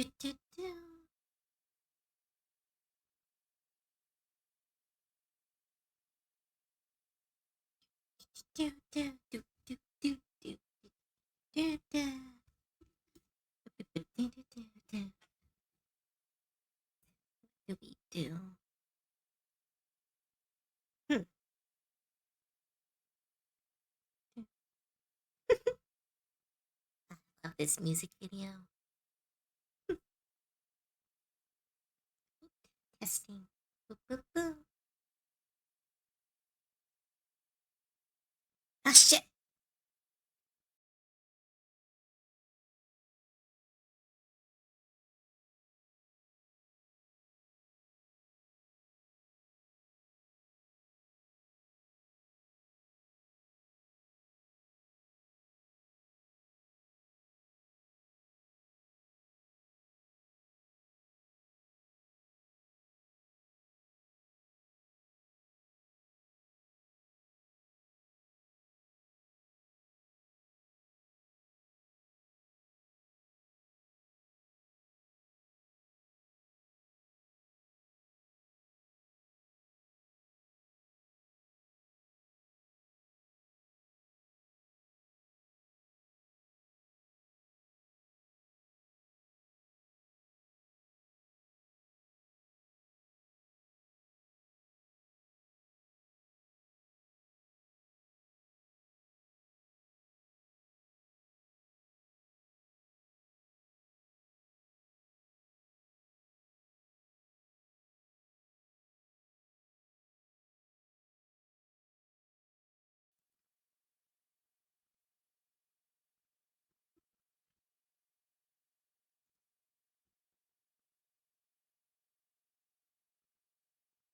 Do we do? Love this music video. Testing. Boop, boop, boop. Ah, shit.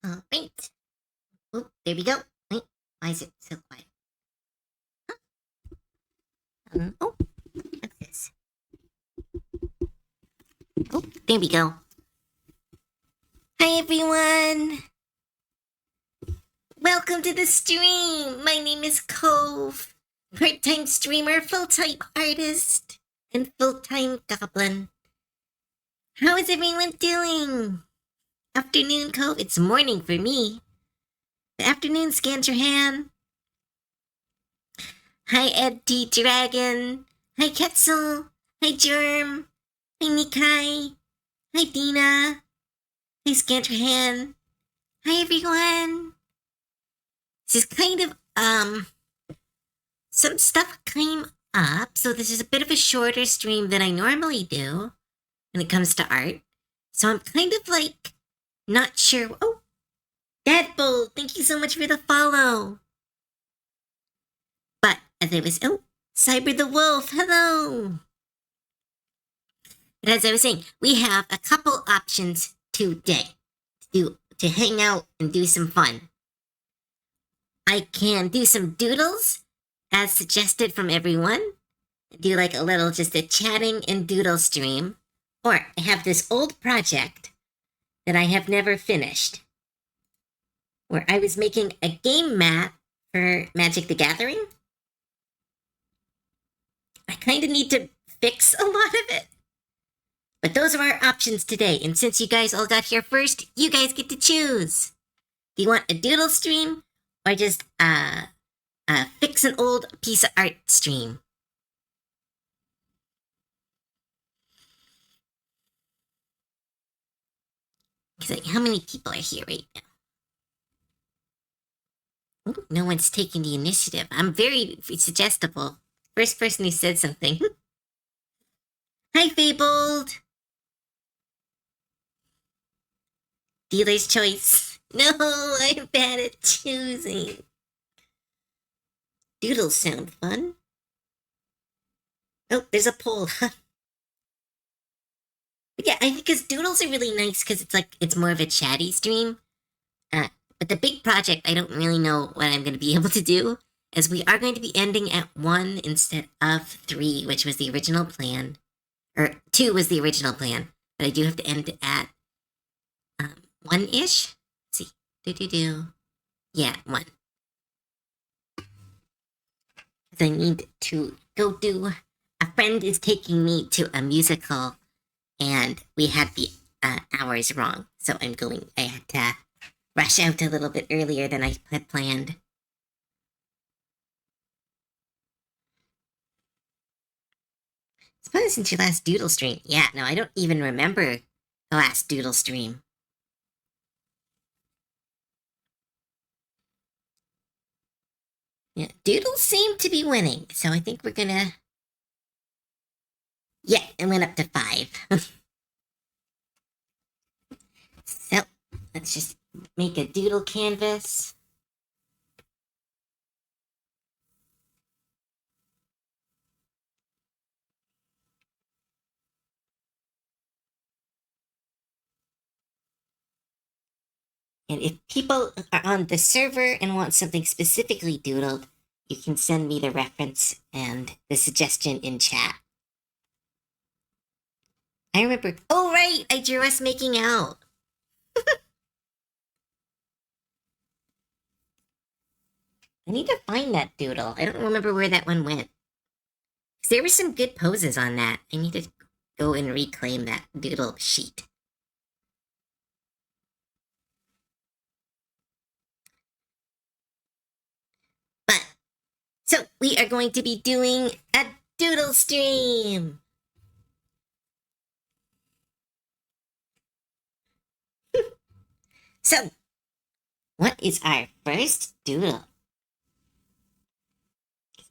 All right. Oh, there we go. Wait, why is it so quiet? Oh, what's this? Oh, there we go. Hi, everyone. Welcome to the stream. My name is Cove, part-time streamer, full-time artist, and full-time goblin. How is everyone doing? Afternoon, Cove. It's morning for me. The afternoon scans your hand. Hi, Ed T. Dragon. Hi, Ketzel. Hi, Germ. Hi, Nikai. Hi, Dina. Hi, Scanterhan. Hi, everyone. This is kind of, some stuff came up, so this is a bit of a shorter stream than I normally do when it comes to art. So I'm kind of like, not sure. Oh, Deadbolt, thank you so much for the follow. But as I was, oh, Cyber the Wolf, hello. And as I was saying, we have a couple options today to hang out and do some fun. I can do some doodles as suggested from everyone. Do like a little just a chatting and doodle stream. Or I have this old project that I have never finished, where I was making a game map for Magic the Gathering. I kind of need to fix a lot of it. But those are our options today, and since you guys all got here first, you guys get to choose. Do you want a doodle stream or just fix an old piece of art stream? Because how many people are here right now? Ooh, no one's taking the initiative. I'm very suggestible. First person who said something. Hi, Fabled. Dealer's choice. No, I'm bad at choosing. Doodles sound fun. Oh, there's a poll. But yeah, I think because doodles are really nice because it's more of a chatty stream. But the big project, I don't really know what I'm going to be able to do, as we are going to be ending at 1 instead of 3, which was the original plan. Or 2 was the original plan, but I do have to end at 1-ish. Let's see. Yeah, 1. Because I need to go do... A friend is taking me to a musical and we had the hours wrong. So I had to rush out a little bit earlier than I had planned. It's been since your last Doodle stream. Yeah, no, I don't even remember the last Doodle stream. Yeah, Doodles seem to be winning, so I think we're gonna. Yeah, it went up to 5. So let's just make a Doodle canvas. And if people are on the server and want something specifically doodled, you can send me the reference and the suggestion in chat. I remember. Oh, right! I drew us making out. I need to find that doodle. I don't remember where that one went. There were some good poses on that. I need to go and reclaim that doodle sheet. But, so we are going to be doing a doodle stream. So, what is our first doodle?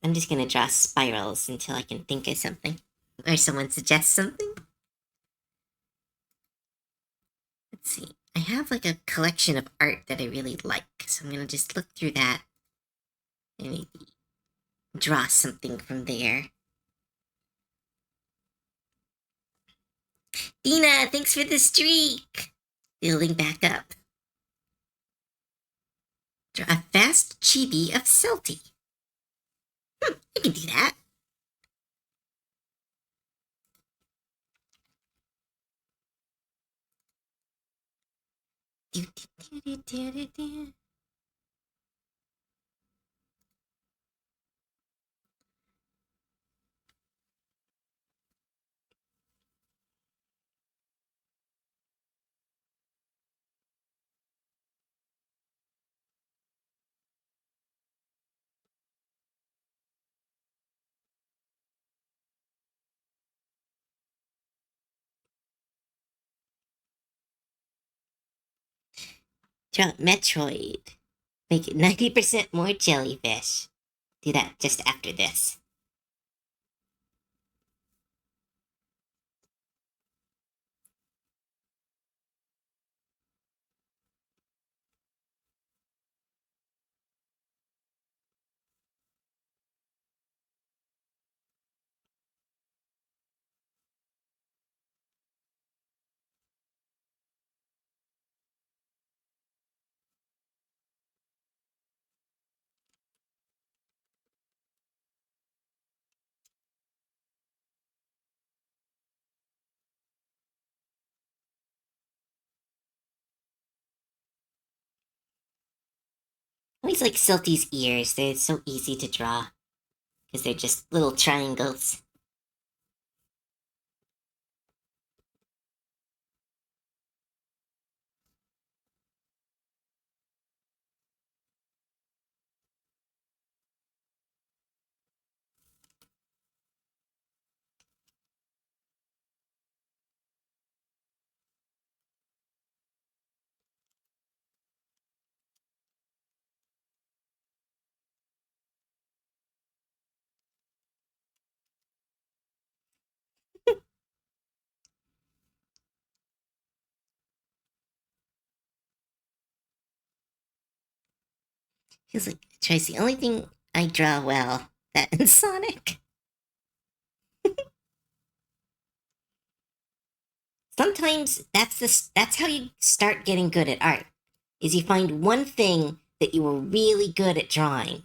I'm just going to draw spirals until I can think of something. Or someone suggests something. Let's see. I have like a collection of art that I really like. So I'm going to just look through that and maybe draw something from there. Dina, thanks for the streak. Building back up. Draw a fast chibi of Celty. I can do that. Draw Metroid. Make it 90% more jellyfish. Do that just after this. I always like Silty's ears. They're so easy to draw because they're just little triangles. Feels like Trace, the only thing I draw well, that and Sonic. Sometimes that's how you start getting good at art. Is you find one thing that you were really good at drawing,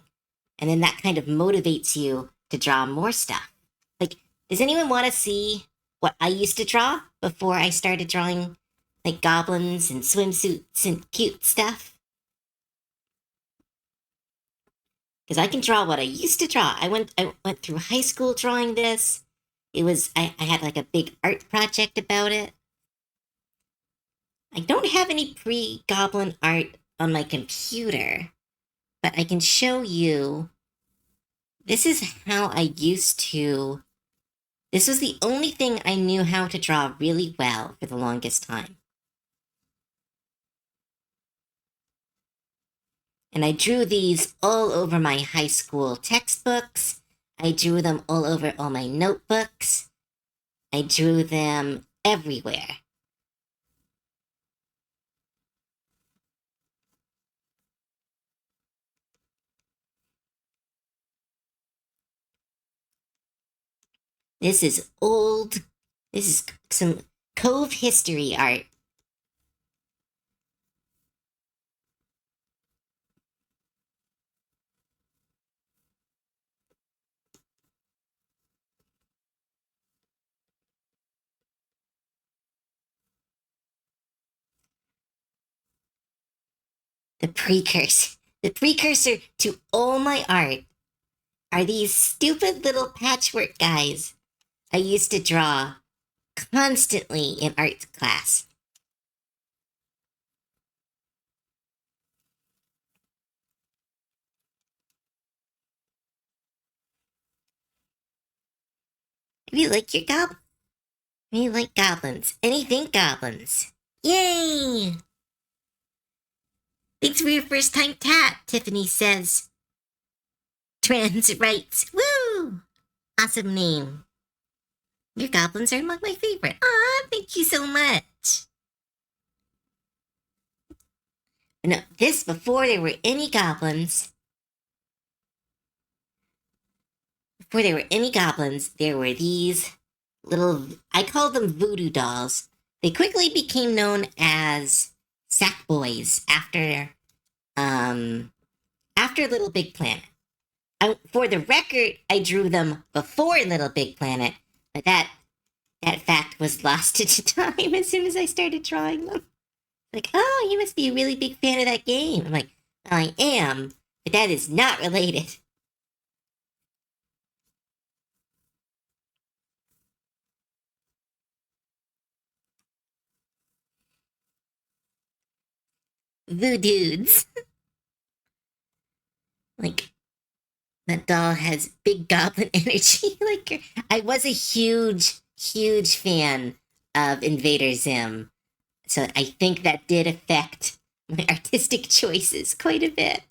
and then that kind of motivates you to draw more stuff. Like, does anyone want to see what I used to draw before I started drawing like goblins and swimsuits and cute stuff? Because I can draw what I used to draw. I went through high school drawing this, I had like a big art project about it. I don't have any pre-goblin art on my computer, but I can show you. This is how I used to. This was the only thing I knew how to draw really well for the longest time. And I drew these all over my high school textbooks. I drew them all over all my notebooks. I drew them everywhere. This is old. This is some Cove history art. The precursor. The precursor to all my art are these stupid little patchwork guys I used to draw constantly in art class. If you like your goblin, you like goblins. Anything goblins. Yay! Thanks for your first time tap, Tiffany says. Trans rights. Woo! Awesome name. Your goblins are among my favorite. Aw, thank you so much. No, this before there were any goblins. Before there were any goblins, there were these little, I call them voodoo dolls. They quickly became known as Sack Boys after Little Big Planet. For the record, I drew them before Little Big Planet, but that fact was lost to time as soon as I started drawing them. Like, oh, you must be a really big fan of that game. I'm like, well, I am, but that is not related. Voodoods. Like, that doll has big goblin energy. Like, I was a huge fan of Invader Zim. So I think that did affect my artistic choices quite a bit.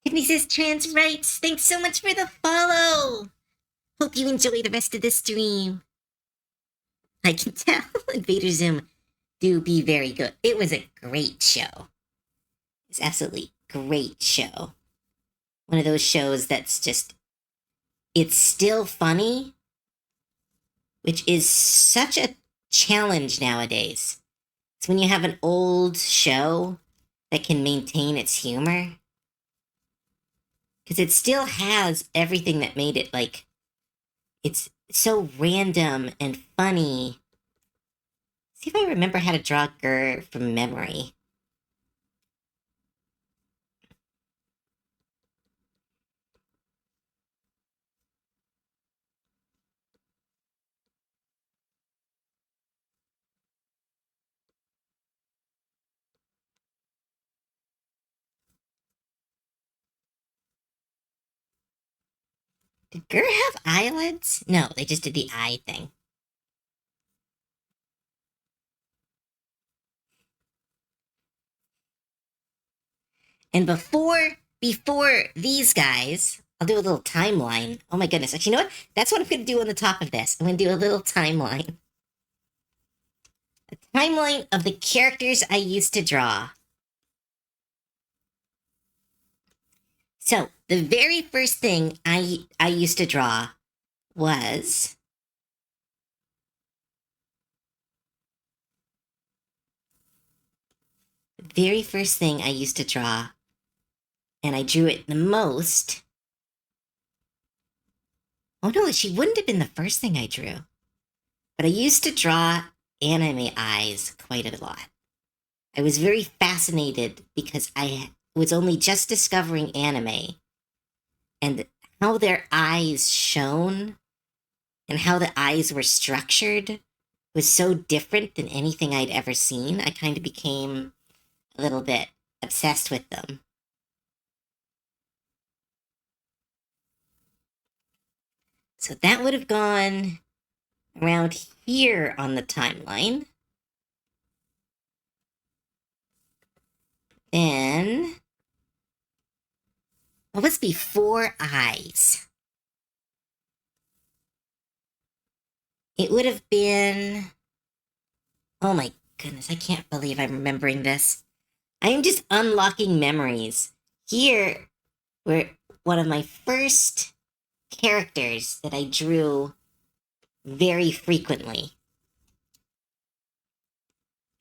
Tiffany says trans rights. Thanks so much for the follow. Hope you enjoy the rest of the stream. I can tell Invader Zim do be very good. It was a great show. It's absolutely great show. One of those shows that's just, it's still funny, which is such a challenge nowadays. It's when you have an old show that can maintain its humor. Because it still has everything that made it, like, it's so random and funny. See if I remember how to draw Gur from memory. Did Gur have eyelids? No, they just did the eye thing. And before these guys, I'll do a little timeline. Oh my goodness. Actually, you know what? That's what I'm going to do on the top of this. I'm going to do a little timeline. A timeline of the characters I used to draw. So, the very first thing I used to draw was the very first thing I used to draw, and I drew it the most, Oh no, she wouldn't have been the first thing I drew. But I used to draw anime eyes quite a lot. I was very fascinated because I was only just discovering anime and how their eyes shone and how the eyes were structured was so different than anything I'd ever seen. I kind of became a little bit obsessed with them. So that would have gone around here on the timeline. Then, what was before eyes? It would have been. Oh my goodness, I can't believe I'm remembering this. I am just unlocking memories. Here were one of my first characters that I drew very frequently.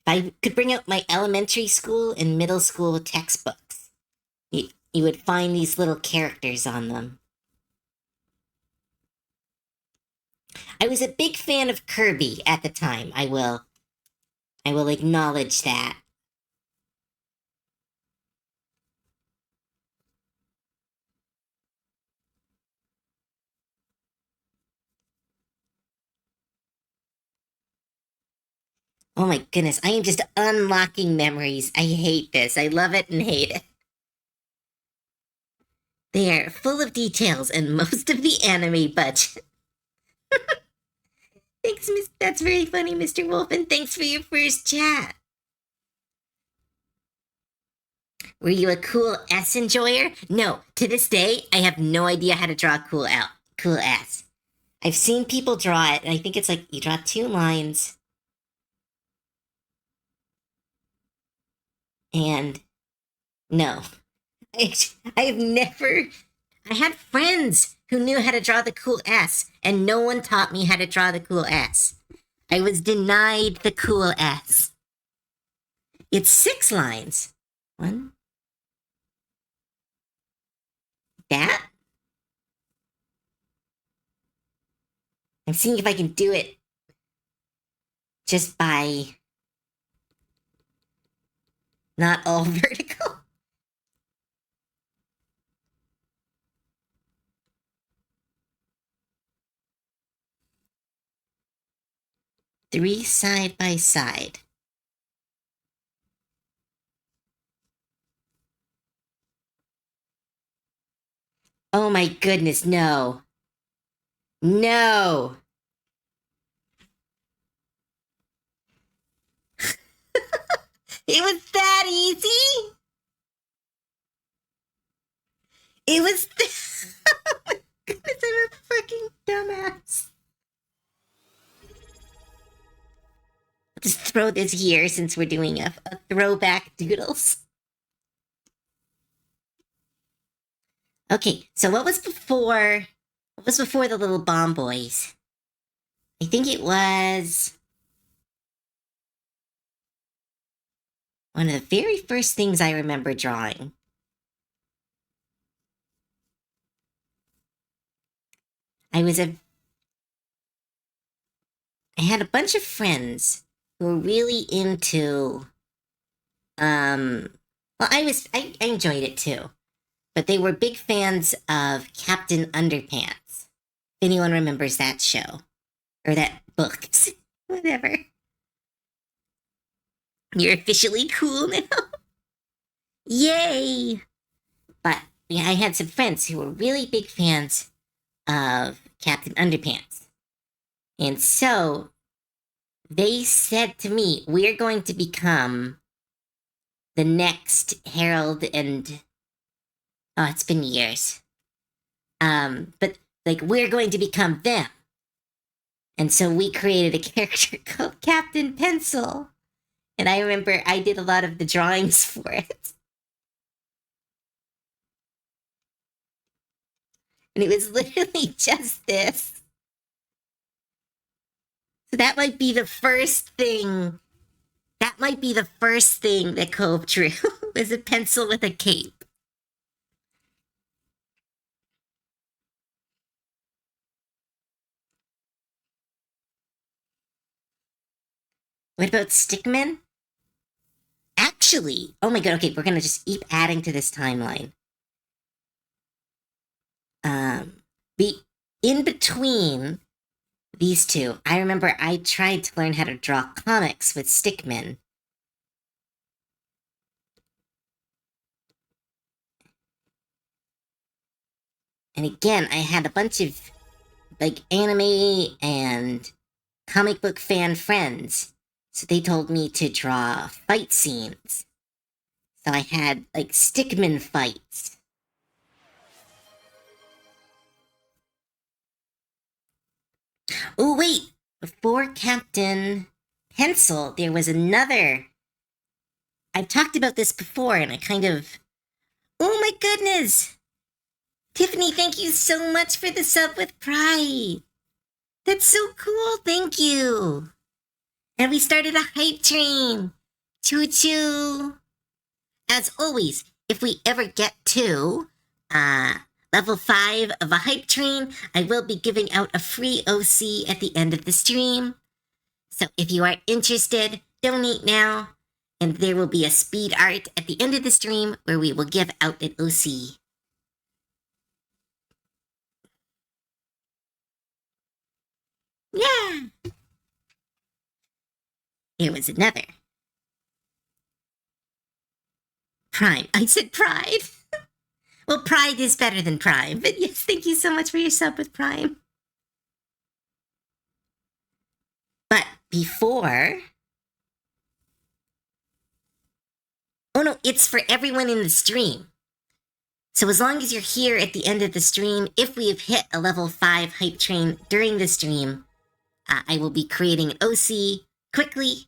If I could bring out my elementary school and middle school textbooks, you would find these little characters on them. I was a big fan of Kirby at the time. I will acknowledge that. Oh my goodness, I am just unlocking memories. I hate this. I love it and hate it. They are full of details and most of the anime budget. Thanks, Miss. That's very funny, Mr. Wolf, and thanks for your first chat. Were you a cool S enjoyer? No, to this day, I have no idea how to draw cool S. I've seen people draw it, and I think it's like you draw 2 lines, and no, I've never. I had friends who knew how to draw the cool S, and no one taught me how to draw the cool S. I was denied the cool S. It's 6 lines. 1. That? I'm seeing if I can do it just by not all vertical. Three side by side. Oh my goodness, no. No. It was that easy? It was. Oh my goodness, I'm a fucking dumbass. Just throw this here since we're doing a throwback doodles. Okay, so what was before the little bomb boys? I think it was one of the very first things I remember drawing. I had a bunch of friends who were really into well, I enjoyed it too. But they were big fans of Captain Underpants. If anyone remembers that show or that book, whatever. You're officially cool now. Yay! But yeah, I had some friends who were really big fans of Captain Underpants. And so they said to me, we're going to become the next Harold and oh, it's been years. But like we're going to become them. And so we created a character called Captain Pencil. And I remember I did a lot of the drawings for it. And it was literally just this. So that might be the first thing. That might be the first thing that Cove drew was a pencil with a cape. What about stickmen? Actually, oh my god, okay, we're gonna just keep adding to this timeline. Be in between these two, I remember I tried to learn how to draw comics with stickmen. And again, I had a bunch of, like, anime and comic book fan friends. So they told me to draw fight scenes. So I had, like, stickman fights. Oh, wait! Before Captain Pencil, there was another. I've talked about this before, and I kind of. Oh my goodness! Tiffany, thank you so much for the sub with pride. That's so cool, thank you. And we started a hype train. Choo choo. As always, if we ever get to level 5 of a hype train, I will be giving out a free OC at the end of the stream. So if you are interested, donate now, and there will be a speed art at the end of the stream where we will give out an OC. Yeah! Here was another. Prime. I said pride. Well, pride is better than prime, but yes, thank you so much for your sub with prime. But before... Oh no, it's for everyone in the stream. So as long as you're here at the end of the stream, if we have hit a level 5 hype train during the stream, I will be creating an OC quickly.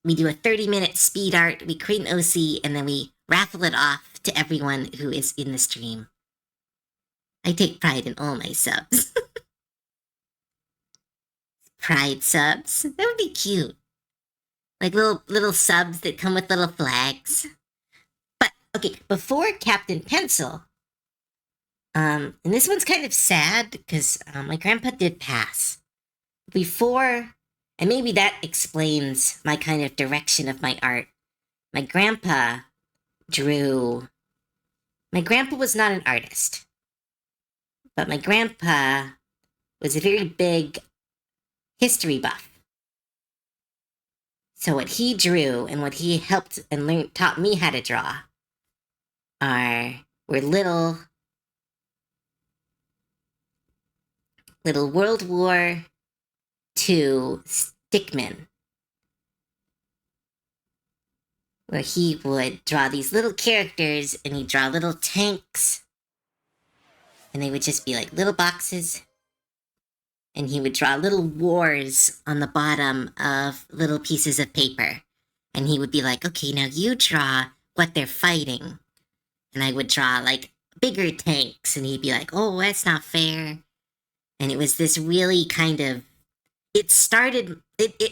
We do a 30-minute speed art, we create an OC, and then we raffle it off to everyone who is in the stream. I take pride in all my subs. Pride subs. That would be cute. Like little subs that come with little flags. But, okay, before Captain Pencil, and this one's kind of sad because my grandpa did pass. Before, and maybe that explains my kind of direction of my art. My grandpa drew... My grandpa was not an artist, but my grandpa was a very big history buff. So what he drew and what he helped and taught me how to draw were little World War II stickmen, where he would draw these little characters and he'd draw little tanks, and they would just be like little boxes, and he would draw little wars on the bottom of little pieces of paper, and he would be like, okay, now you draw what they're fighting, and I would draw like bigger tanks, and he'd be like, oh, that's not fair. And it was this really kind of, it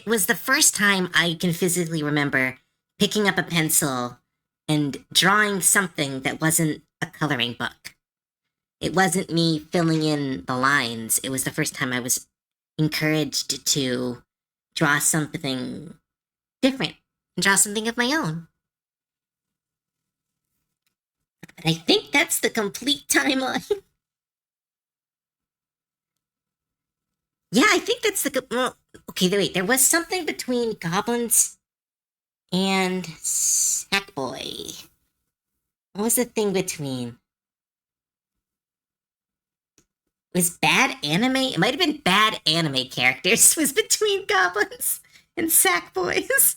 was the first time I can physically remember picking up a pencil and drawing something that wasn't a coloring book. It wasn't me filling in the lines. It was the first time I was encouraged to draw something different and draw something of my own. But I think that's the complete timeline. Yeah, I think that's well, okay, wait, there was something between goblins and Sackboy. What was the thing between? It was bad anime? It might have been bad anime characters. It was between goblins and Sackboys.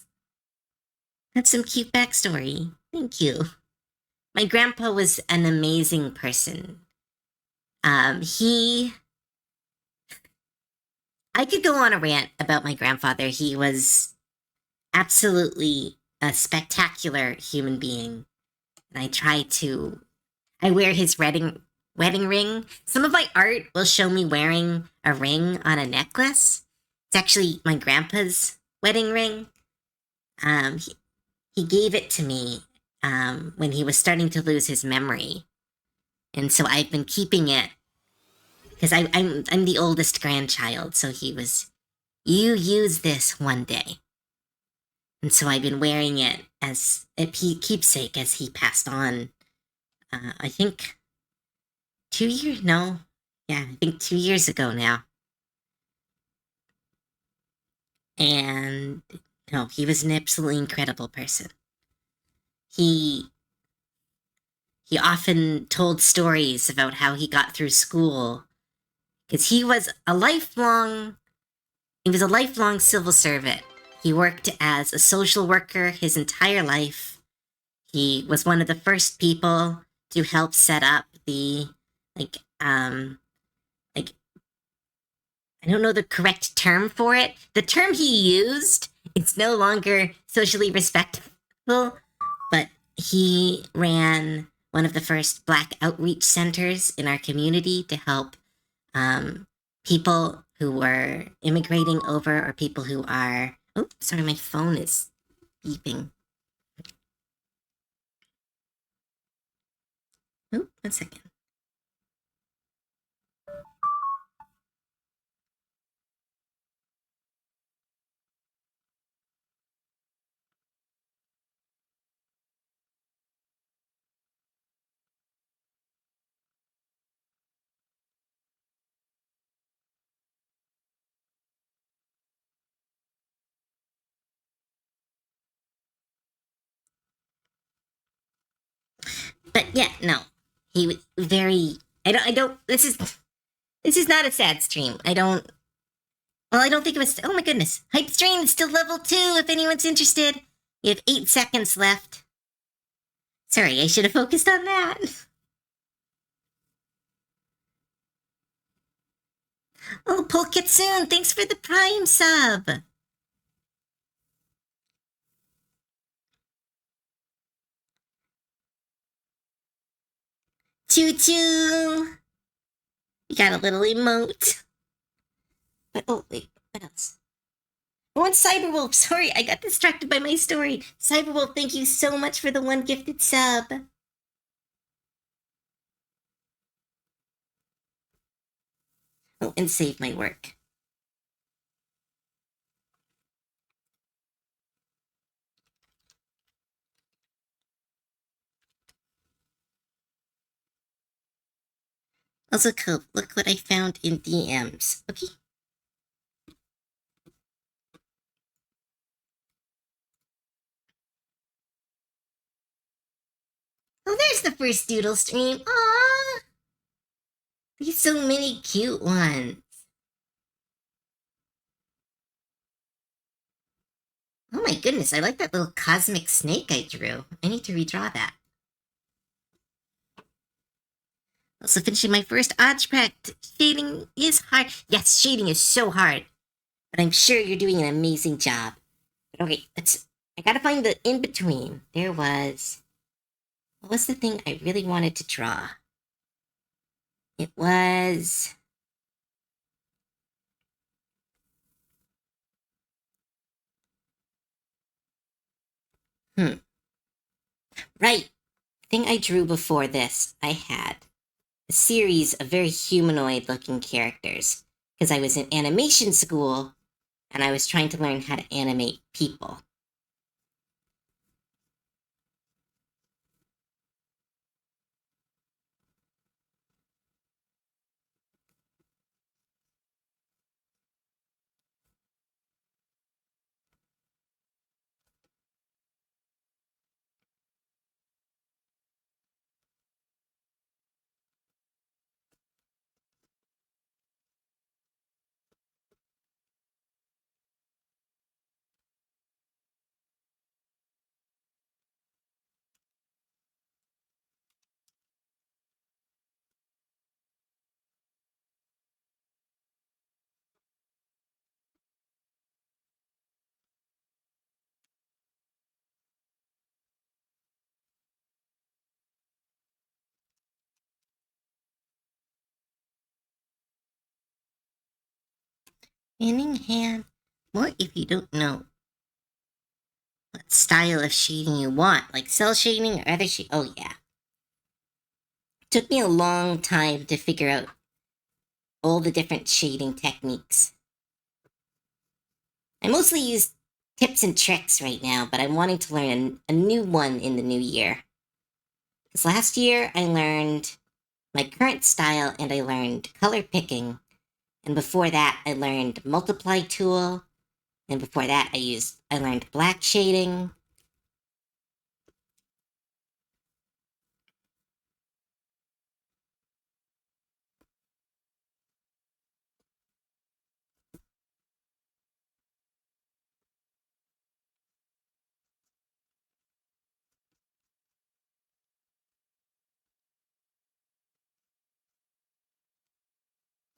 That's some cute backstory. Thank you. My grandpa was an amazing person. I could go on a rant about my grandfather. He was absolutely a spectacular human being. And I wear his wedding ring. Some of my art will show me wearing a ring on a necklace. It's actually my grandpa's wedding ring. He gave it to me when he was starting to lose his memory. And so I've been keeping it because I'm the oldest grandchild, so he was, you use this one day. And so I've been wearing it as a keepsake as he passed on. I think 2 years? No. Yeah, I think 2 years ago now. And no, he was an absolutely incredible person. He he often told stories about how he got through school because he was a lifelong civil servant. He worked as a social worker his entire life. He was one of the first people to help set up the like like I don't know the correct term for it. The term he used, it's no longer socially respectable, but he ran one of the first Black outreach centers in our community to help people who were immigrating over or people who are. Oh, sorry, my phone is beeping. Oh, 1 second. But yeah, no, he was very. I don't. This is not a sad stream. I don't. Well, I don't think it was. Oh my goodness, hype stream is still level 2. If anyone's interested, you have 8 seconds left. Sorry, I should have focused on that. Oh, Polkitsoon, thanks for the Prime sub. Choo choo. You got a little emote. But oh wait, what else? Oh, and Cyberwolf. Sorry, I got distracted by my story. Cyberwolf, thank you so much for the 1 gifted sub. Oh, and save my work. Also, cool. Look what I found in DMs. Okay. Oh, there's the first Doodle stream. Aww. There's so many cute ones. Oh my goodness, I like that little cosmic snake I drew. I need to redraw that. Also finishing my first odds practice. Shading is hard. Yes, shading is so hard. But I'm sure you're doing an amazing job. Okay, I gotta find the in-between. What was the thing I really wanted to draw? It was... Right. The thing I drew before this, I had a series of very humanoid looking characters because I was in animation school and I was trying to learn how to animate people. Inning hand. What if you don't know what style of shading you want? Like cell shading or other shading? Oh, yeah. It took me a long time to figure out all the different shading techniques. I mostly used tips and tricks right now, but I'm wanting to learn a new one in the new year. Because last year I learned my current style and I learned color picking. And before that I learned multiply tool. And before that I learned black shading.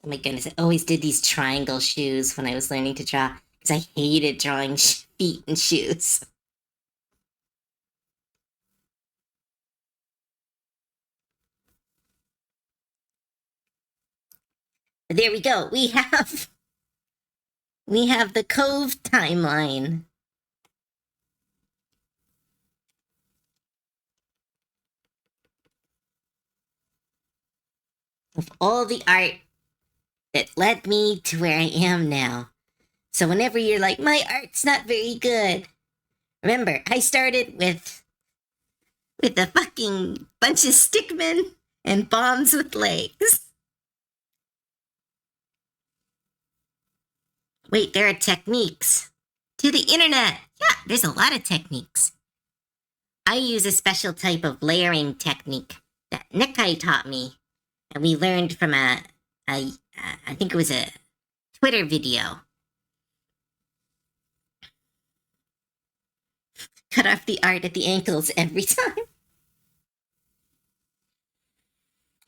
Oh my goodness, I always did these triangle shoes when I was learning to draw because I hated drawing feet and shoes. But there we go. We have the Cove timeline of all the art that led me to where I am now. So whenever you're like, my art's not very good, remember, I started with a fucking bunch of stickmen and bombs with legs. Wait, there are techniques. To the internet. Yeah, there's a lot of techniques. I use a special type of layering technique that Nikai taught me, and we learned from I think it was a Twitter video. Cut off the art at the ankles every time.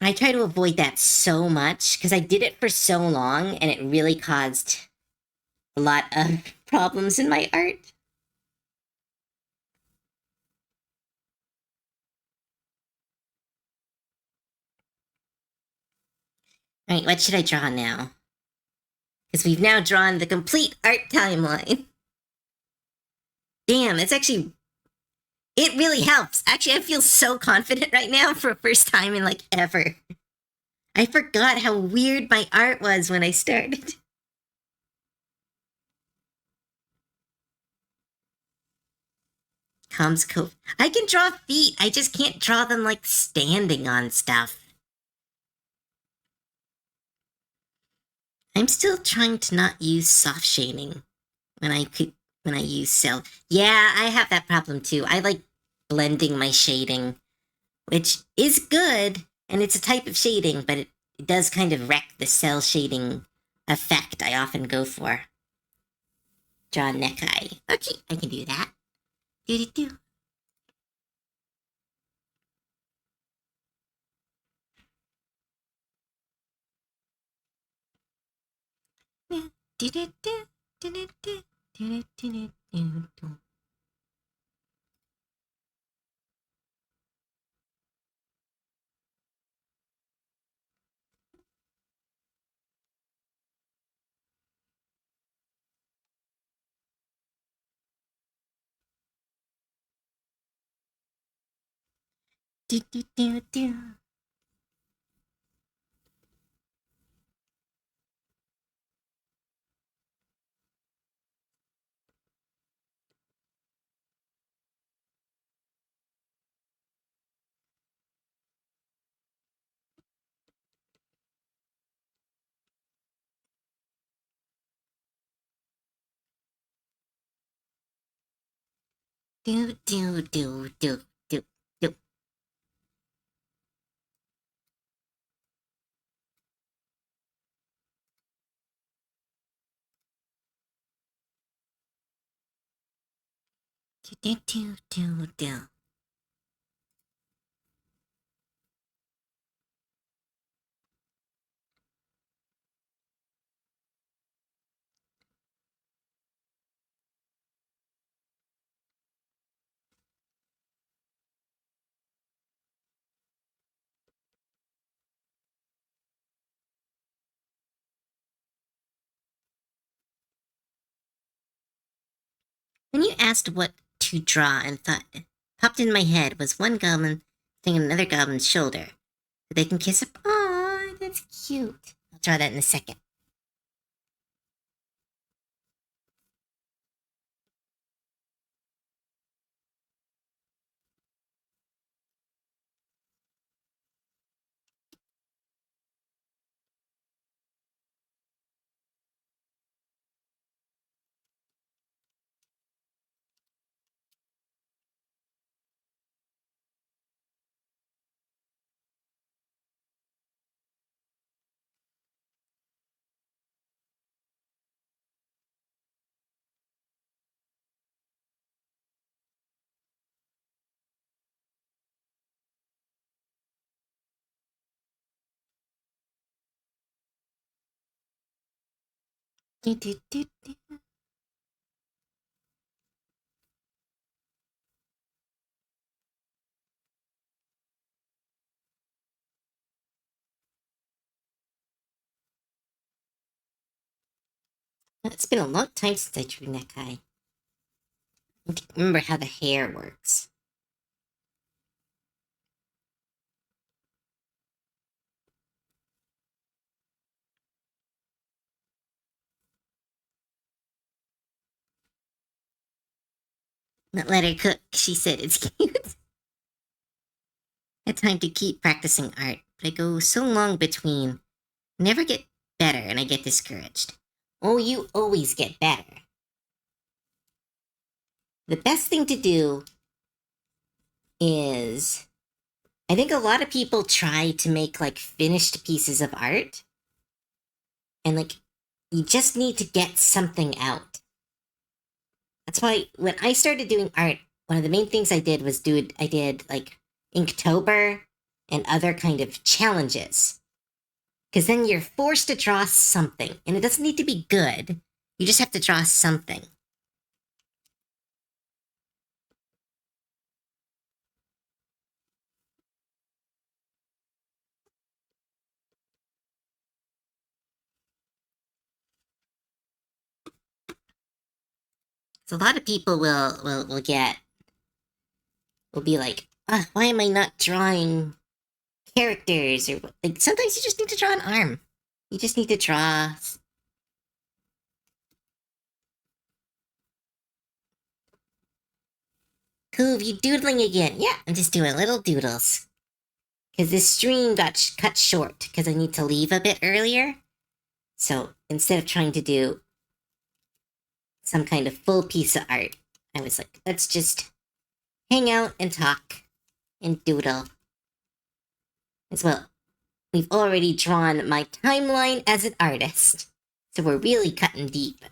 I try to avoid that so much because I did it for so long and it really caused a lot of problems in my art. All right, what should I draw now? Because we've now drawn the complete art timeline. Damn, it really helps. Actually, I feel so confident right now for a first time in like ever. I forgot how weird my art was when I started. Comes Cove. I can draw feet. I just can't draw them like standing on stuff. I'm still trying to not use soft shading when I use cell. Yeah, I have that problem too. I like blending my shading, which is good, and it's a type of shading, but it does kind of wreck the cell shading effect I often go for. Draw neck eye. Okay, I can do that. Do. Do. Do. Do. When you asked what to draw and thought popped in my head was one goblin sitting on another goblin's shoulder. They can kiss up. Aw, that's cute. I'll draw that in a second. Do, do, do, do. It's been a long time since I drew that guy. I don't remember how the hair works. But let her cook. She said it's cute. I had time to keep practicing art, but I go so long between. I never get better and I get discouraged. Oh, you always get better. The best thing to do is I think a lot of people try to make like finished pieces of art and like you just need to get something out. That's why when I started doing art, one of the main things I did was I did like Inktober and other kind of challenges. Because then you're forced to draw something, and it doesn't need to be good. You just have to draw something. So a lot of people will be like, why am I not drawing characters? Or like sometimes you just need to draw an arm. You just need to draw. Cool, you doodling again? Yeah, I'm just doing little doodles. Because this stream got cut short because I need to leave a bit earlier. So instead of trying to do some kind of full piece of art, I was like, let's just hang out and talk and doodle. As well, we've already drawn my timeline as an artist, so we're really cutting deep.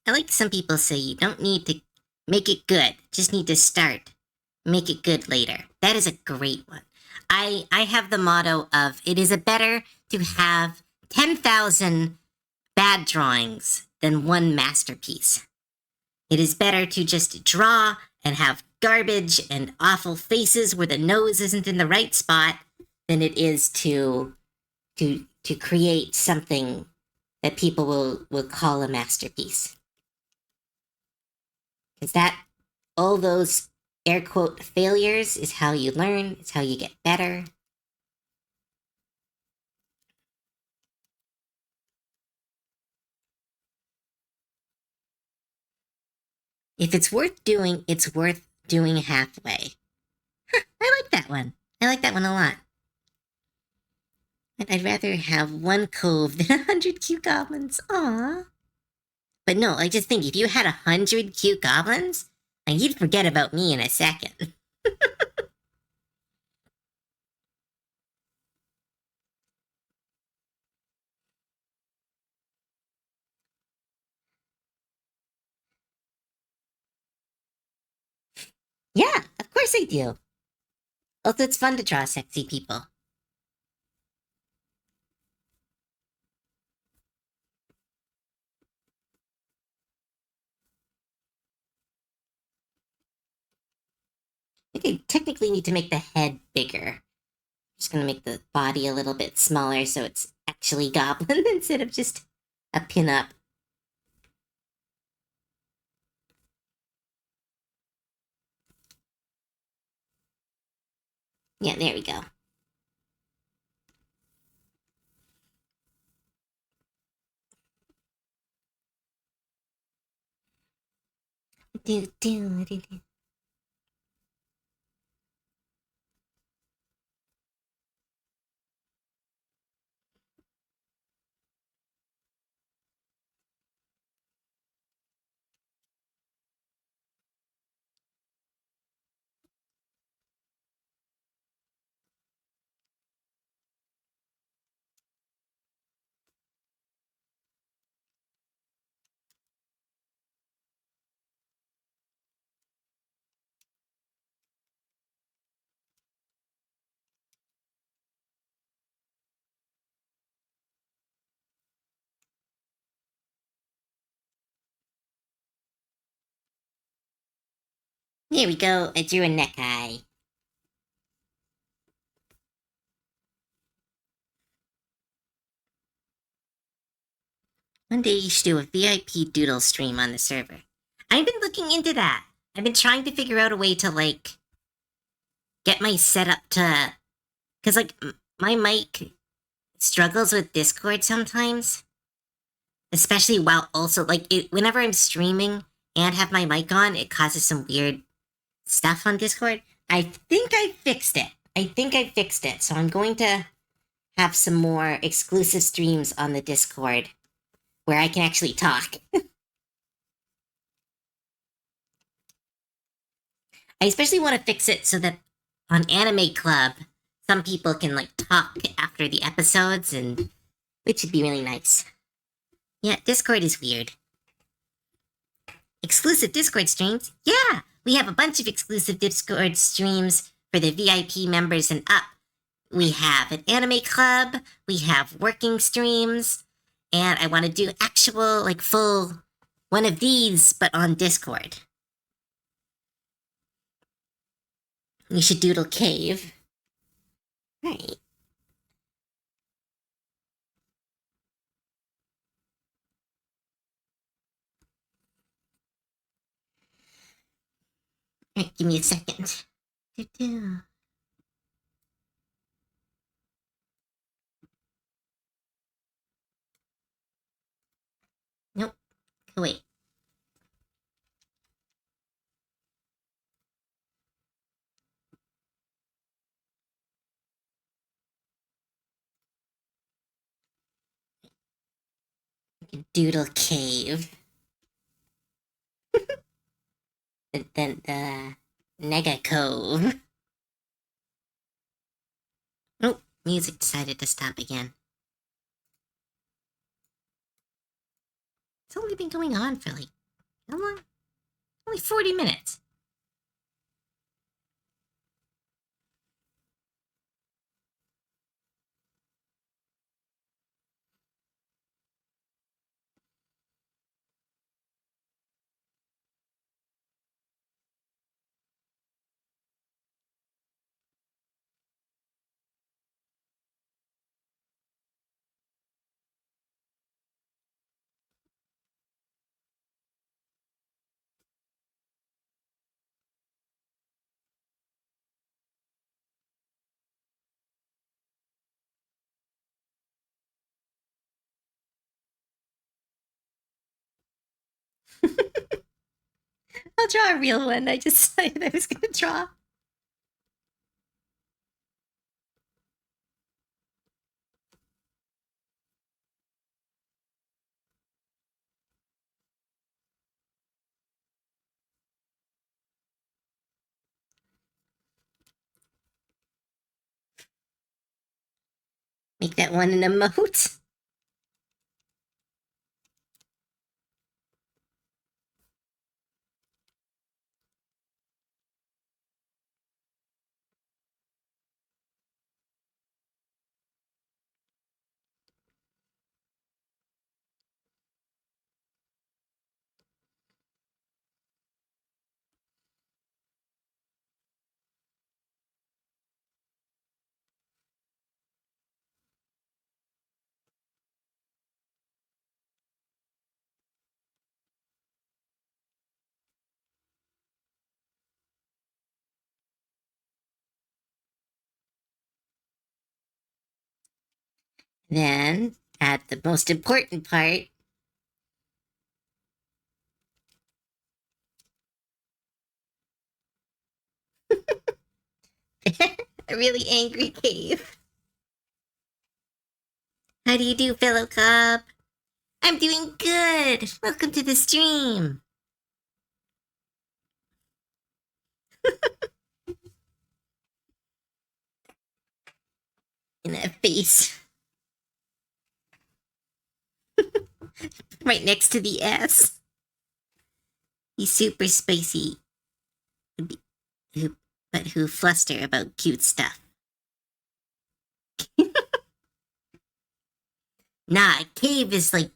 I like some people say you don't need to make it good, just need to start. Make it good later. That is a great one. I have the motto of it is a better to have 10,000 bad drawings than one masterpiece. It is better to just draw and have garbage and awful faces where the nose isn't in the right spot than it is to create something that people will call a masterpiece. Because that all those air quote failures is how you learn, it's how you get better. If it's worth doing halfway. I like that one. I like that one a lot. I'd rather have one cove than 100 cute goblins. Aww. But no, I just think if you had 100 cute goblins, you'd forget about me in a second. Yeah, of course I do. Also, it's fun to draw sexy people. I think I technically need to make the head bigger. Just gonna make the body a little bit smaller so it's actually goblin instead of just a pin-up. Yeah, there we go. Do, do, do, do. Here we go. I drew a necktie. One day you should do a VIP Doodle stream on the server. I've been looking into that. I've been trying to figure out a way to, like, get my setup to... Because, like, my mic struggles with Discord sometimes. Especially while also, like, whenever I'm streaming and have my mic on, it causes some weird stuff on Discord. I think I fixed it. So I'm going to have some more exclusive streams on the Discord where I can actually talk. I especially want to fix it so that on Anime Club, some people can, like, talk after the episodes, and which would be really nice. Yeah, Discord is weird. Exclusive Discord streams? Yeah! We have a bunch of exclusive Discord streams for the VIP members and up. We have an anime club, we have working streams, and I want to do actual, like, full one of these, but on Discord. You should doodle cave. Right. Right, give me a second. Do-do. Nope. Oh, wait. Doodle cave. The Nega Cove. Nope, music decided to stop again. It's only been going on for, like, how long? Only 40 minutes. I'll draw a real one. I just decided I was gonna draw. Make that one an emote. Then add the most important part. A really angry cave. How do you do, fellow cub? I'm doing good. Welcome to the stream. In that face. Right next to the S. He's super spicy. But who fluster about cute stuff. Nah, Cave is like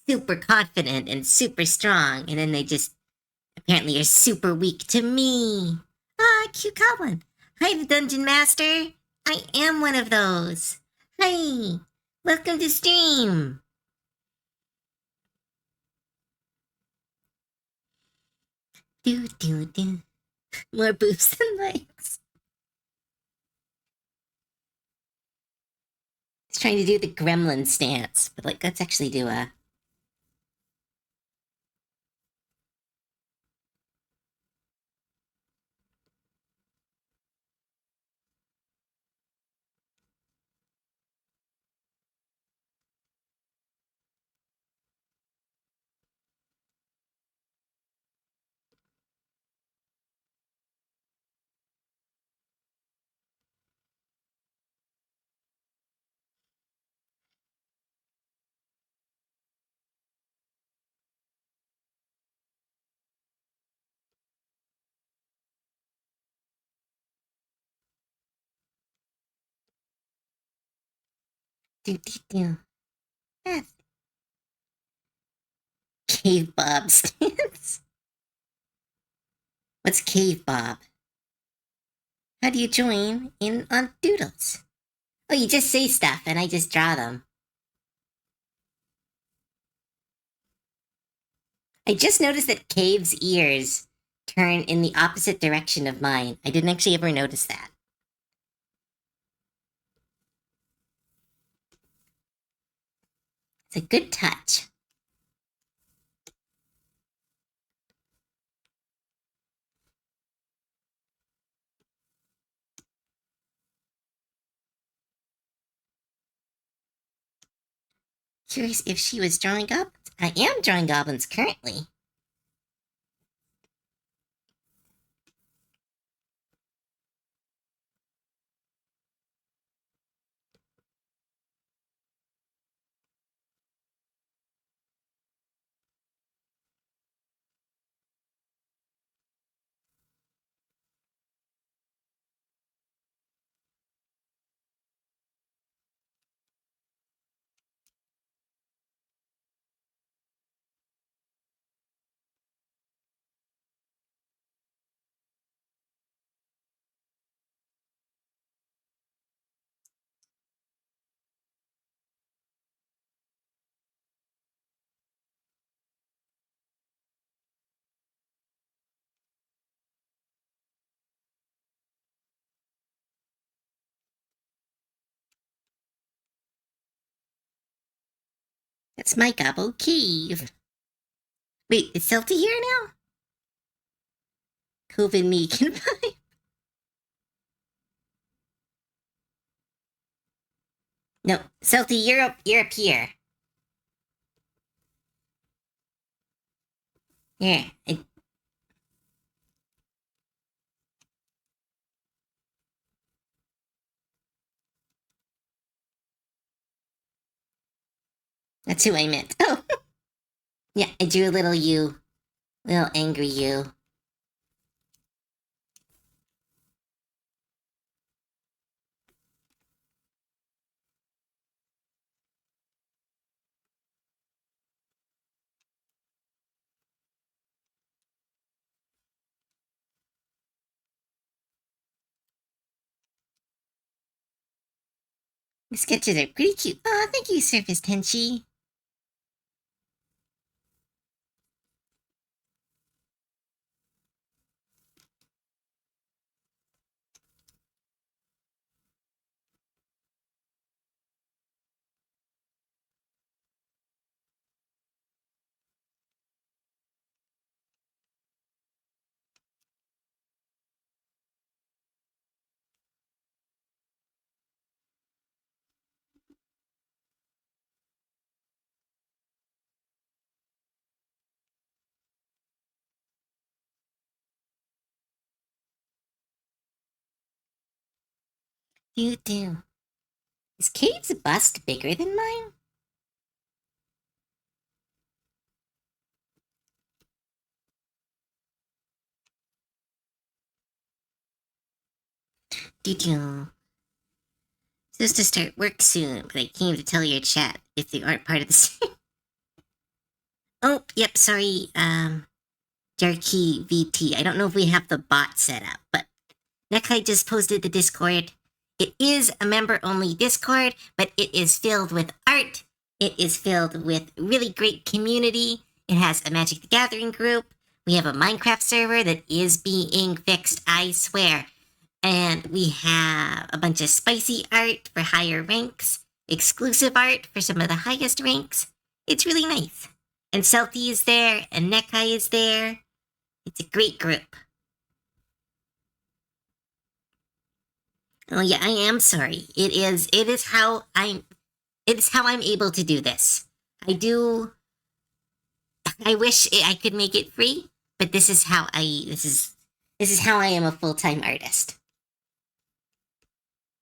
super confident and super strong, and then they just apparently are super weak to me. Ah, cute goblin. Hi, the dungeon master. I am one of those. Hi, welcome to stream. Do. More boobs than legs. He's trying to do the gremlin stance, but like, let's actually do a. Do. That's Cave Bob stance. What's Cave Bob? How do you join in on Doodles? Oh, you just say stuff and I just draw them. I just noticed that Cave's ears turn in the opposite direction of mine. I didn't actually ever notice that. It's a good touch. Curious if she was drawing goblins. I am drawing goblins currently. That's my gobble cave. Wait, is Celty here now? Cove and me can vibe. No, Celty, you're up here. Yeah, that's who I meant. Oh, yeah, I drew a little you. Little angry you. The sketches are pretty cute. Aw, thank you, Surface Tenchi. Do. Is Cade's bust bigger than mine? Do. Supposed to start work soon, but I came to tell your chat if they aren't part of the stream. Oh, yep, sorry, Jarkey VT. I don't know if we have the bot set up, but Nekai just posted the Discord. It is a member-only Discord, but it is filled with art. It is filled with really great community. It has a Magic the Gathering group. We have a Minecraft server that is being fixed, I swear. And we have a bunch of spicy art for higher ranks, exclusive art for some of the highest ranks. It's really nice. And Selfie is there, and Nekai is there. It's a great group. Oh yeah, I am sorry. It is how I'm able to do this. I wish I could make it free, but this is how I am a full-time artist.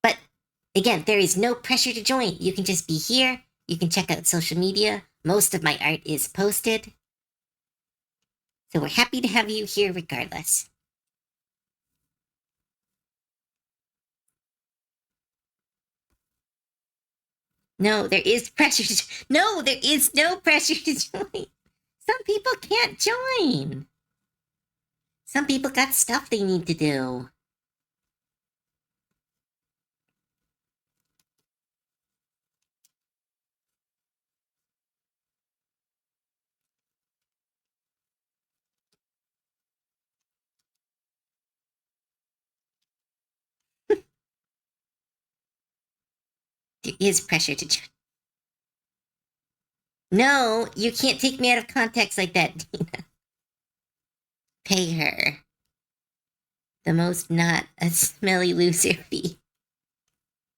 But again, there is no pressure to join. You can just be here. You can check out social media. Most of my art is posted. So we're happy to have you here regardless. No, there is pressure to... No, there is no pressure to join. Some people can't join. Some people got stuff they need to do. There is pressure to join. No, you can't take me out of context like that, Dina. Pay her. The most not a smelly loser fee.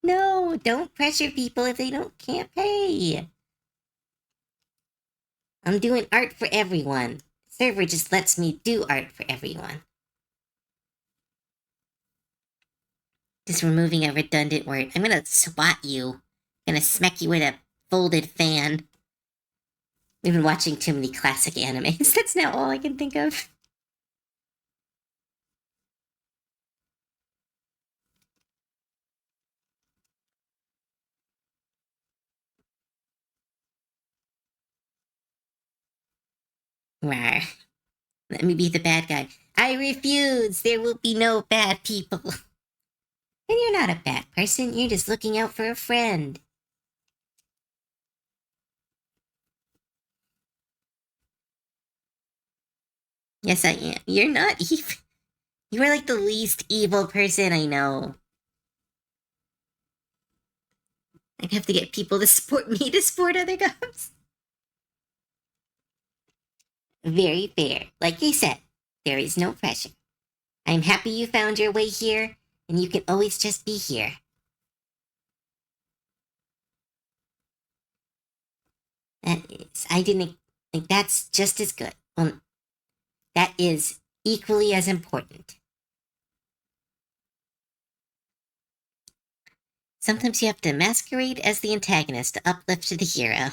No, don't pressure people if they can't pay. I'm doing art for everyone. The server just lets me do art for everyone. Just removing a redundant word. I'm gonna swat you. I'm gonna smack you with a folded fan. We've been watching too many classic animes. That's now all I can think of. Rawr. Let me be the bad guy. I refuse! There will be no bad people. And you're not a bad person, you're just looking out for a friend. Yes, I am. You're not evil. You are like the least evil person I know. I'd have to get people to support me to support other gums. Very fair. Like you said, there is no pressure. I'm happy you found your way here, and you can always just be here. I didn't think that's just as good. Well, that is equally as important. Sometimes you have to masquerade as the antagonist to uplift the hero.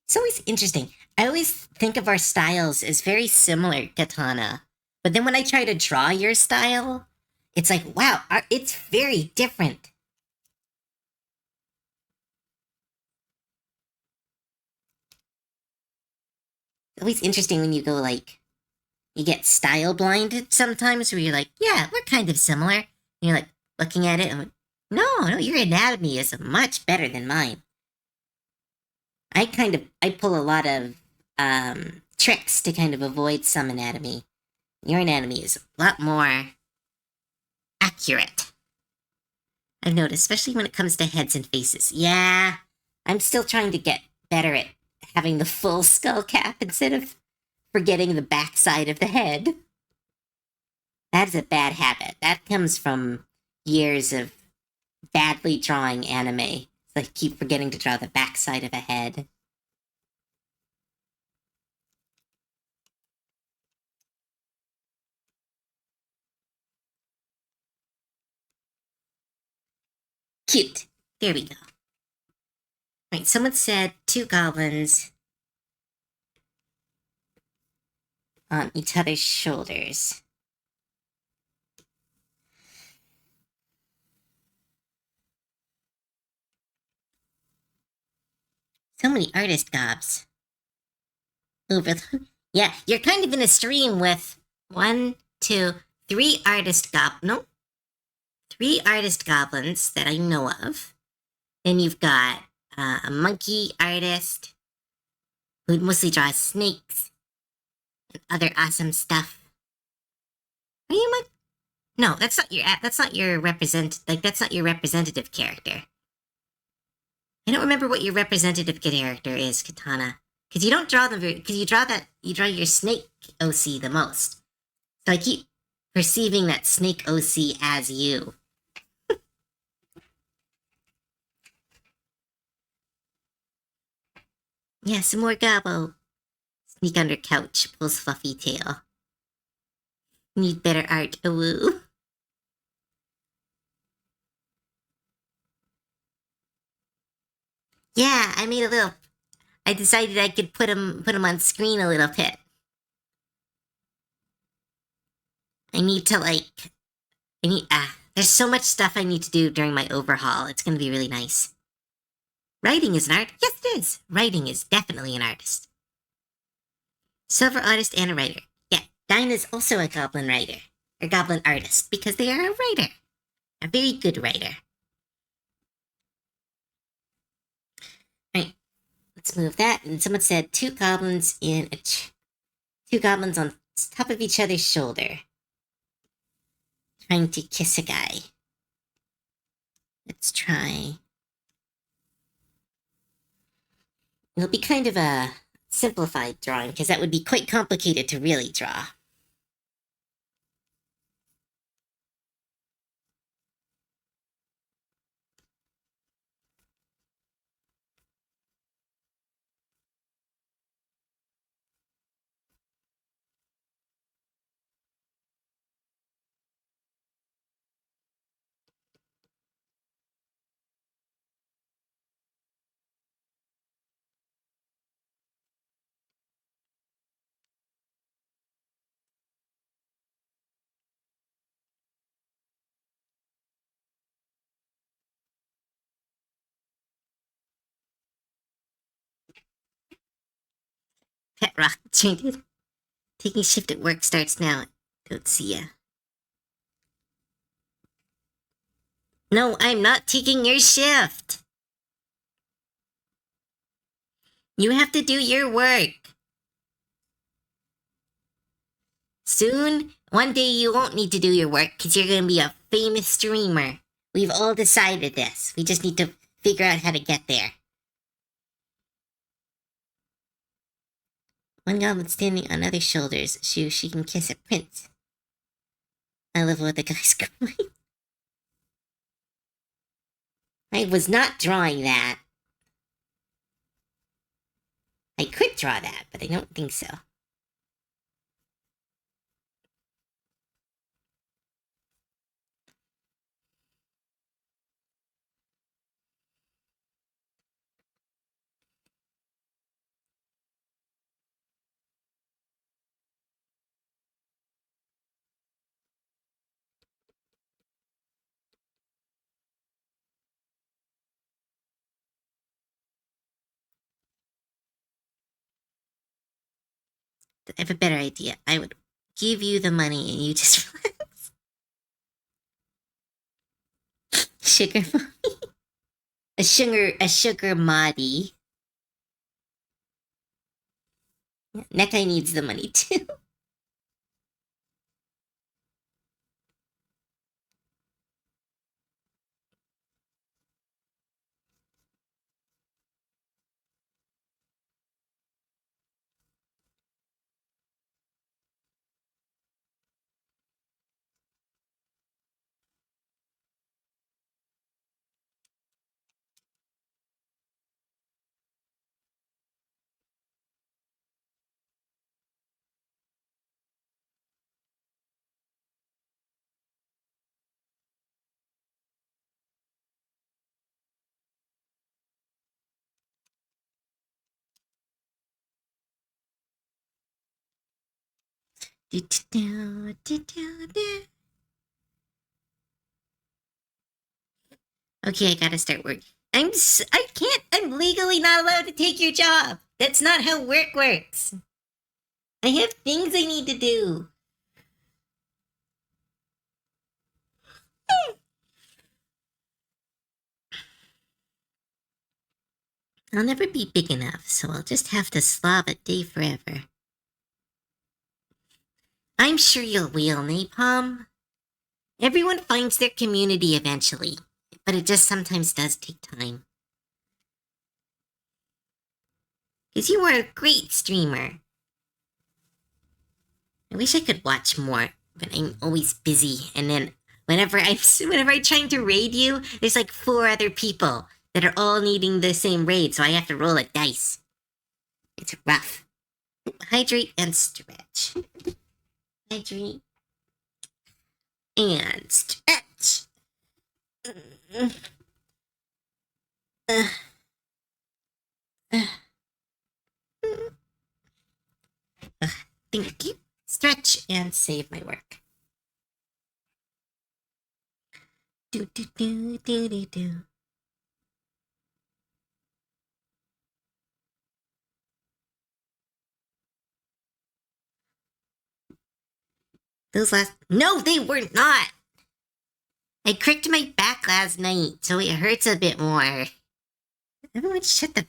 It's always interesting. I always think of our styles as very similar, Katana. But then when I try to draw your style, it's like, wow, it's very different. It's always interesting when you go like, you get style blinded sometimes where you're like, yeah, we're kind of similar. And you're like looking at it and like, no, your anatomy is much better than mine. I pull a lot of tricks to kind of avoid some anatomy. Your anatomy is a lot more accurate. I've noticed, especially when it comes to heads and faces. Yeah, I'm still trying to get better at having the full skull cap instead of forgetting the backside of the head. That's a bad habit. That comes from years of badly drawing anime. I keep forgetting to draw the backside of a head. Cute. There we go. Right, someone said 2 goblins on each other's shoulders. So many artist gobs. Over the... Yeah, you're kind of in a stream with 1, 2, 3 artist no, 3 artist goblins that I know of. Then you've got a monkey artist who mostly draws snakes and other awesome stuff. Are you my... No, that's not your that's not your representative character. I don't remember what your representative character is, Katana. Because you don't draw them because you draw your snake OC the most. So I keep perceiving that snake OC as you. Yeah, some more gobbo. Sneak under couch, pulls fluffy tail. Need better art, woo. Yeah, I made a little... I decided I could put him on screen a little bit. I need to, there's so much stuff I need to do during my overhaul. It's going to be really nice. Writing is an art? Yes, it is. Writing is definitely an artist. Silver artist and a writer. Yeah, Dinah's also a goblin writer. Or goblin artist, because they are a writer. A very good writer. Right, let's move that. And someone said 2 goblins in a... 2 goblins on top of each other's shoulder. Trying to kiss a guy. Let's try... It'll be kind of a simplified drawing, because that would be quite complicated to really draw. Pet rock jointed. Taking shift at work starts now. Don't see ya. No, I'm not taking your shift. You have to do your work. Soon, one day you won't need to do your work because you're going to be a famous streamer. We've all decided this. We just need to figure out how to get there. One goblin standing on other shoulders. She can kiss a prince. I love what the guy's going. I was not drawing that. I could draw that, but I don't think so. I have a better idea. I would give you the money and you just relax. Sugar mommy. A sugar mommy. Nekai needs the money too. Okay, I gotta start work. I can't. I'm legally not allowed to take your job. That's not how work works. I have things I need to do. I'll never be big enough, so I'll just have to slob a day forever. I'm sure you'll wheel, Napalm. Everyone finds their community eventually, but it just sometimes does take time. Because you are a great streamer. I wish I could watch more, but I'm always busy. And then whenever I'm trying to raid you, there's like 4 other people that are all needing the same raid, so I have to roll a dice. It's rough. Hydrate and stretch. Hydrate and stretch. Thank you. Stretch and save my work. Do do do do do do. Those last. No, they were not! I cricked my back last night, so it hurts a bit more. Everyone shut the.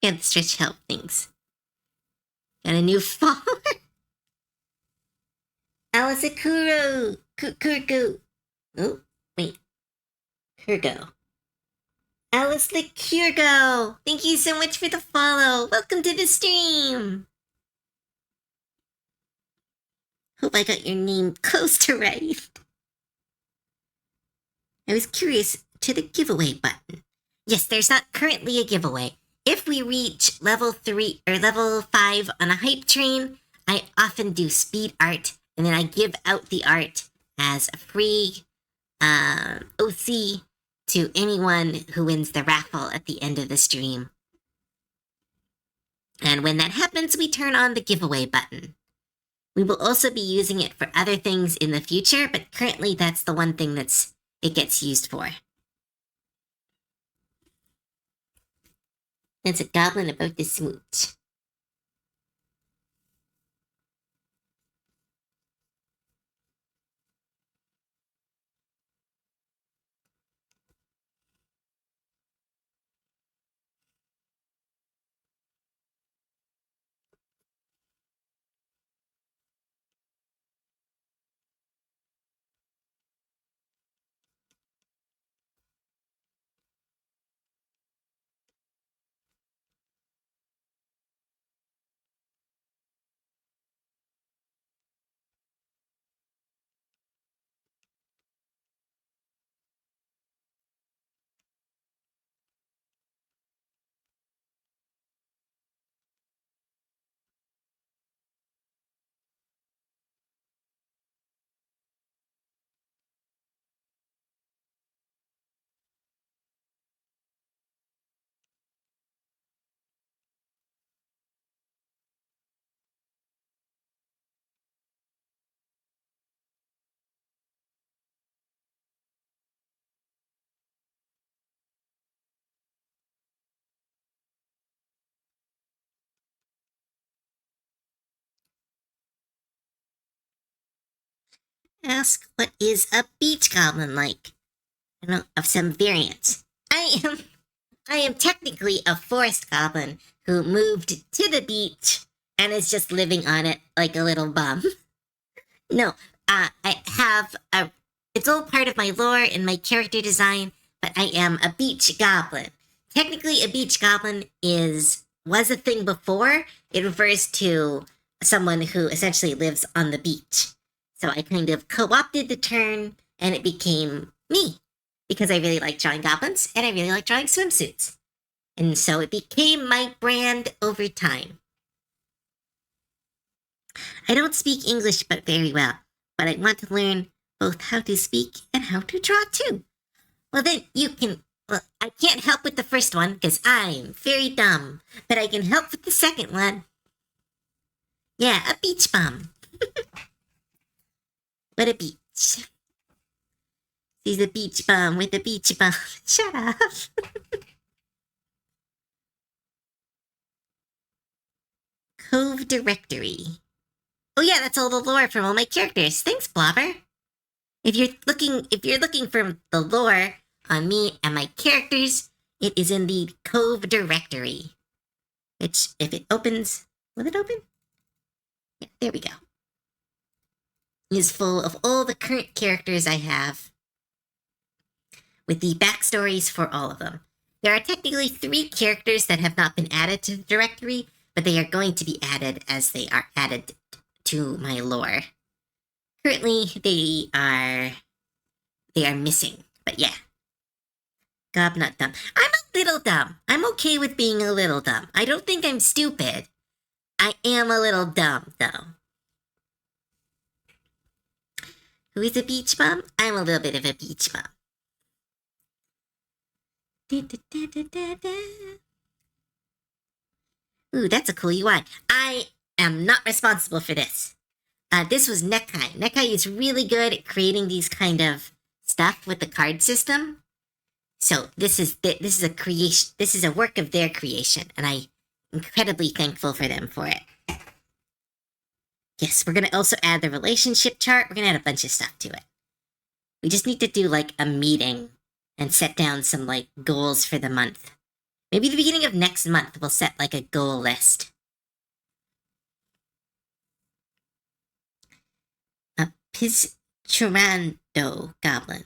Can't stretch help things. Got a new follower. Alasakuro Kurgo. Oh, wait. Kurgo. Alice the Kurgo. Thank you so much for the follow. Welcome to the stream. Hope I got your name close to right. I was curious to the giveaway button. Yes, there's not currently a giveaway. If we reach level 3 or level 5 on a hype train, I often do speed art, and then I give out the art as a free OC to anyone who wins the raffle at the end of the stream. And when that happens, we turn on the giveaway button. We will also be using it for other things in the future, but currently that's the one thing it gets used for. It's a goblin about to smooch. Ask what is a beach goblin like? I know of some variants. I am I am technically a forest goblin who moved to the beach and is just living on it like a little bum. No, I have a. It's all part of my lore and my character design, but I am a beach goblin. Technically, a beach goblin was a thing before. It refers to someone who essentially lives on the beach. So I kind of co-opted the term, and it became me because I really like drawing goblins and I really like drawing swimsuits, and so it became my brand over time. I don't speak English but very well, but I want to learn both how to speak and how to draw too. Well, then you can. Well, I can't help with the first one because I'm very dumb, but I can help with the second one. Yeah, a beach bum. What a beach. He's a beach bum with a beach bum. Shut up. Cove directory. Oh yeah, that's all the lore from all my characters. Thanks, Blobber. If you're looking for the lore on me and my characters, it is in the Cove directory. Which, if it opens, will it open? Yeah, there we go. Is full of all the current characters I have, with the backstories for all of them. There are technically 3 characters that have not been added to the directory, but they are going to be added as they are added to my lore. Currently, they are missing, but yeah. Gob not dumb. I'm a little dumb. I'm okay with being a little dumb. I don't think I'm stupid. I am a little dumb, though. Who is a beach bum? I'm a little bit of a beach bum. Ooh, that's a cool UI. I am not responsible for this. This was Nekai. Nekai is really good at creating these kind of stuff with the card system. So this is a creation. This is a work of their creation, and I'm incredibly thankful for them for it. Yes, we're gonna also add the relationship chart. We're gonna add a bunch of stuff to it. We just need to do like a meeting and set down some like goals for the month. Maybe the beginning of next month we'll set like a goal list. A Pizchirando goblin.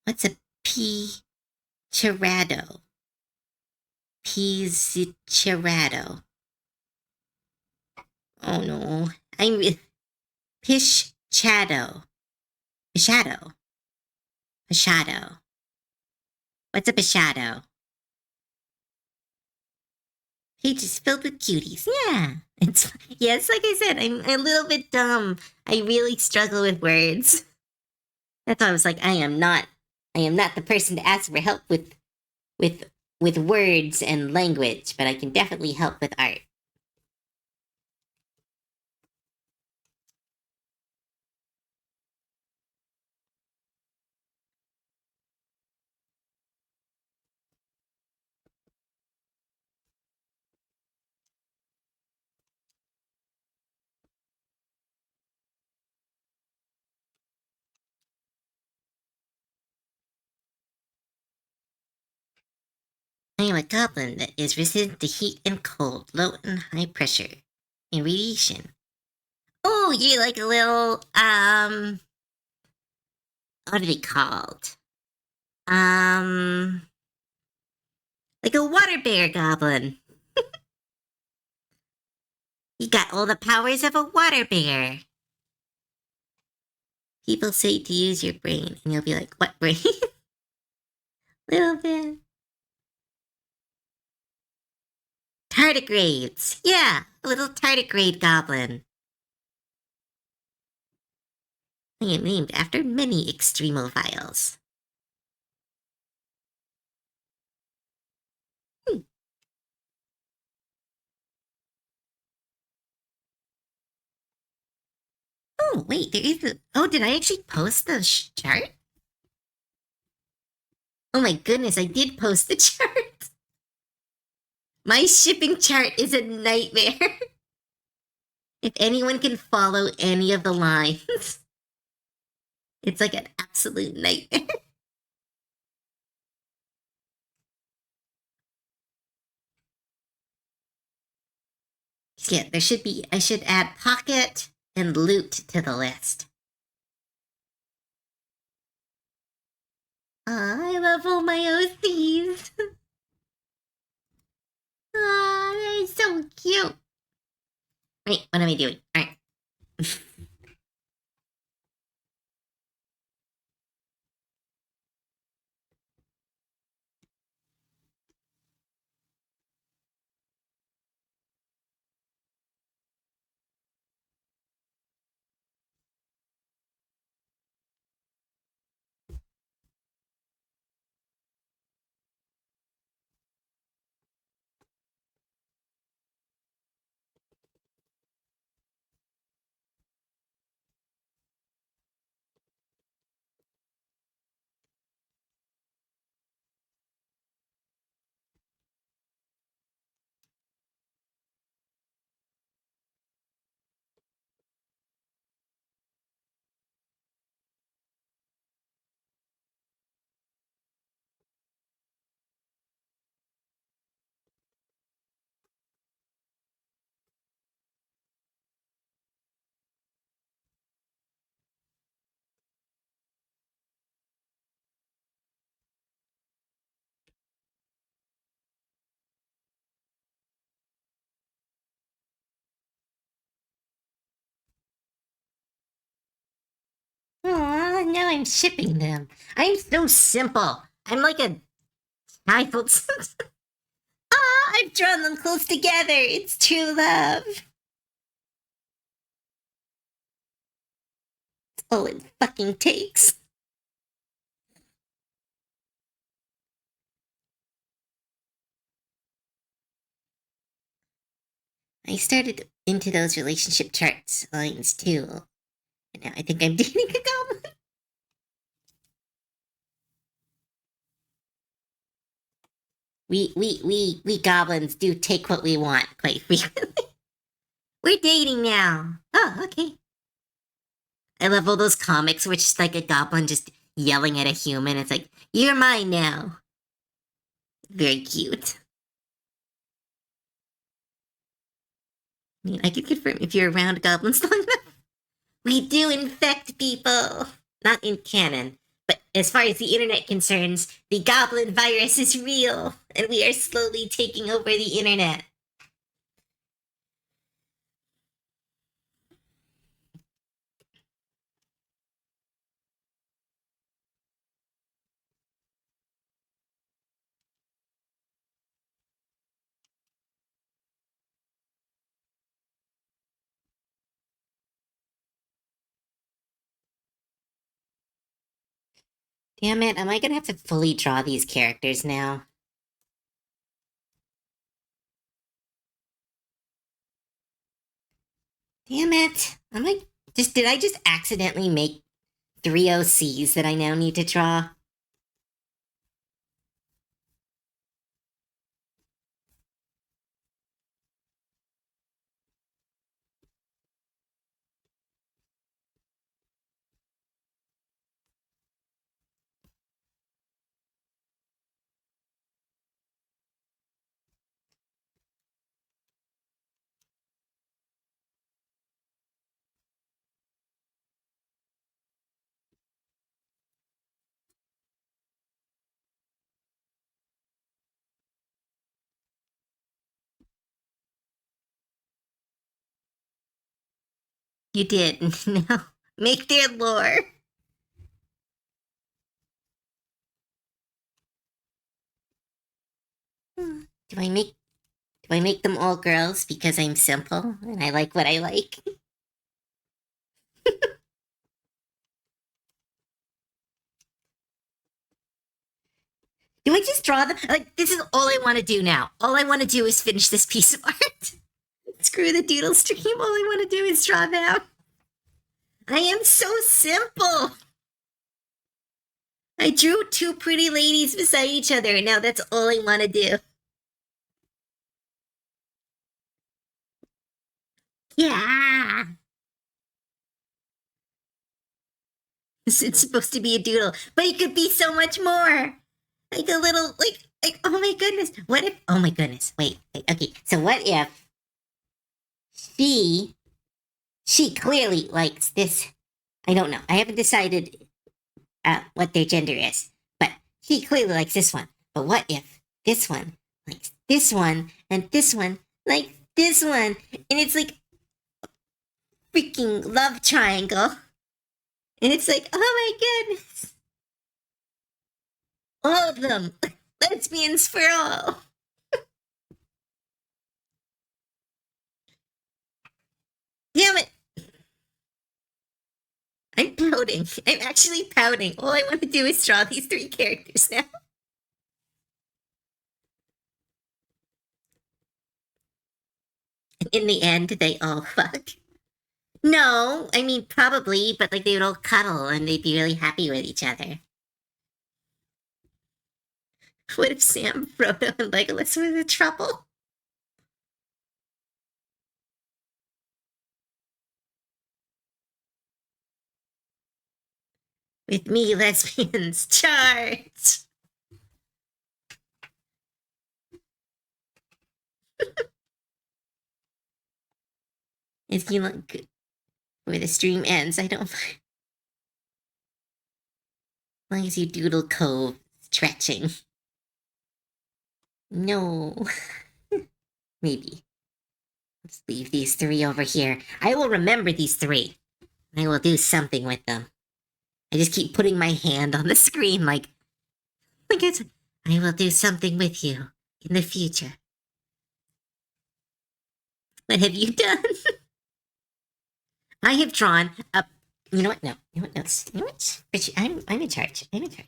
What's a Pichirado? Pizchirado. Oh no. Pishchado. Pishado. Pishado. What's a pishado? Pages filled with cuties. Yeah. Yes, like I said, I'm a little bit dumb. I really struggle with words. That's why I was like, I am not the person to ask for help with words and language, but I can definitely help with art. I am a goblin that is resistant to heat and cold, low and high pressure, and radiation. Oh, you're like a little, what are they called? Like a water bear goblin. You got all the powers of a water bear. People say to use your brain, and you'll be like, what brain? Little bit. Tardigrades. Yeah, a little tardigrade goblin. I am named after many extremophiles. Oh, wait, there is a... Oh, did I actually post the chart? Oh my goodness, I did post the chart. My shipping chart is a nightmare. If anyone can follow any of the lines, it's like an absolute nightmare. Yeah, there should be. I should add pocket and loot to the list. I love all my OCs. They're so cute. Wait, what am I doing? All right. Aw, now I'm shipping them. I'm so simple. I'm like a child. I've drawn them close together. It's true love. It's all it fucking takes. I started into those relationship charts lines too. And now I think I'm dating a goblin. We goblins do take what we want quite frequently. We're dating now. Oh, okay. I love all those comics where it's just like a goblin just yelling at a human. It's like, you're mine now. Very cute. I mean, I could confirm if you're around goblins long enough. We do infect people. Not in canon, but as far as the internet concerns, the goblin virus is real, and we are slowly taking over the internet. Damn it, am I gonna have to fully draw these characters now? Damn it. Did I just accidentally make 3 OCs that I now need to draw? You did. Now, make their lore. Do I make them all girls because I'm simple and I like what I like? Do I just draw them? Like, this is all I want to do now. All I want to do is finish this piece of art. Screw the doodle stream. All I want to do is draw them. I am so simple. I drew 2 pretty ladies beside each other, and now that's all I want to do. Yeah. It's supposed to be a doodle, but it could be so much more. Like a little, like, oh my goodness. What if, oh my goodness. Wait, okay. So what if she clearly likes this. I don't know. I haven't decided what their gender is, but she clearly likes this one. But what if this one likes this one and this one likes this one, and it's like freaking love triangle, and it's like, oh my goodness, all of them lesbians for all. Damn it! I'm pouting. I'm actually pouting. All I want to do is draw these three characters now. In the end, they all fuck. No, I mean, probably, but like they would all cuddle and they'd be really happy with each other. What if Sam, Frodo, and Legolas were in trouble? With me, lesbians, charge! If you look where the stream ends, I don't mind. As long as you doodle cove stretching. No. Maybe. Let's leave these three over here. I will remember these three. I will do something with them. I just keep putting my hand on the screen like it's, I will do something with you in the future. What have you done? I have drawn a. You know what? No. You know what? No. You know what? Richie, I'm in charge. I'm in charge.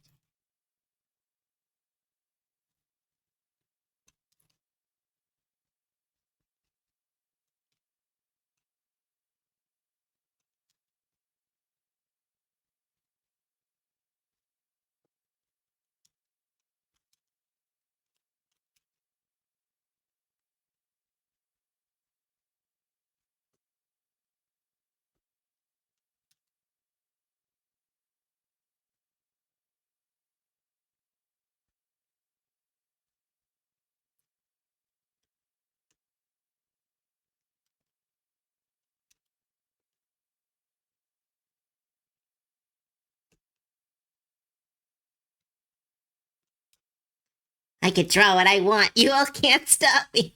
I could draw what I want. You all can't stop me.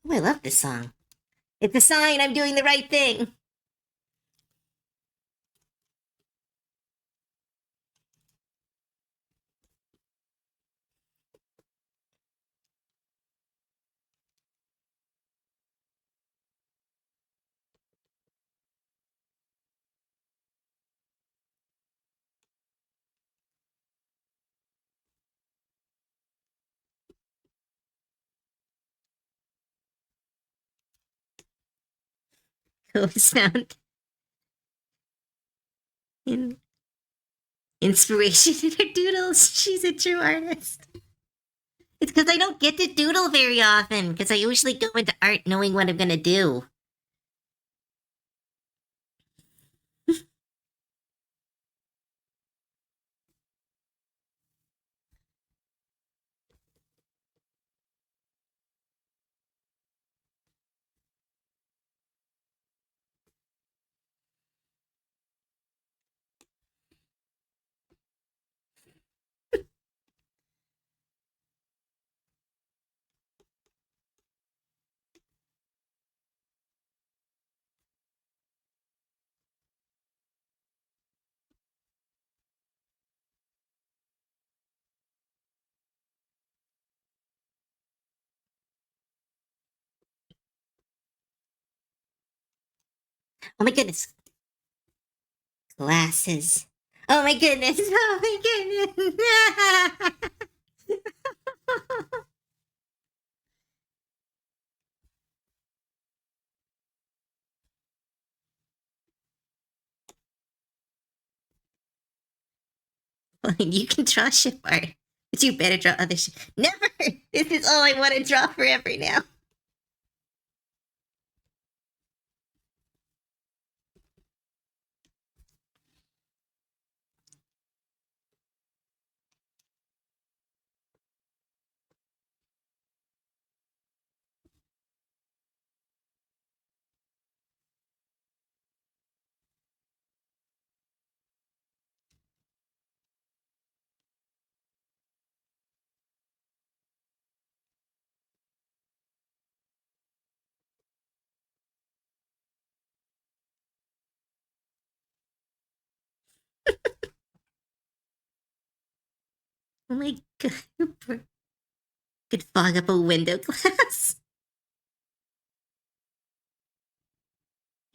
Oh, I love this song. It's a sign I'm doing the right thing. Co-sound in inspiration in her doodles. She's a true artist. It's because I don't get to doodle very often, because I usually go into art knowing what I'm going to do. Oh my goodness. Glasses. Oh my goodness. Oh my goodness. Fine, you can draw ship art, but you better draw other shit. Never! This is all I want to draw forever now. Oh my god, could fog up a window glass.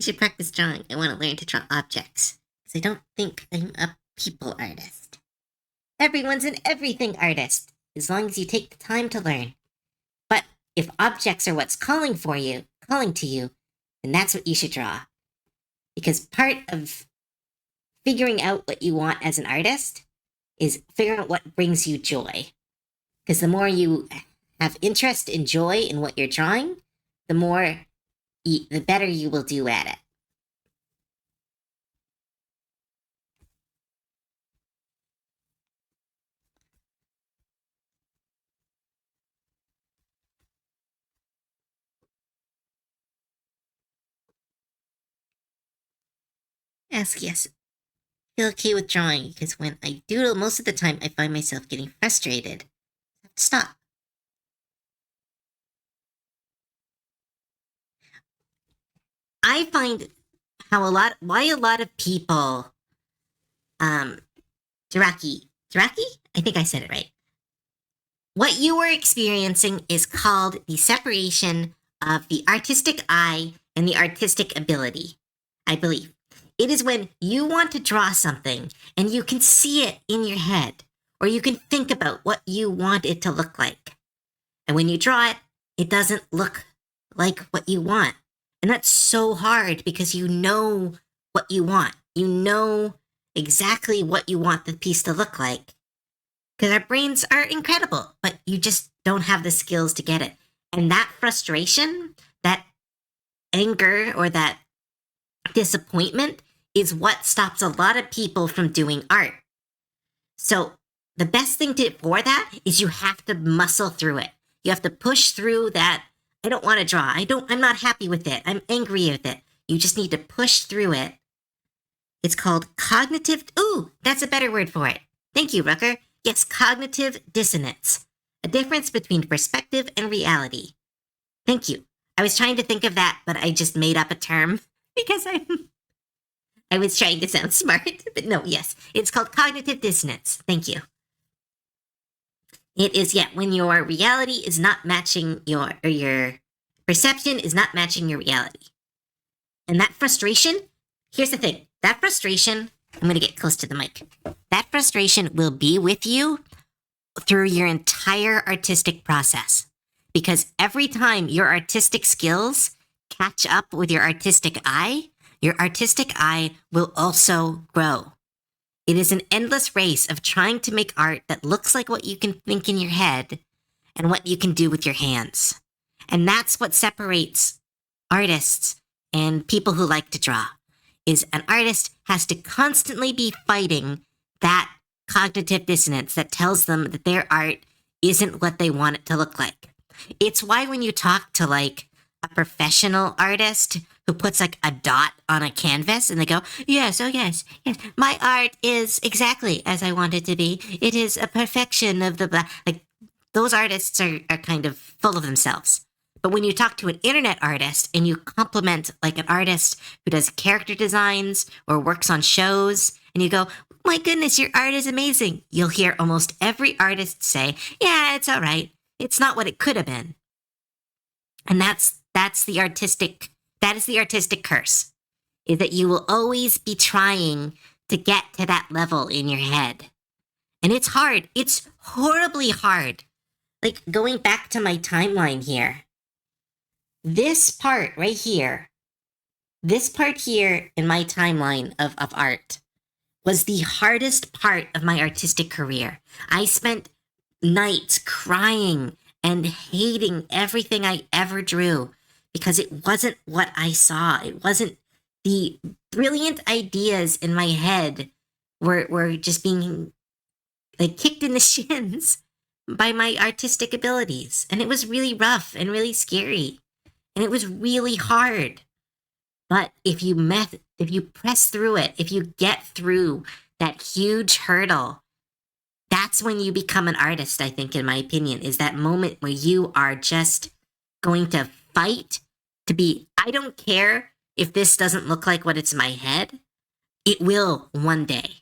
I should practice drawing. I want to learn to draw objects. Because I don't think I'm a people artist. Everyone's an everything artist, as long as you take the time to learn. But if objects are what's calling to you, then that's what you should draw. Because part of figuring out what you want as an artist is figuring out what brings you joy. Because the more you have interest and joy in what you're drawing, the better you will do at it. Ask yes. Feel okay with drawing because when I doodle, most of the time I find myself getting frustrated. I have to stop. I find why a lot of people, Jiraki, I think I said it right. What you are experiencing is called the separation of the artistic eye and the artistic ability, I believe. It is when you want to draw something and you can see it in your head, or you can think about what you want it to look like. And when you draw it, it doesn't look like what you want. And that's so hard because you know what you want. You know exactly what you want the piece to look like. Because our brains are incredible, but you just don't have the skills to get it. And that frustration, that anger, or that disappointment is what stops a lot of people from doing art. So the best thing for that is you have to muscle through it. You have to push through that. I don't want to draw. I'm not happy with it. I'm angry with it. You just need to push through it. It's called cognitive. Ooh, that's a better word for it. Thank you, Rucker. Yes, cognitive dissonance. A difference between perspective and reality. Thank you. I was trying to think of that, but I just made up a term because I was trying to sound smart. But no, yes, it's called cognitive dissonance. Thank you. It is, when your reality is not matching your perception is not matching your reality. And that frustration, here's the thing, that frustration, I'm going to get close to the mic. That frustration will be with you through your entire artistic process. Because every time your artistic skills catch up with your artistic eye will also grow. It is an endless race of trying to make art that looks like what you can think in your head and what you can do with your hands. And that's what separates artists and people who like to draw, is an artist has to constantly be fighting that cognitive dissonance that tells them that their art isn't what they want it to look like. It's why when you talk to like a professional artist who puts like a dot on a canvas and they go, yes, oh yes, my art is exactly as I want it to be. It is a perfection of the black. Like those artists are kind of full of themselves. But when you talk to an internet artist and you compliment like an artist who does character designs or works on shows and you go, my goodness, your art is amazing, you'll hear almost every artist say, yeah, it's all right. It's not what it could have been. And that is the artistic curse, is that you will always be trying to get to that level in your head. And it's hard. It's horribly hard. Like going back to my timeline here, this part here in my timeline of art was the hardest part of my artistic career. I spent nights crying and hating everything I ever drew because it wasn't what I saw. It wasn't the brilliant ideas in my head were just being like kicked in the shins by my artistic abilities. And it was really rough and really scary. And it was really hard. But if you press through it, if you get through that huge hurdle, that's when you become an artist, I think, in my opinion, is that moment where you are just going to fight to be, I don't care if this doesn't look like what it's in my head. It will one day.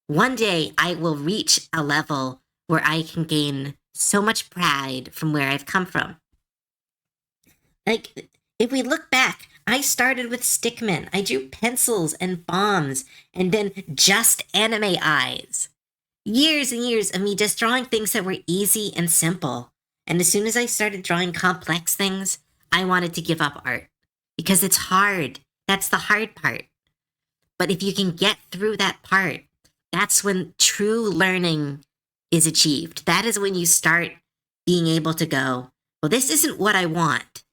One day I will reach a level where I can gain so much pride from where I've come from. Like, if we look back, I started with stickmen. I drew pencils and bombs and then just anime eyes. Years and years of me just drawing things that were easy and simple. And as soon as I started drawing complex things, I wanted to give up art because it's hard. That's the hard part. But if you can get through that part, that's when true learning is achieved. That is when you start being able to go, well, this isn't what I want.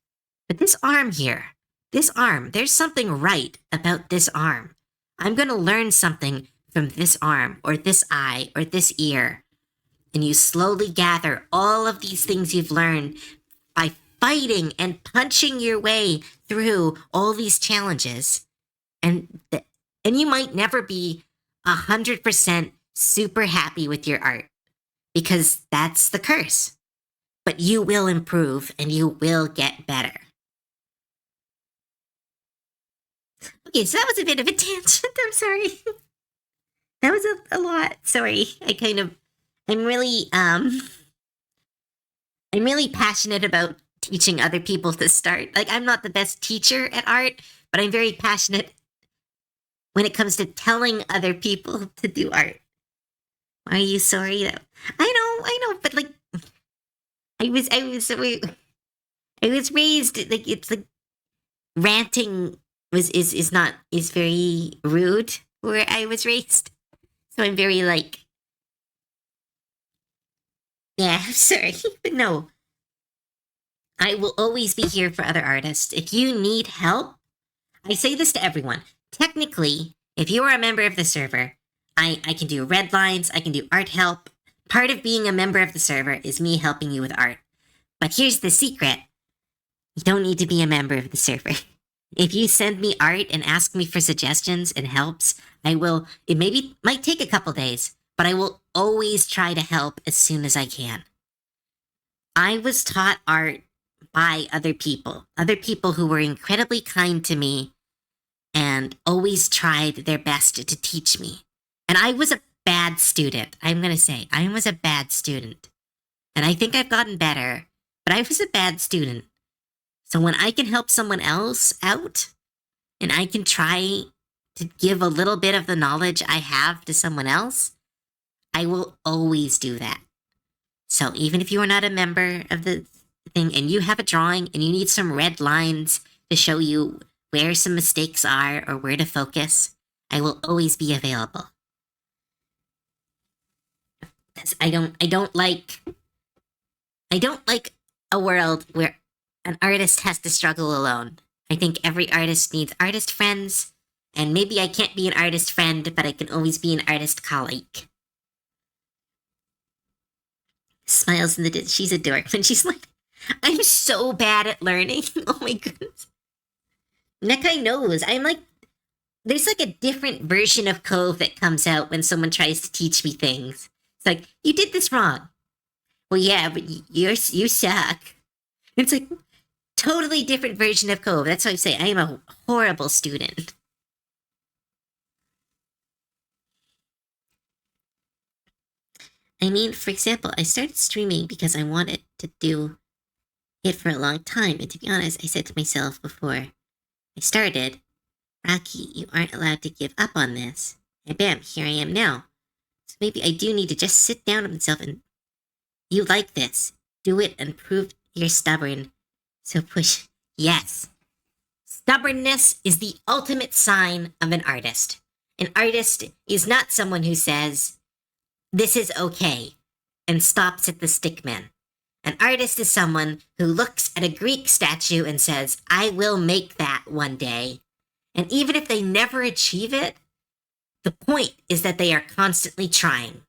But this arm here, this arm, there's something right about this arm. I'm going to learn something from this arm or this eye or this ear. And you slowly gather all of these things you've learned by fighting and punching your way through all these challenges. And you might never be 100% super happy with your art because that's the curse. But you will improve and you will get better. Okay, so that was a bit of a tangent. I'm sorry. That was a lot. Sorry. I'm really passionate about teaching other people to start. Like, I'm not the best teacher at art, but I'm very passionate when it comes to telling other people to do art. Are you sorry? I know, but like, I was raised like it's like ranting is very rude where I was raised. So I'm very like, yeah, I'm sorry, but no. I will always be here for other artists. If you need help, I say this to everyone. Technically, if you are a member of the server, I can do red lines, I can do art help. Part of being a member of the server is me helping you with art. But here's the secret. You don't need to be a member of the server. If you send me art and ask me for suggestions and helps, it might take a couple days, but I will always try to help as soon as I can. I was taught art by other people who were incredibly kind to me and always tried their best to teach me. And I was a bad student. I'm going to say I was a bad student. And I think I've gotten better, but I was a bad student. So when I can help someone else out and I can try to give a little bit of the knowledge I have to someone else, I will always do that. So even if you are not a member of the thing and you have a drawing and you need some red lines to show you where some mistakes are or where to focus, I will always be available. I don't like a world where an artist has to struggle alone. I think every artist needs artist friends, and maybe I can't be an artist friend, but I can always be an artist colleague. Smiles in the distance. She's a dork. And she's like, I'm so bad at learning. Oh my goodness. Nekai knows. I'm like, there's like a different version of Cove that comes out when someone tries to teach me things. It's like, you did this wrong. Well, yeah, but you suck. It's like totally different version of Cove. That's why I say I am a horrible student. I mean, for example, I started streaming because I wanted to do it for a long time. And to be honest, I said to myself before I started, Rocky, you aren't allowed to give up on this. And bam, here I am now. So maybe I do need to just sit down with myself and you like this. Do it and prove you're stubborn. So push. Yes. Stubbornness is the ultimate sign of an artist. An artist is not someone who says, this is okay, and stops at the stickman. An artist is someone who looks at a Greek statue and says, I will make that one day. And even if they never achieve it, the point is that they are constantly trying.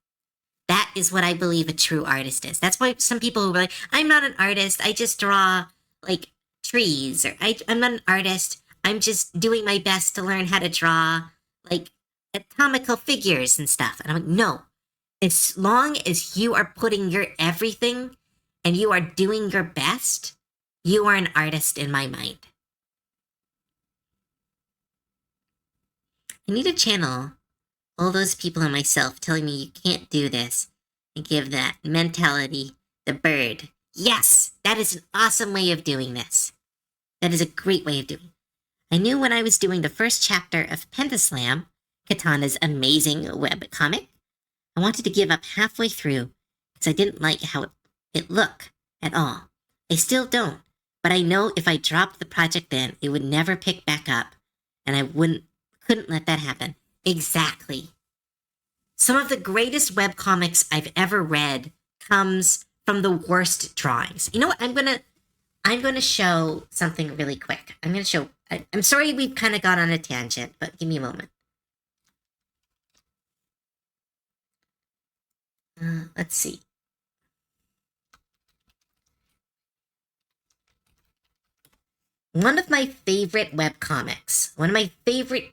That is what I believe a true artist is. That's why some people who are like, I'm not an artist, I just draw like trees, or I'm not an artist, I'm just doing my best to learn how to draw like anatomical figures and stuff. And I'm like, no. As long as you are putting your everything and you are doing your best, you are an artist in my mind. I need to channel all those people and myself telling me you can't do this and give that mentality the bird. Yes, that is an awesome way of doing this. That is a great way of doing it. I knew when I was doing the first chapter of Pentaslam, Katana's amazing web comic, I wanted to give up halfway through because I didn't like how it looked at all. I still don't, but I know if I dropped the project then, it would never pick back up, and I couldn't let that happen. Exactly. Some of the greatest webcomics I've ever read comes from the worst drawings. You know what? I'm gonna show something really quick. I'm sorry we've kind of gone on a tangent, but give me a moment. Let's see. One of my favorite webcomics, one of my favorite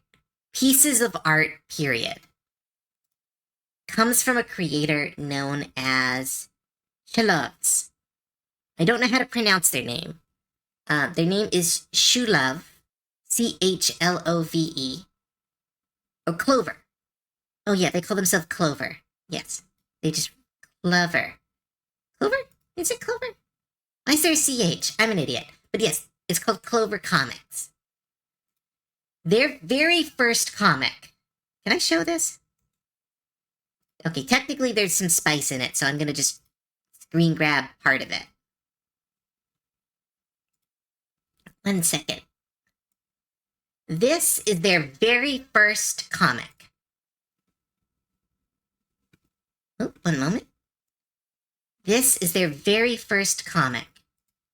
pieces of art, period, comes from a creator known as Chilove. I don't know how to pronounce their name. Their name is Chilove, Chlove, or Clover. Oh yeah, they call themselves Clover. Yes, they just Clover. Clover? Is it Clover? Why is there a CH? I'm an idiot. But yes, it's called Clover Comics. Their very first comic. Can I show this? Okay, technically there's some spice in it, so I'm going to just screen grab part of it. 1 second. This is their very first comic. Oh, 1 moment. This is their very first comic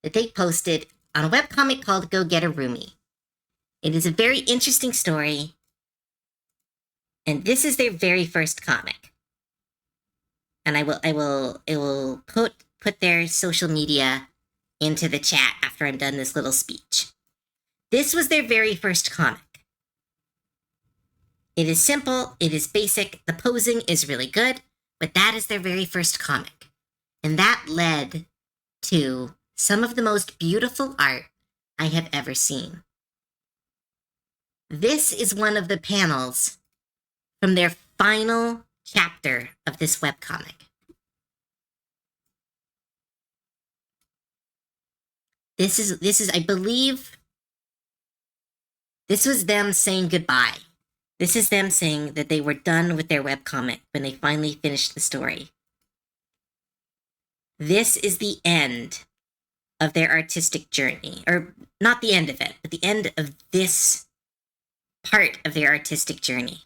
that they posted on a webcomic called Go Get a Roomie. It is a very interesting story, and this is their very first comic. And I will put their social media into the chat after I'm done this little speech. This was their very first comic. It is simple, it is basic, the posing is really good, but that is their very first comic. And that led to some of the most beautiful art I have ever seen. This is one of the panels from their final chapter of this webcomic. This is, I believe, this was them saying goodbye. This is them saying that they were done with their webcomic when they finally finished the story. This is the end of their artistic journey, or not the end of it, but the end of this part of their artistic journey.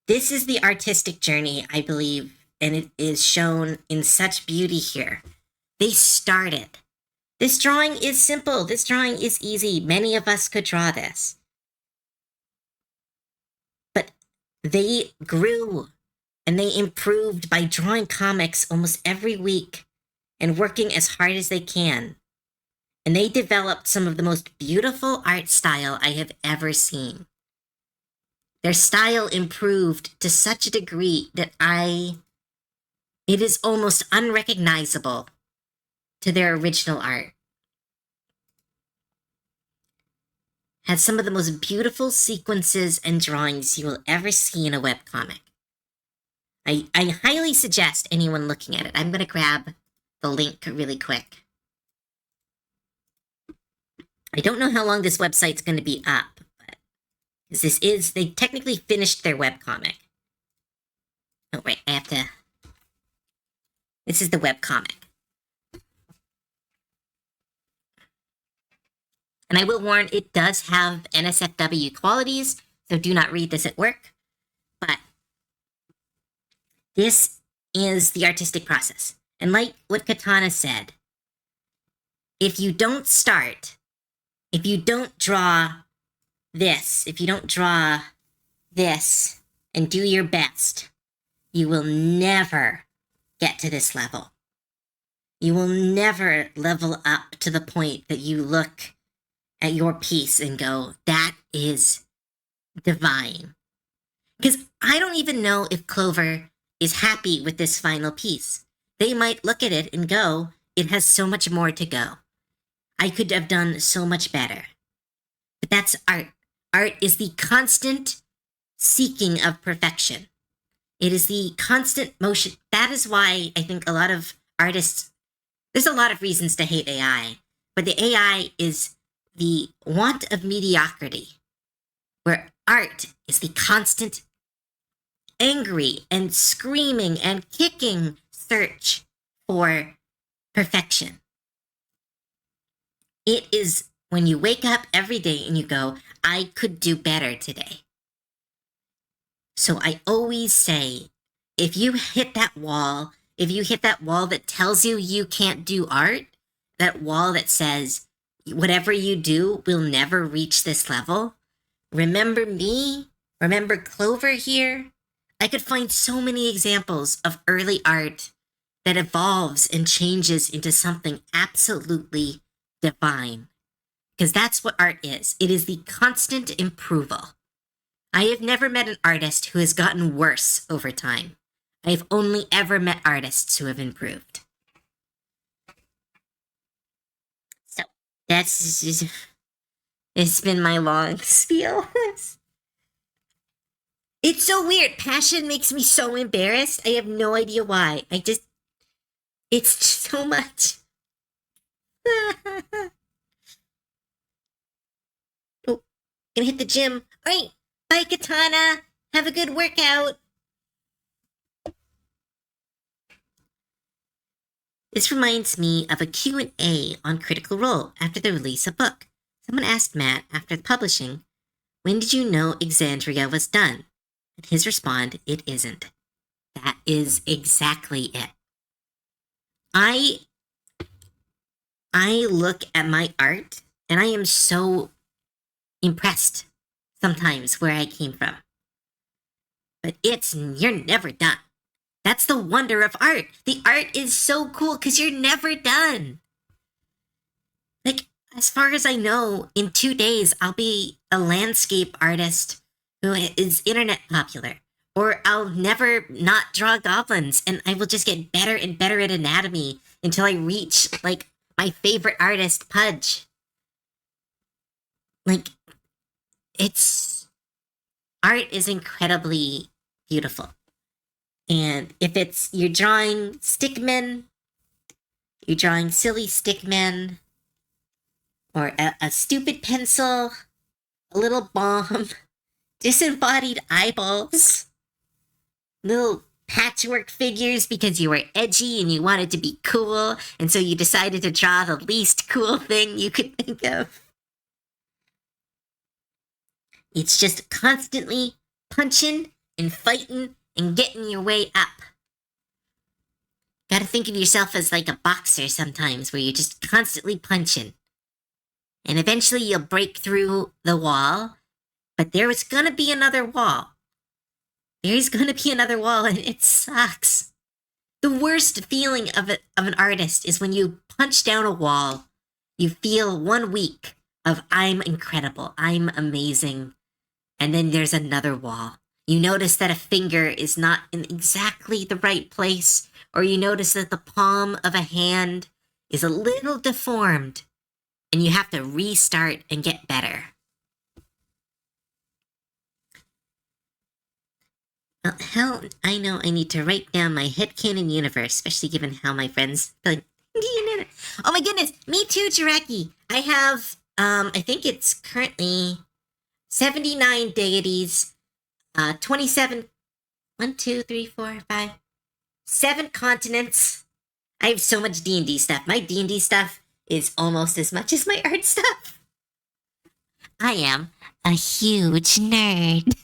This is the artistic journey, I believe, and it is shown in such beauty here. They started. This drawing is simple. This drawing is easy. Many of us could draw this. But they grew and they improved by drawing comics almost every week and working as hard as they can. And they developed some of the most beautiful art style I have ever seen. Their style improved to such a degree that it is almost unrecognizable to their original art. Has some of the most beautiful sequences and drawings you will ever see in a webcomic. I highly suggest anyone looking at it. I'm going to grab the link really quick. I don't know how long this website's going to be up, but because they technically finished their webcomic. Oh, wait, this is the webcomic. And I will warn, it does have NSFW qualities, so do not read this at work. But this is the artistic process. And like what Katana said, if you don't start, if you don't draw this, if you don't draw this and do your best, you will never get to this level. You will never level up to the point that you look at your piece and go, that is divine. Because I don't even know if Clover is happy with this final piece. They might look at it and go, it has so much more to go. I could have done so much better. But that's art. Art is the constant seeking of perfection. It is the constant motion. That is why I think a lot of artists, there's a lot of reasons to hate AI, but the AI is the want of mediocrity, where art is the constant angry and screaming and kicking search for perfection. It is when you wake up every day and you go, I could do better today. So I always say, if you hit that wall that tells you you can't do art, that wall that says, whatever you do will never reach this level, remember me, remember Clover here. I could find so many examples of early art that evolves and changes into something absolutely divine. Because that's what art is. It is the constant improval. I have never met an artist who has gotten worse over time. I've only ever met artists who have improved. So it's been my long spiel. It's so weird. Passion makes me so embarrassed. I have no idea why. It's just so much. Oh, gonna hit the gym. All right, bye, Katana. Have a good workout. This reminds me of a Q&A on Critical Role after the release of book. Someone asked Matt after the publishing, when did you know Exandria was done? And his response, it isn't. That is exactly it. I look at my art and I am so impressed sometimes where I came from. But you're never done. That's the wonder of art. The art is so cool because you're never done. Like, as far as I know, in 2 days, I'll be a landscape artist who is internet popular. Or I'll never not draw goblins and I will just get better and better at anatomy until I reach, like, my favorite artist, Pudge. Like, art is incredibly beautiful. And if you're drawing stickmen, you're drawing silly stickmen, or a stupid pencil, a little bomb, disembodied eyeballs, little patchwork figures because you were edgy and you wanted to be cool, and so you decided to draw the least cool thing you could think of. It's just constantly punching and fighting and getting your way up. Gotta think of yourself as like a boxer sometimes, where you're just constantly punching. And eventually you'll break through the wall, but there is gonna be another wall. There's gonna be another wall, and it sucks. The worst feeling of an artist is when you punch down a wall, you feel 1 week of I'm incredible, I'm amazing, and then there's another wall. You notice that a finger is not in exactly the right place, or you notice that the palm of a hand is a little deformed, and you have to restart and get better. Well, hell, I know I need to write down my headcanon universe, especially given how my friends... Oh my goodness, me too, Jireki. I have, I think it's currently 79 deities, 27, 1, 2, 3, 4, 5, 7 continents. I have so much D&D stuff. My D&D stuff is almost as much as my art stuff. I am a huge nerd.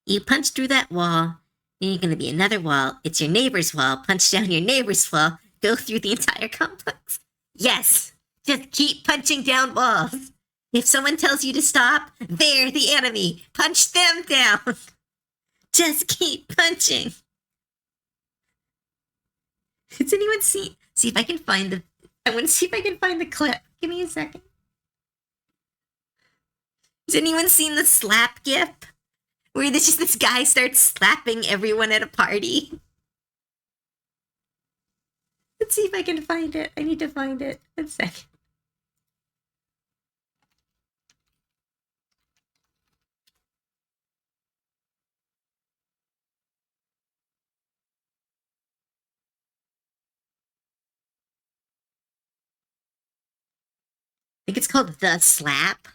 You punch through that wall, then you're going to be another wall. It's your neighbor's wall. Punch down your neighbor's wall. Go through the entire complex. Yes, just keep punching down walls. If someone tells you to stop, they're the enemy. Punch them down. Just keep punching. Does anyone see if I can find the... I want to see if I can find the clip. Give me a second. Has anyone seen the slap gif? Where this guy starts slapping everyone at a party. Let's see if I can find it. I need to find it. 1 second. think it's called The Slap.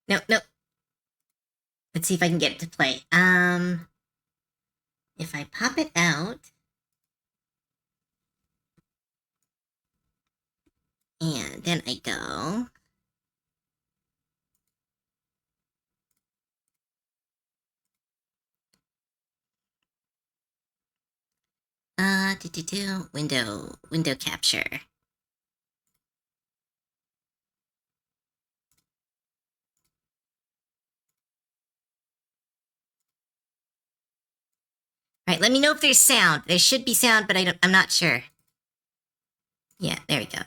No, no. Let's see if I can get it to play. If I pop it out and then I go. Window capture. All right, let me know if there's sound. There should be sound, but I'm not sure. Yeah, there we go.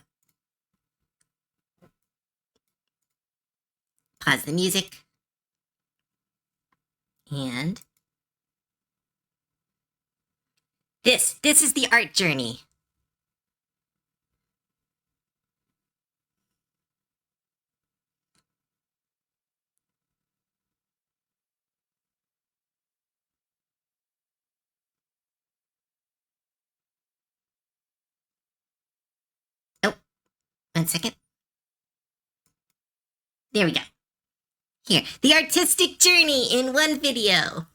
Pause the music. And this is the art journey. Oh, 1 second. There we go. Here, the artistic journey in one video.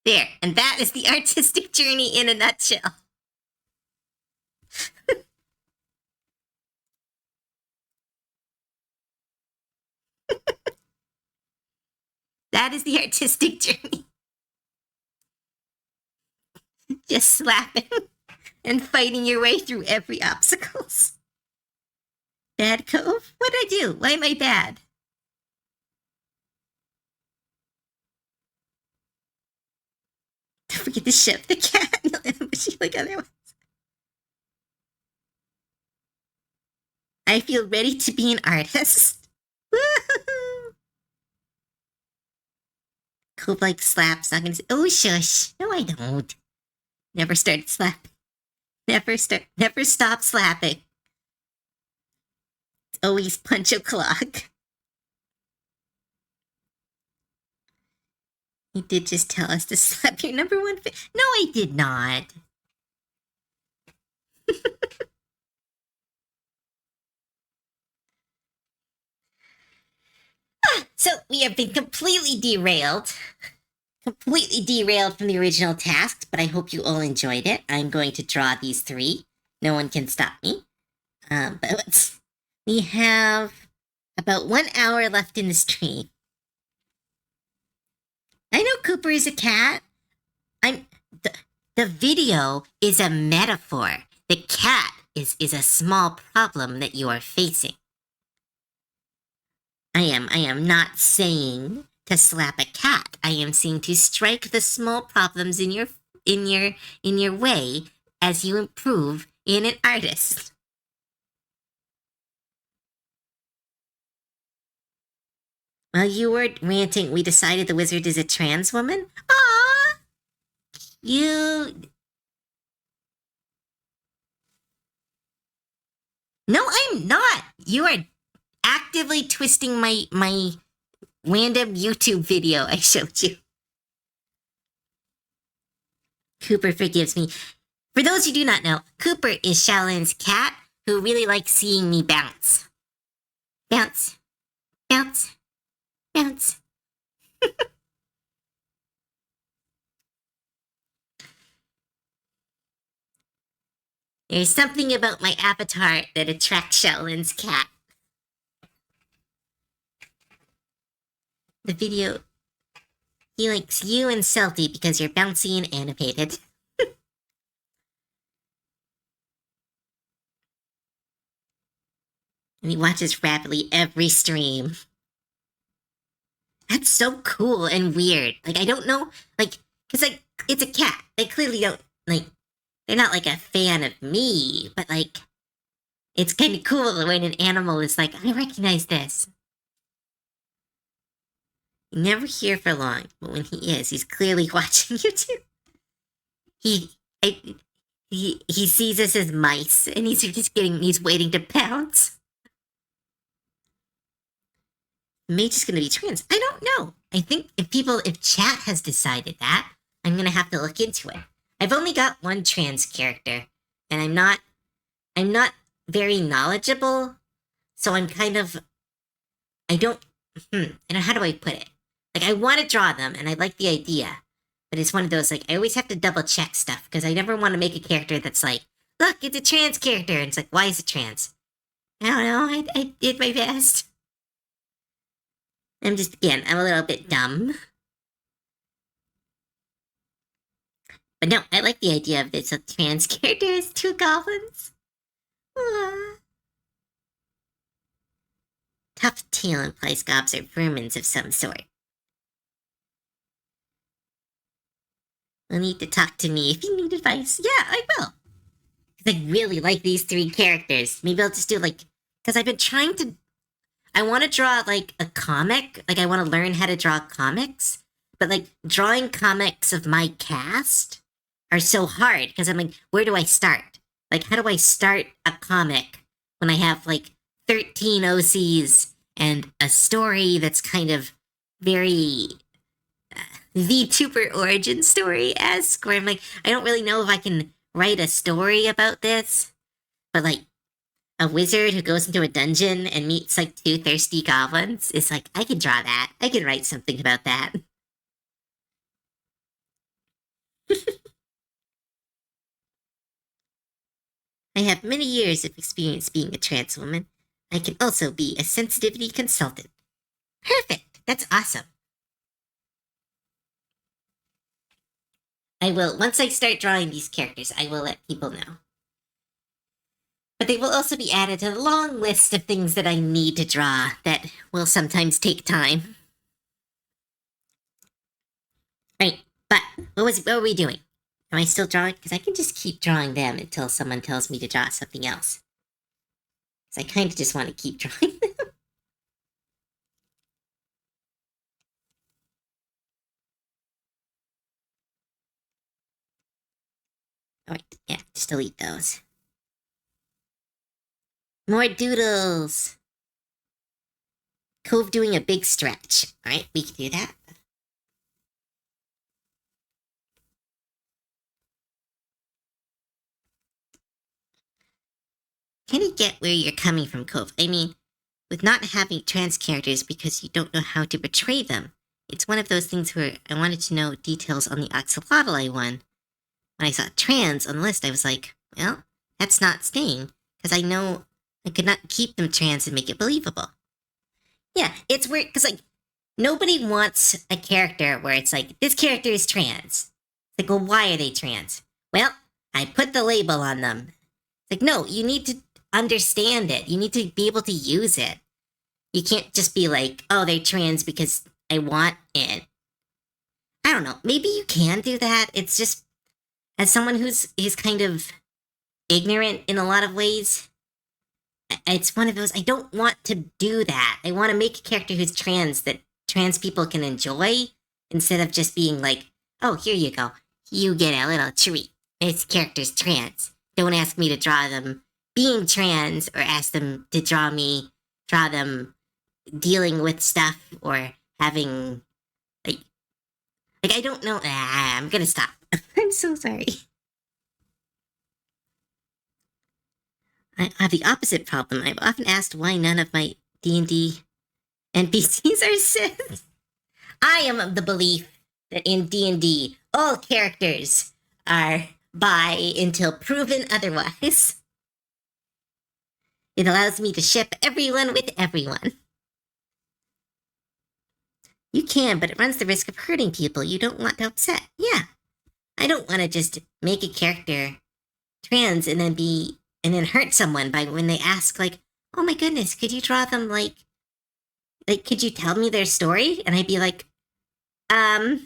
There, and that is the artistic journey in a nutshell. That is the artistic journey. Just slapping and fighting your way through every obstacles. Bad Cove? What'd I do? Why am I bad? Don't forget to ship the cat. Like other ones. I feel ready to be an artist. Woo-hoo-hoo. Cope like slaps. I'm gonna say, oh shush. No, I don't. Never started slapping. Never stop slapping. It's always punch o'clock. He did just tell us to slap your number one fan. No, I did not. So we have been completely derailed from the original task, but I hope you all enjoyed it. I'm going to draw these 3. No one can stop me. But we have about 1 hour left in the stream. I know Cooper is a cat. The video is a metaphor. The cat is a small problem that you are facing. I am not saying to slap a cat. I am saying to strike the small problems in your way as you improve in an artist. While you were ranting, we decided the wizard is a trans woman? Aww! No, I'm not. You are actively twisting my random YouTube video I showed you. Cooper forgives me. For those who do not know, Cooper is Shaolin's cat who really likes seeing me bounce. Bounce. Bounce. Bounce. There's something about my avatar that attracts Shaolin's cat. The video, he likes you and Salty because you're bouncy and animated. And he watches rapidly every stream. That's so cool and weird. Like, I don't know, like, because, like, it's a cat. They clearly don't, like, they're not, like, a fan of me, but, like, it's kind of cool when an animal is like, I recognize this. You never hear for long, but when he is, he's clearly watching you too. He sees us as mice, and he's waiting to pounce. Mage is gonna be trans. I don't know. I think if chat has decided that, I'm gonna have to look into it. I've only got one trans character, and I'm not very knowledgeable, so I'm kind of, how do I put it? Like, I want to draw them, and I like the idea, but it's one of those, like, I always have to double check stuff, because I never want to make a character that's like, look, it's a trans character, and it's like, why is it trans? I don't know, I did my best. I'm a little bit dumb. But no, I like the idea of this trans character as 2 goblins. Tough tail implies gobs are vermins of some sort. You'll need to talk to me if you need advice. Yeah, I will. Because I really like these 3 characters. Maybe I'll just do, like, because I've been trying to, I want to draw, like, a comic. Like, I want to learn how to draw comics. But, like, drawing comics of my cast are so hard. Because I'm like, where do I start? Like, how do I start a comic when I have, like, 13 OCs and a story that's kind of very VTuber origin story-esque, where I'm like, I don't really know if I can write a story about this, but, like, a wizard who goes into a dungeon and meets, like, 2 thirsty goblins is like, I can draw that. I can write something about that. I have many years of experience being a trans woman. I can also be a sensitivity consultant. Perfect. That's awesome. I will, once I start drawing these characters, I will let people know. But they will also be added to the long list of things that I need to draw that will sometimes take time. Right, but what were we doing? Am I still drawing? Because I can just keep drawing them until someone tells me to draw something else. Because I kind of just want to keep drawing them. Alright, yeah, just delete those. More doodles! Cove doing a big stretch. Alright, we can do that. Can you get where you're coming from, Cove? I mean, with not having trans characters because you don't know how to portray them. It's one of those things where I wanted to know details on the axolotl I won. When I saw trans on the list, I was like, well, that's not staying, because I know I could not keep them trans and make it believable. Yeah, it's weird, because, like, nobody wants a character where it's like, this character is trans. It's like, well, why are they trans? Well, I put the label on them. It's like, no, you need to understand it. You need to be able to use it. You can't just be like, oh, they're trans because I want it. I don't know. Maybe you can do that. It's just, as someone who's kind of ignorant in a lot of ways, it's one of those, I don't want to do that. I want to make a character who's trans that trans people can enjoy, instead of just being like, oh, here you go. You get a little treat. This character's trans. Don't ask me to draw them being trans, or ask them to draw them dealing with stuff, or having, like I don't know. I'm gonna stop. I'm so sorry. I have the opposite problem. I've often asked why none of my D&D NPCs are cis. I am of the belief that in D&D, all characters are bi until proven otherwise. It allows me to ship everyone with everyone. You can, but it runs the risk of hurting people you don't want to upset. Yeah. I don't want to just make a character trans and then hurt someone by when they ask, like, oh my goodness, could you draw them like could you tell me their story? And I'd be like, no.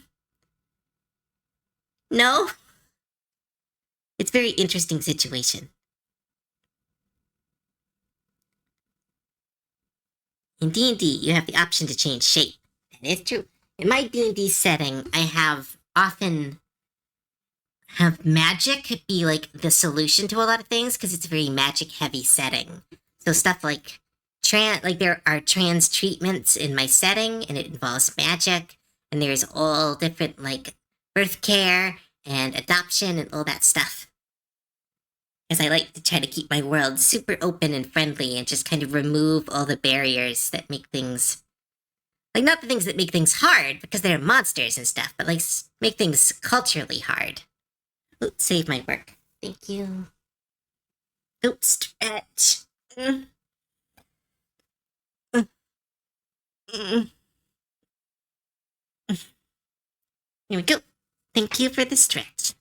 It's a very interesting situation. In D&D, you have the option to change shape. That is true. In my D&D setting, I have often have magic be like the solution to a lot of things because it's a very magic heavy setting. So stuff like there are trans treatments in my setting and it involves magic, and there's all different like birth care and adoption and all that stuff. Because I like to try to keep my world super open and friendly and just kind of remove all the barriers that make things like not the things that make things hard because they're monsters and stuff, but like make things culturally hard. Oops, save my work. Thank you. Oops, stretch. Here we go. Thank you for the stretch.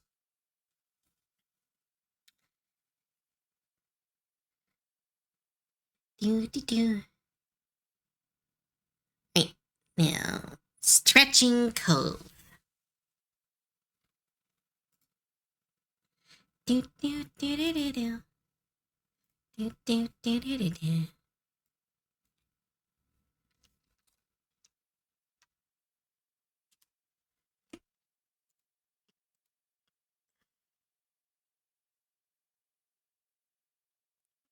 Do. Right, now, stretching cove. Do.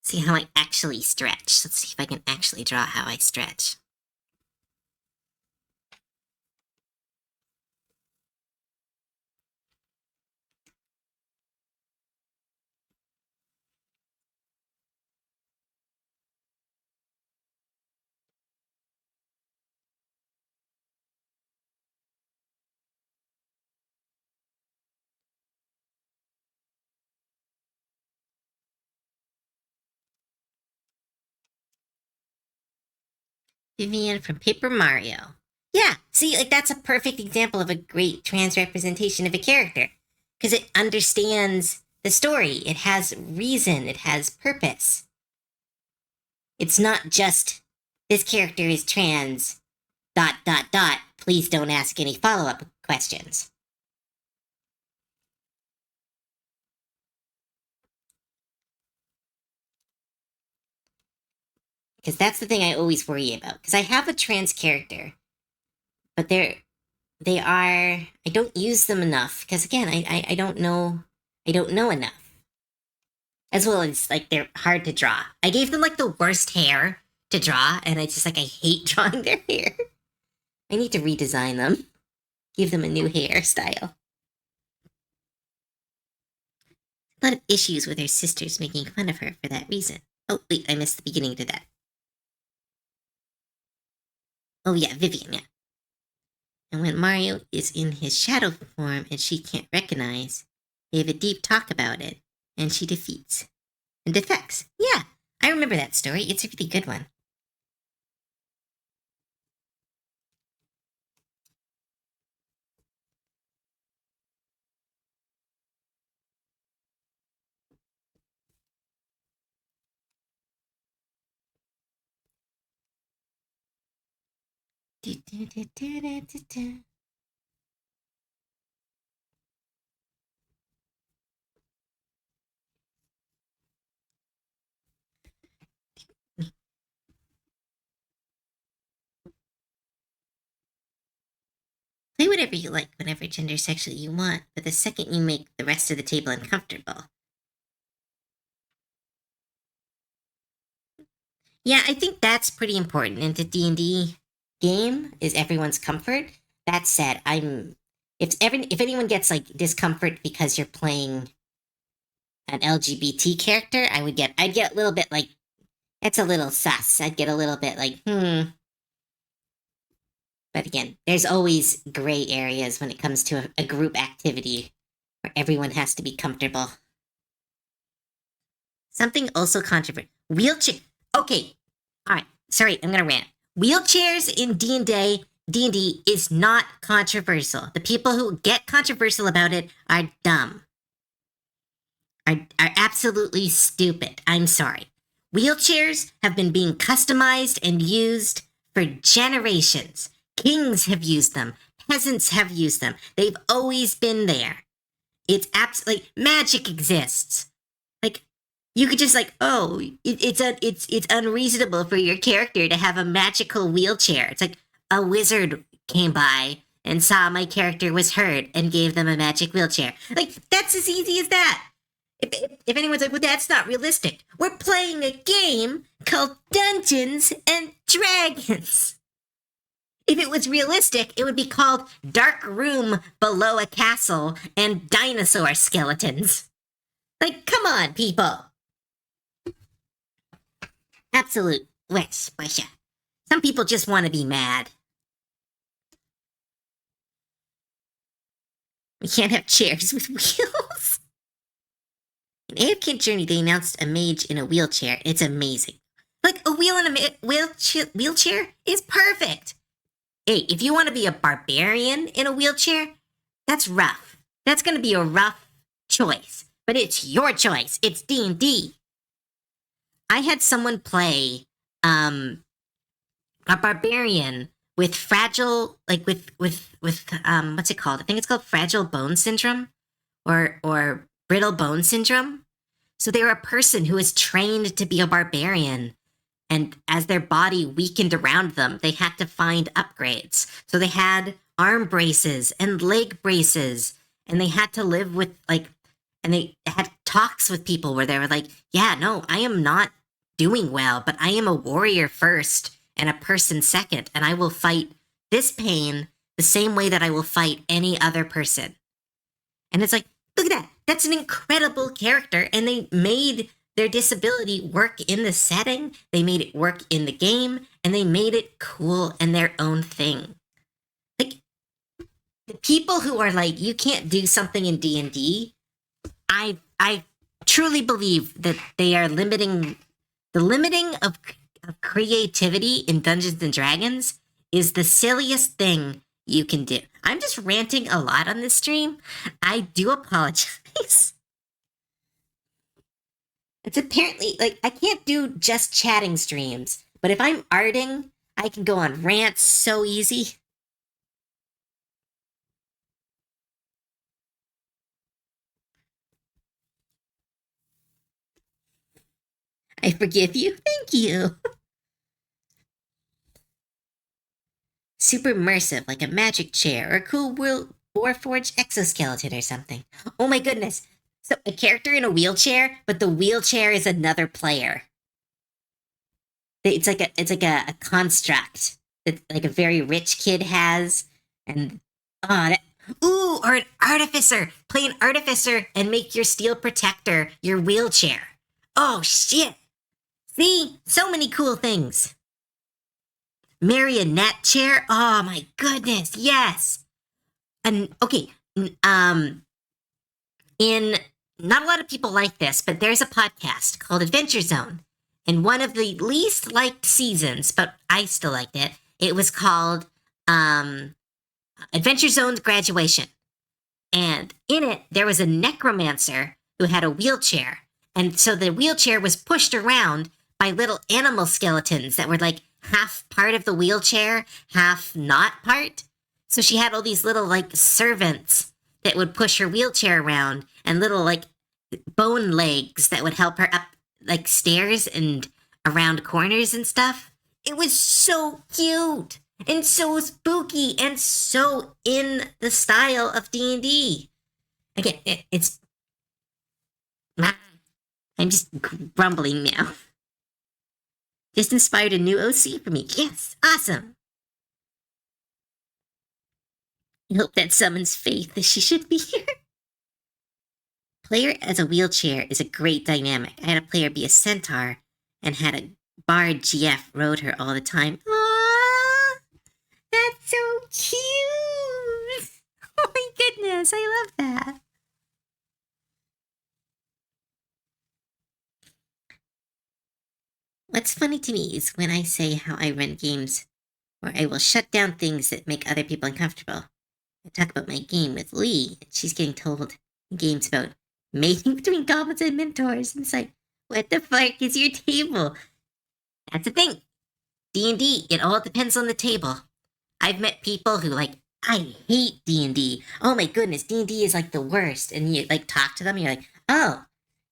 See how I actually stretch. Let's see if I can actually draw how I stretch. Vivian from Paper Mario. Yeah, see, like that's a perfect example of a great trans representation of a character. Because it understands the story. It has reason. It has purpose. It's not just, this character is trans, ... Please don't ask any follow-up questions. Because that's the thing I always worry about. Because I have a trans character, but they are, I don't use them enough. Because again, I don't know enough. As well as, like, they're hard to draw. I gave them, like, the worst hair to draw, and I just, like, I hate drawing their hair. I need to redesign them. Give them a new hairstyle. A lot of issues with her sisters making fun of her for that reason. Oh, wait, I missed the beginning to that. Oh, yeah, Vivian, yeah. And when Mario is in his shadow form and she can't recognize, they have a deep talk about it, and she defeats. And defects. Yeah, I remember that story. It's a really good one. Play whatever you like, whatever gender sexually you want, but the second you make the rest of the table uncomfortable. Yeah, I think that's pretty important in the D&D game, is everyone's comfort. That said, if anyone gets like discomfort because you're playing an LGBT character, I'd get a little bit like, that's a little sus. I'd get a little bit like, But again, there's always gray areas when it comes to a group activity where everyone has to be comfortable. Something also controversial. Wheelchair. Okay. All right. Sorry, I'm gonna rant. Wheelchairs in D&D is not controversial. The people who get controversial about it are dumb. Are absolutely stupid. I'm sorry. Wheelchairs have been being customized and used for generations. Kings have used them. Peasants have used them. They've always been there. It's absolutely magic exists. Like you could just like, oh, it's unreasonable for your character to have a magical wheelchair. It's like a wizard came by and saw my character was hurt and gave them a magic wheelchair. Like that's as easy as that. If anyone's like, well, that's not realistic. We're playing a game called Dungeons and Dragons. If it was realistic, it would be called Dark Room Below a Castle and Dinosaur Skeletons. Like, come on, people. Absolute wish. Some people just want to be mad. We can't have chairs with wheels. In AFK Journey, they announced a mage in a wheelchair. It's amazing. Like, a wheel in a wheelchair is perfect. Hey, if you want to be a barbarian in a wheelchair, that's rough. That's going to be a rough choice. But it's your choice. It's D&D. I had someone play a barbarian with fragile, like with what's it called? I think it's called fragile bone syndrome or brittle bone syndrome. So they were a person who was trained to be a barbarian. And as their body weakened around them, they had to find upgrades. So they had arm braces and leg braces. And they had to live with and they had talks with people where they were like, yeah, no, I am not doing well, but I am a warrior first and a person second. And I will fight this pain the same way that I will fight any other person. And it's like, look at that. That's an incredible character. And they made their disability work in the setting. They made it work in the game. And they made it cool and their own thing. Like, the people who are like, you can't do something in D&D, I truly believe that they are limiting of creativity in Dungeons and Dragons is the silliest thing you can do. I'm just ranting a lot on this stream. I do apologize. It's apparently, like, I can't do just chatting streams, but if I'm arting, I can go on rants so easy. I forgive you. Thank you. Super immersive, like a magic chair or a cool Warforged exoskeleton or something. Oh my goodness. So a character in a wheelchair, but the wheelchair is another player. It's like a construct that like a very rich kid has, and or an artificer. Play an artificer and make your steel protector your wheelchair. Oh shit! See, so many cool things. Marionette chair. Oh my goodness, yes. And okay, in not a lot of people like this, but there's a podcast called Adventure Zone. And one of the least liked seasons, but I still liked it, it was called Adventure Zone's Graduation. And in it, there was a necromancer who had a wheelchair. And so the wheelchair was pushed around by little animal skeletons that were like half part of the wheelchair, half not part. So she had all these little like servants that would push her wheelchair around and little like bone legs that would help her up like stairs and around corners and stuff. It was so cute and so spooky and so in the style of D&D. Again, it's... I'm just grumbling now. Just inspired a new OC for me. Yes, awesome. I hope that summons faith that she should be here. Player as a wheelchair is a great dynamic. I had a player be a centaur and had a bard GF rode her all the time. Aww, that's so cute. Oh my goodness, I love that. What's funny to me is when I say how I run games where I will shut down things that make other people uncomfortable. I talk about my game with Lee, and she's getting told games about mating between goblins and minotaurs. And it's like, what the fuck is your table? That's the thing. D&D, it all depends on the table. I've met people who like, I hate D&D. Oh my goodness, D&D is like the worst. And you like talk to them, and you're like, oh,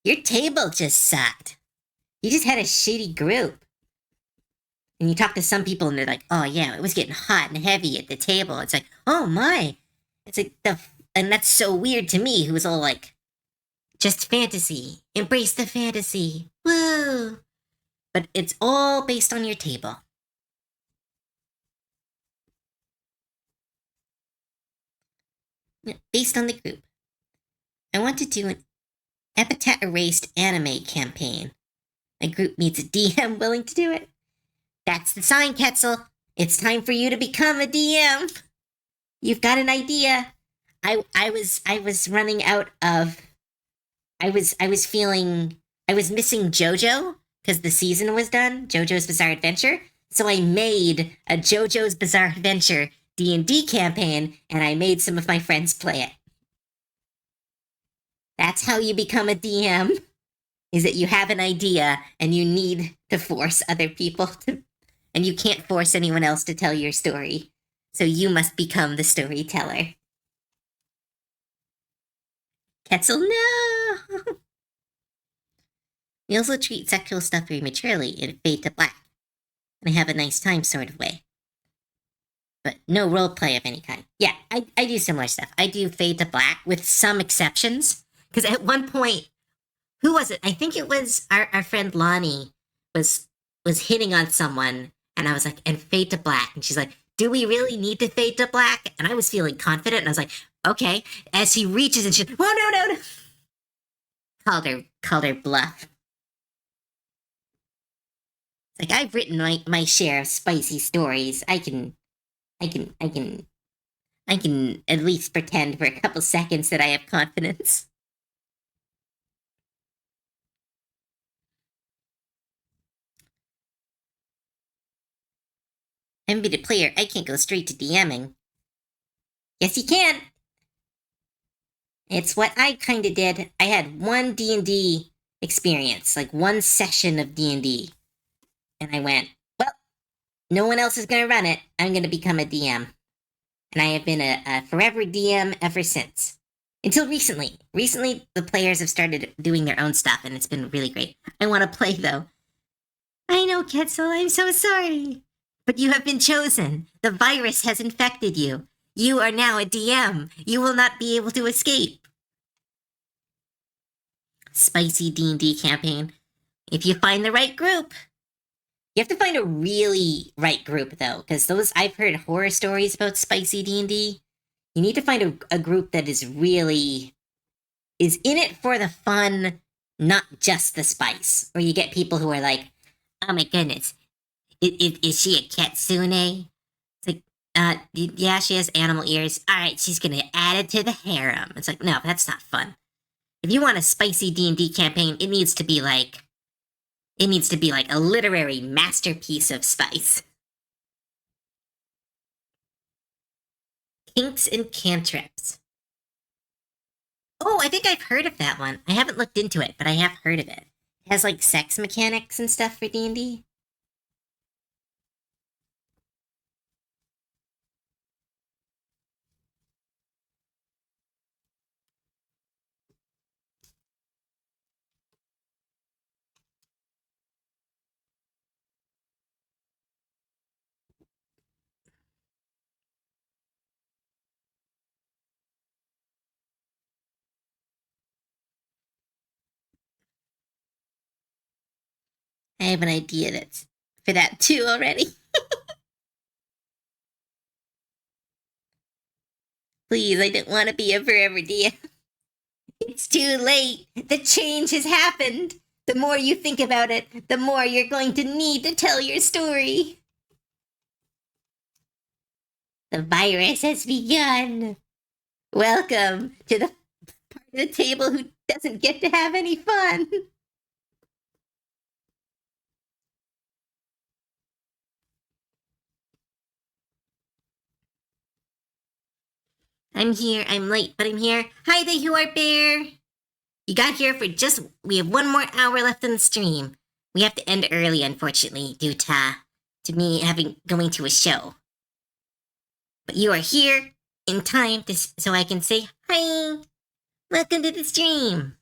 your table just sucked. You just had a shitty group. And you talk to some people and they're like, oh yeah, it was getting hot and heavy at the table. It's like, oh my. It's like and that's so weird to me, who's all like, just fantasy. Embrace the fantasy. Woo. But it's all based on your table. Based on the group. I want to do an epithet erased anime campaign. My group needs a DM willing to do it. That's the sign, Ketzel. It's time for you to become a DM. You've got an idea. I was running out of. I was missing JoJo because the season was done. JoJo's Bizarre Adventure. So I made a JoJo's Bizarre Adventure D&D campaign, and I made some of my friends play it. That's how you become a DM. Is that you have an idea and you need to force other people to, and you can't force anyone else to tell your story. So you must become the storyteller. Ketzel, no! We also treat sexual stuff very maturely in Fade to Black. And I have a nice time sort of way. But no roleplay of any kind. Yeah, I do similar stuff. I do Fade to Black with some exceptions. Because at one point, who was it? I think it was our friend Lonnie was hitting on someone, and I was like, and Fade to Black. And she's like, do we really need to fade to black? And I was feeling confident, and I was like, okay. As he reaches and she's, oh, no. Called her bluff. It's like, I've written my share of spicy stories. I can at least pretend for a couple seconds that I have confidence. I'm a player. I can't go straight to DMing. Yes, you can. It's what I kind of did. I had one D&D experience, like one session of D&D. And I went, well, no one else is going to run it. I'm going to become a DM. And I have been a forever DM ever since. Until recently. Recently, the players have started doing their own stuff, and it's been really great. I want to play, though. I know, Ketzel, I'm so sorry. But you have been chosen. The virus has infected you. You are now a DM. You will not be able to escape. Spicy D&D campaign. If you find the right group. You have to find a really right group, though, because I've heard horror stories about spicy D&D. You need to find a group that is really is in it for the fun, not just the spice. Or you get people who are like, oh my goodness, is she a kitsune? It's like, yeah, she has animal ears. All right, she's gonna add it to the harem. It's like, no, that's not fun. If you want a spicy D&D campaign, it needs to be like a literary masterpiece of spice. Kinks and cantrips. Oh, I think I've heard of that one. I haven't looked into it, but I have heard of it. It has like sex mechanics and stuff for D&D. I have an idea that's for that too already. Please, I don't want to be a forever DM. It's too late. The change has happened. The more you think about it, the more you're going to need to tell your story. The virus has begun. Welcome to the part of the table who doesn't get to have any fun. I'm here. I'm late, but I'm here. Hi there, you are bear. You got here for just. We have 1 more hour left in the stream. We have to end early, unfortunately, due to me having going to a show. But you are here in time so I can say hi. Welcome to the stream.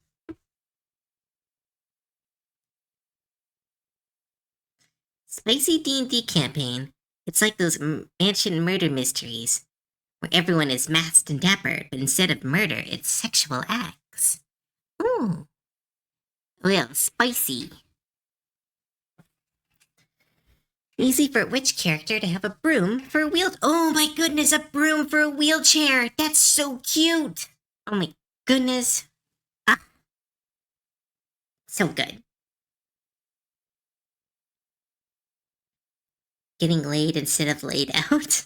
Spicy D&D campaign. It's like those mansion murder mysteries where everyone is masked and dapper, but instead of murder, it's sexual acts. Ooh. Well, spicy. Easy for which character to have a broom for a wheel? Oh my goodness, a broom for a wheelchair. That's so cute. Oh my goodness. Ah, so good. Getting laid instead of laid out.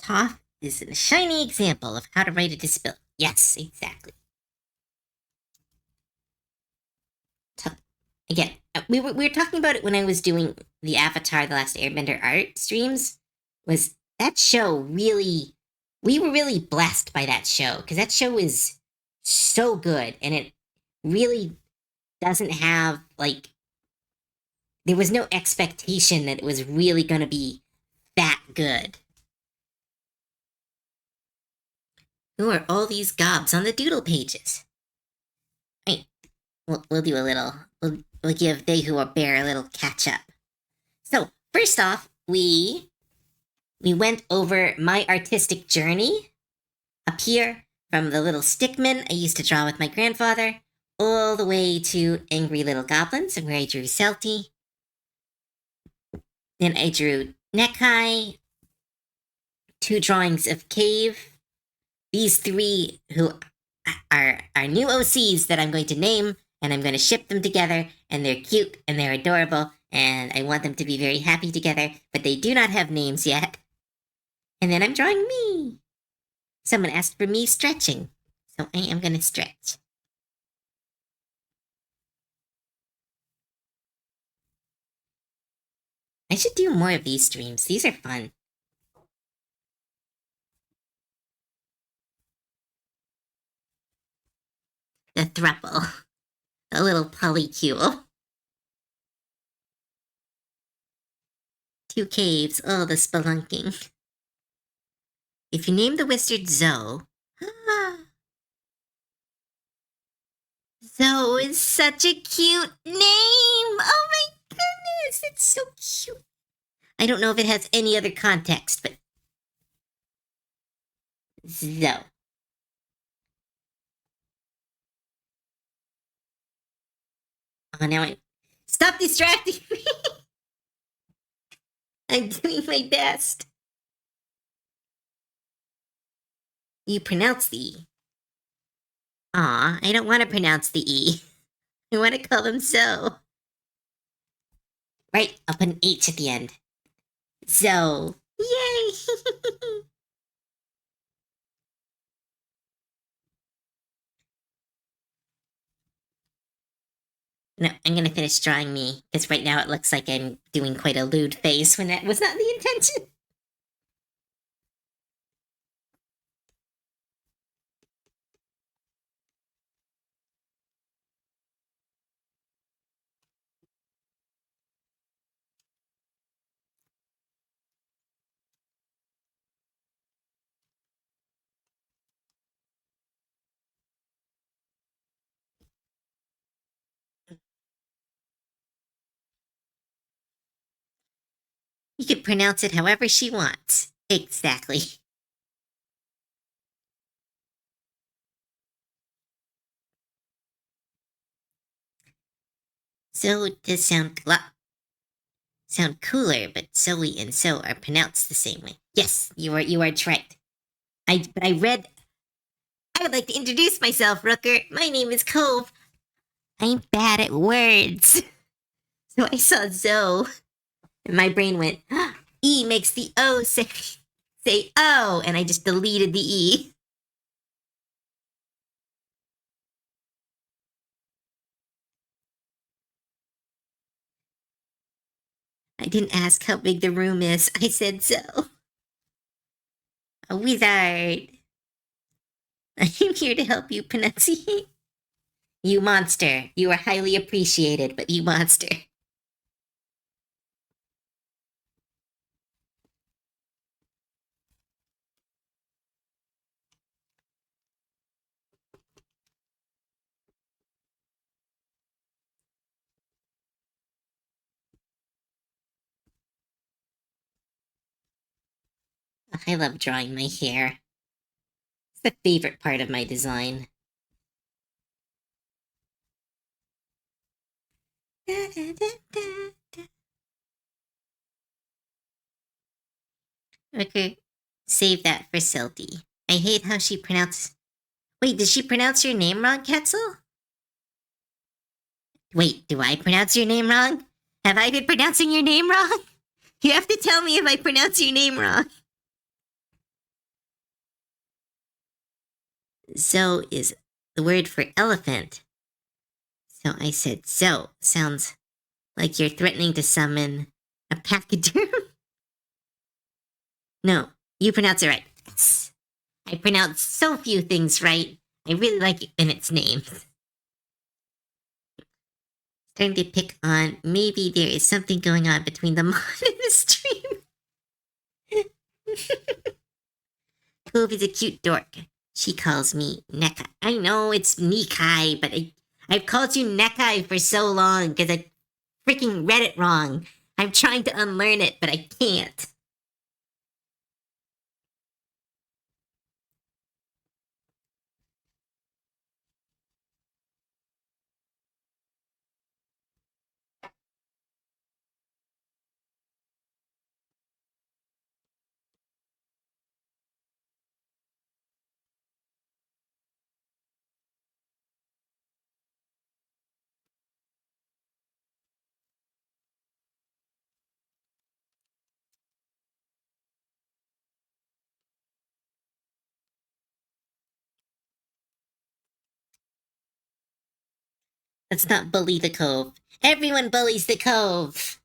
Toph is a shining example of how to write a disability. Yes, exactly. Again, we were talking about it when I was doing the Avatar: The Last Airbender art streams. Was that show really? We were really blessed by that show because that show is so good, and it really doesn't have like there was no expectation that it was really going to be that good. Who are all these gobs on the Doodle pages? Right, we'll do a little. We'll give They Who Are Bear a little catch up. So first off, we went over my artistic journey up here from the little stickman I used to draw with my grandfather all the way to Angry Little Goblins, where I drew Celty. Then I drew Neckeye, 2 drawings of Cave. These 3 who are new OCs that I'm going to name, and I'm going to ship them together, and they're cute and they're adorable, and I want them to be very happy together, but they do not have names yet. And then I'm drawing me. Someone asked for me stretching, so I am going to stretch. I should do more of these streams. These are fun. The thruple. A little polycule. 2 caves. Oh, the spelunking. If you name the wizard Zoe... Zoe is such a cute name! Oh my goodness, it's so cute. I don't know if it has any other context, but... Zoe. Oh, now I... Stop distracting me! I'm doing my best. You pronounce the E. Aw, I don't want to pronounce the E. I want to call them so. Right, I'll put an H at the end. So, yay! No, I'm gonna finish drawing me, because right now it looks like I'm doing quite a lewd face when that was not the intention. You can pronounce it however she wants. Exactly. So does sound cooler, but Zoe and so are pronounced the same way. Yes, you are right. I read. I would like to introduce myself, Rooker. My name is Cove. I'm bad at words. So I saw Zoe, and my brain went, E makes the O say O, and I just deleted the E. I didn't ask how big the room is. I said so. A wizard. I'm here to help you pronunciate. You monster. You are highly appreciated, but you monster. I love drawing my hair. It's the favorite part of my design. Okay, save that for Silty. I hate how she pronounces. Wait, did she pronounce your name wrong, Ketzel? Wait, do I pronounce your name wrong? Have I been pronouncing your name wrong? You have to tell me if I pronounce your name wrong. Zo is the word for elephant. So I said Zo. Sounds like you're threatening to summon a pachyderm. No, you pronounce it right. Yes. I pronounce so few things right. I really like it in its name. Starting to pick on maybe there is something going on between the mod and the stream. Cove is a cute dork. She calls me Nekai. I know it's Nikai, but I've called you Nekai for so long because I freaking read it wrong. I'm trying to unlearn it, but I can't. Let's not bully the Cove. Everyone bullies the Cove.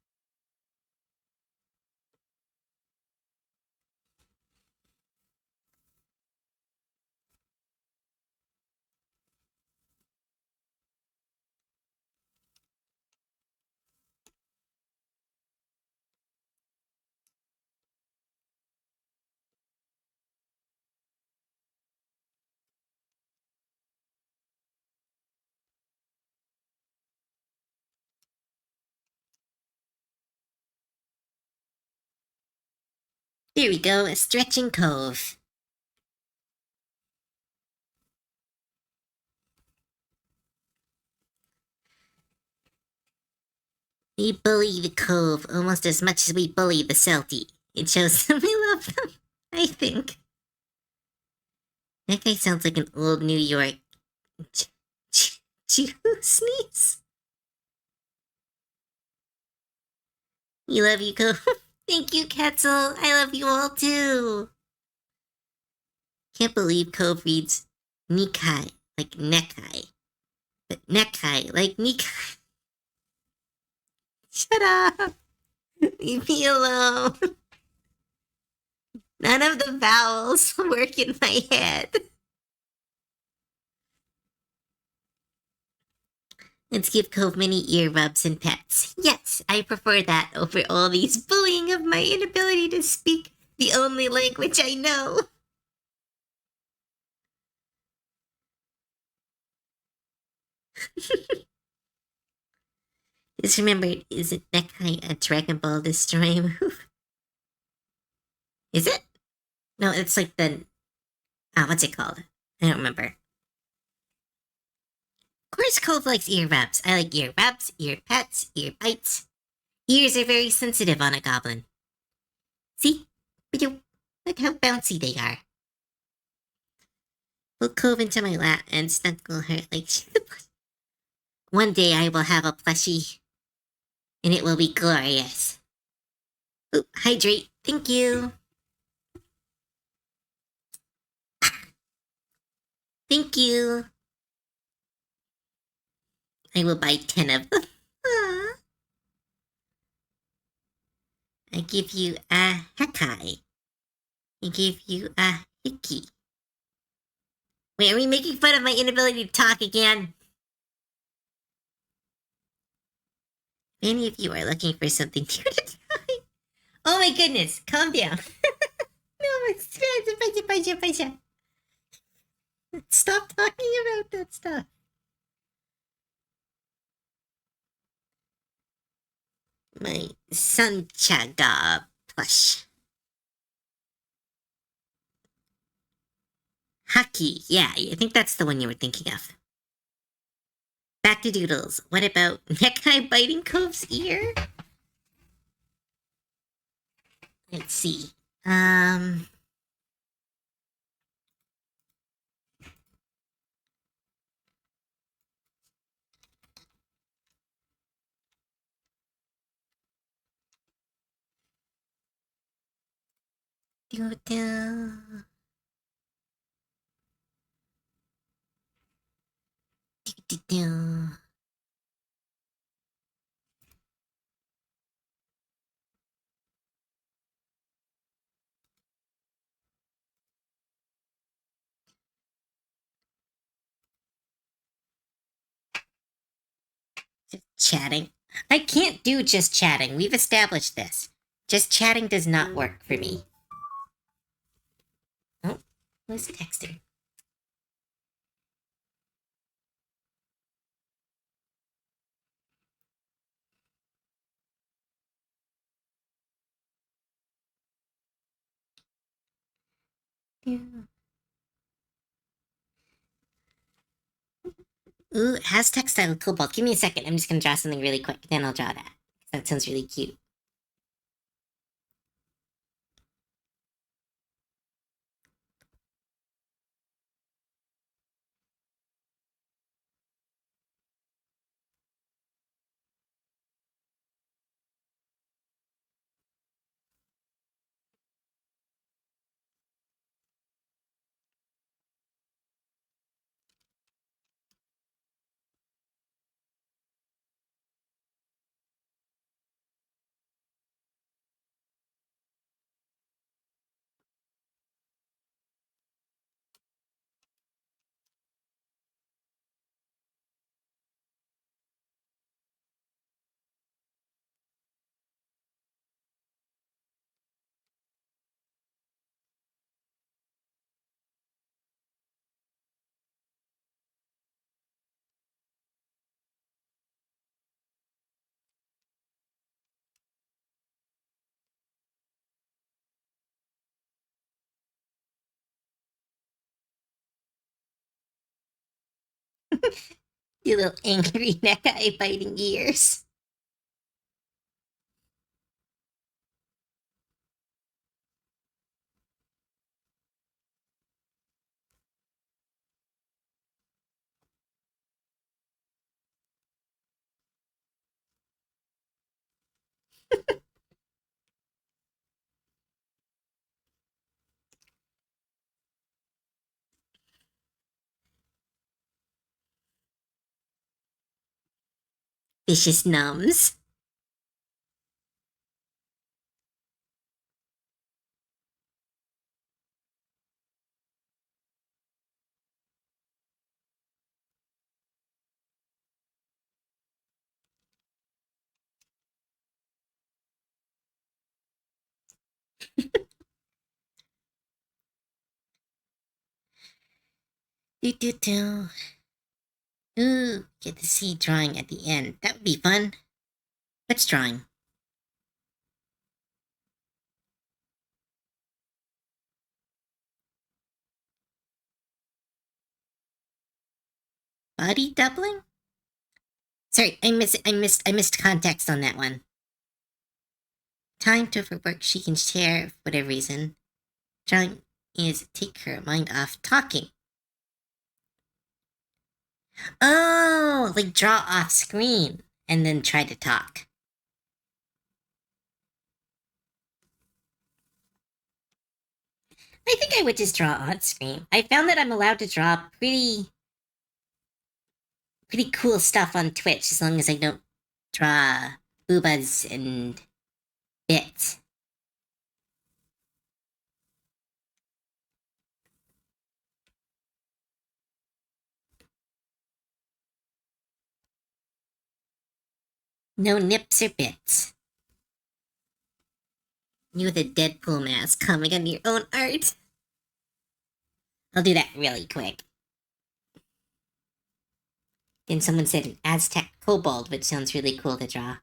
Here we go, a stretching Cove. We bully the Cove almost as much as we bully the Celty. It shows them we love them, I think. That guy sounds like an old New York Jew sneeze. We love you, Cove. Thank you, Ketzel. I love you all too. Can't believe Cove reads Nikai like Nekai, but Nekai like Nikai. Shut up. Leave me alone. None of the vowels work in my head. Let's give Cove many ear rubs and pets. Yes, I prefer that over all these bullying of my inability to speak the only language I know. Just remember, isn't Nekai a Dragon Ball destroy move? Is it? No, it's like the what's it called? I don't remember. Of course, Cove likes earwraps. I like earwraps, ear pets, ear bites. Ears are very sensitive on a goblin. See? Look how bouncy they are. We'll Cove into my lap and snuggle her like she's a plushie. One day I will have a plushie, and it will be glorious. Ooh, hydrate. Thank you. Thank you. I will buy 10 of them. I give you a hekai. I give you a hickey. Wait, are we making fun of my inability to talk again? If any of you are looking for something new to try. Oh my goodness, calm down. No, stop talking about that stuff. My Sanchaga plush. Haki, yeah, I think that's the one you were thinking of. Back to Doodles. What about Necktie biting Cove's ear? Let's see. Doodle. Doodle. Just chatting. I can't do just chatting. We've established this. Just chatting does not work for me. Oh, who's texting? Yeah. Ooh, it has textile cobalt. Give me a second. I'm just gonna draw something really quick. Then I'll draw that. That sounds really cute. You little angry necktie biting ears. Vicious numbs. Do do do. Ooh, get to see drawing at the end. That would be fun. What's drawing? Body doubling? Sorry, I missed context on that one. Time to overwork she can share for whatever reason. Drawing is take her mind off talking. Oh, like draw off screen and then try to talk. I think I would just draw on screen. I found that I'm allowed to draw pretty cool stuff on Twitch as long as I don't draw boobas and bits. No nips or bits. You with a Deadpool mask comment on your own art. I'll do that really quick. Then someone said an Aztec kobold, which sounds really cool to draw.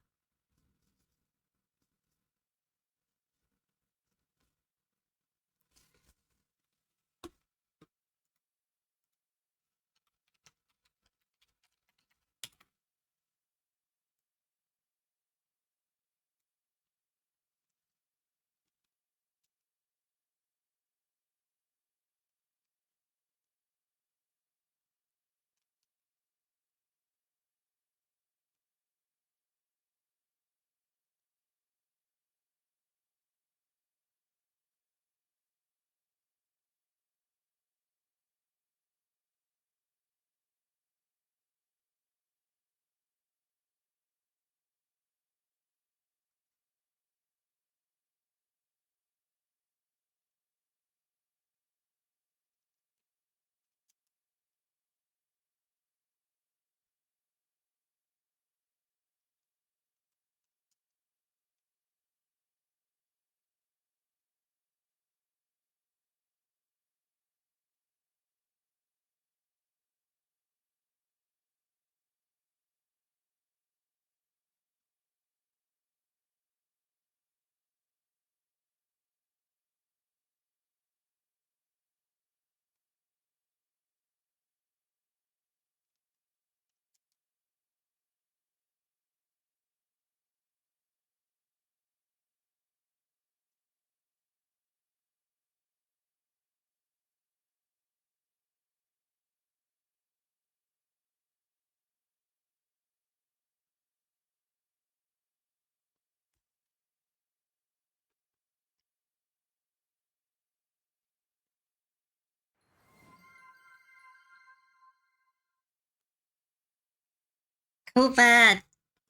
Kova,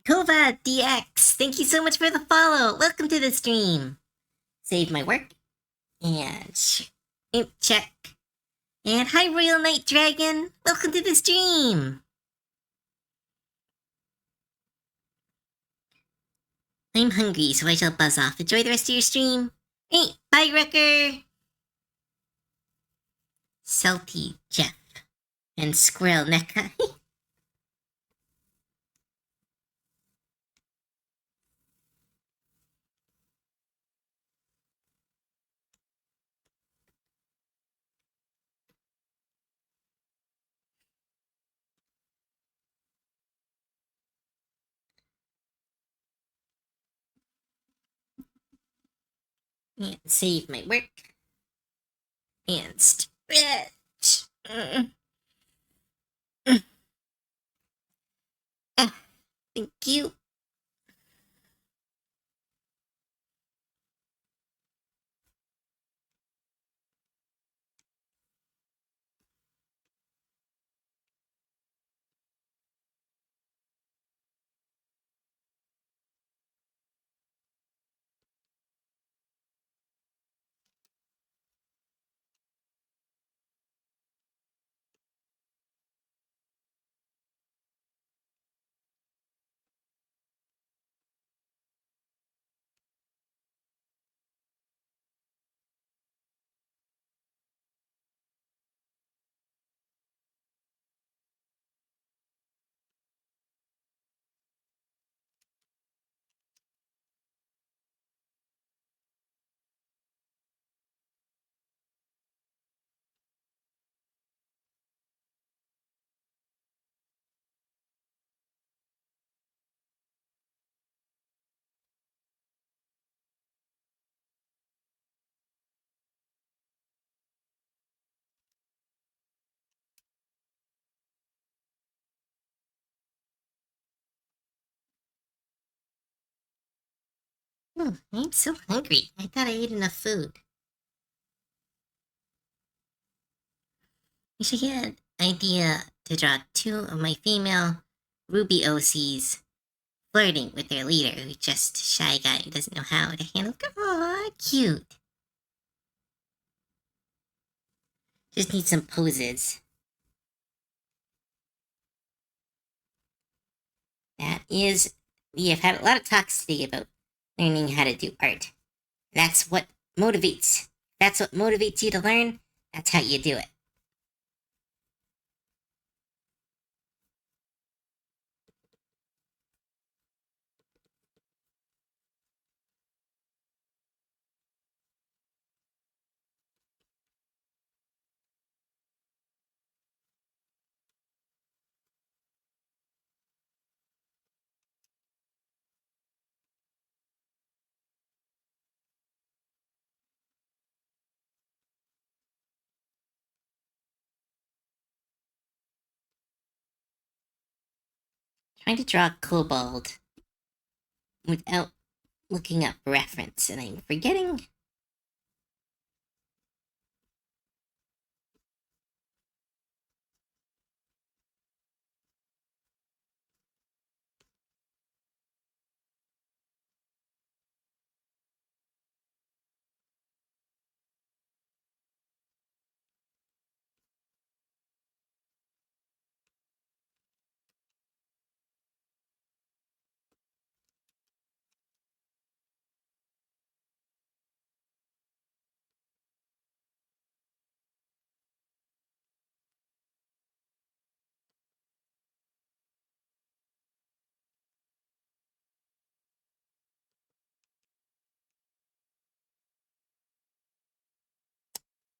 Kova DX, thank you so much for the follow. Welcome to the stream. Save my work and check. And hi, Royal Knight Dragon. Welcome to the stream. I'm hungry, so I shall buzz off. Enjoy the rest of your stream. Hey, bye, Wrecker. Salty Jeff and Squirrel Neckeye. And save my work. And stretch. Thank you. Oh, I'm so hungry. I thought I ate enough food. I should get an idea to draw two of my female Ruby OCs flirting with their leader, who's just a shy guy who doesn't know how to handle. Aw, cute. Just need some poses. That is, we have had a lot of talks today about learning how to do art. That's what motivates. That's what motivates you to learn. That's how you do it. Trying to draw kobold without looking up reference, and I'm forgetting.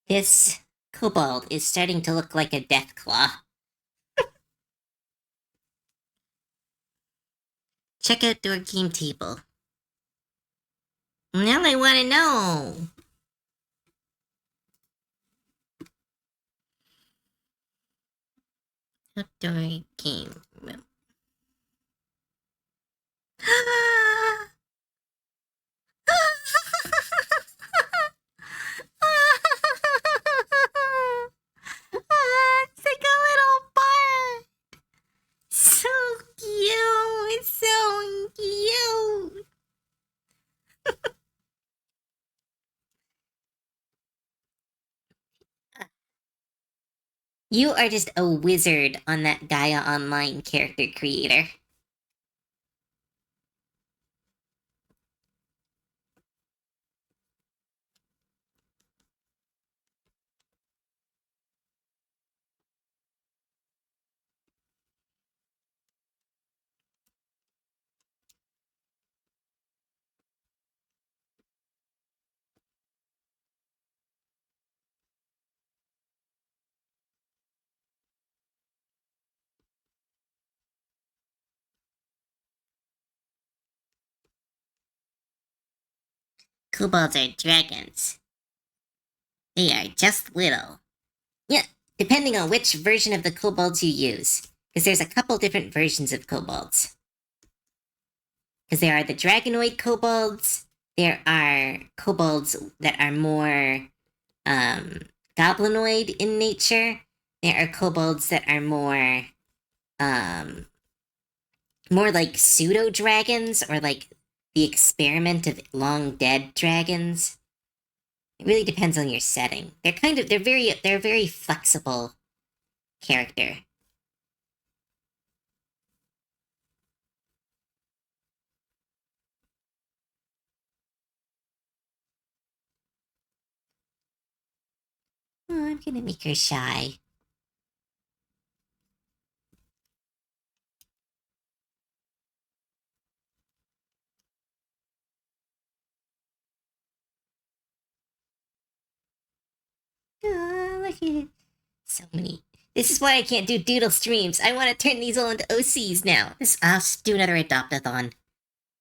This kobold is starting to look like a death claw. Check out their game table. Now I want to know. Outdoor game room. It's like a little bird. So cute. It's so cute. You are just a wizard on that Gaia Online character creator. Kobolds are dragons. They are just little. Yeah, depending on which version of the kobolds you use. Because there's a couple different versions of kobolds. Because there are the dragonoid kobolds, there are kobolds that are more goblinoid in nature. There are kobolds that are more like pseudo dragons, or like the experiment of long dead dragons. It really depends on your setting. They're a very flexible character. Oh, I'm gonna make her shy. Oh, look at it. So many. This is why I can't do Doodle streams. I want to turn these all into OCs now. I'll just do another adopt-a-thon.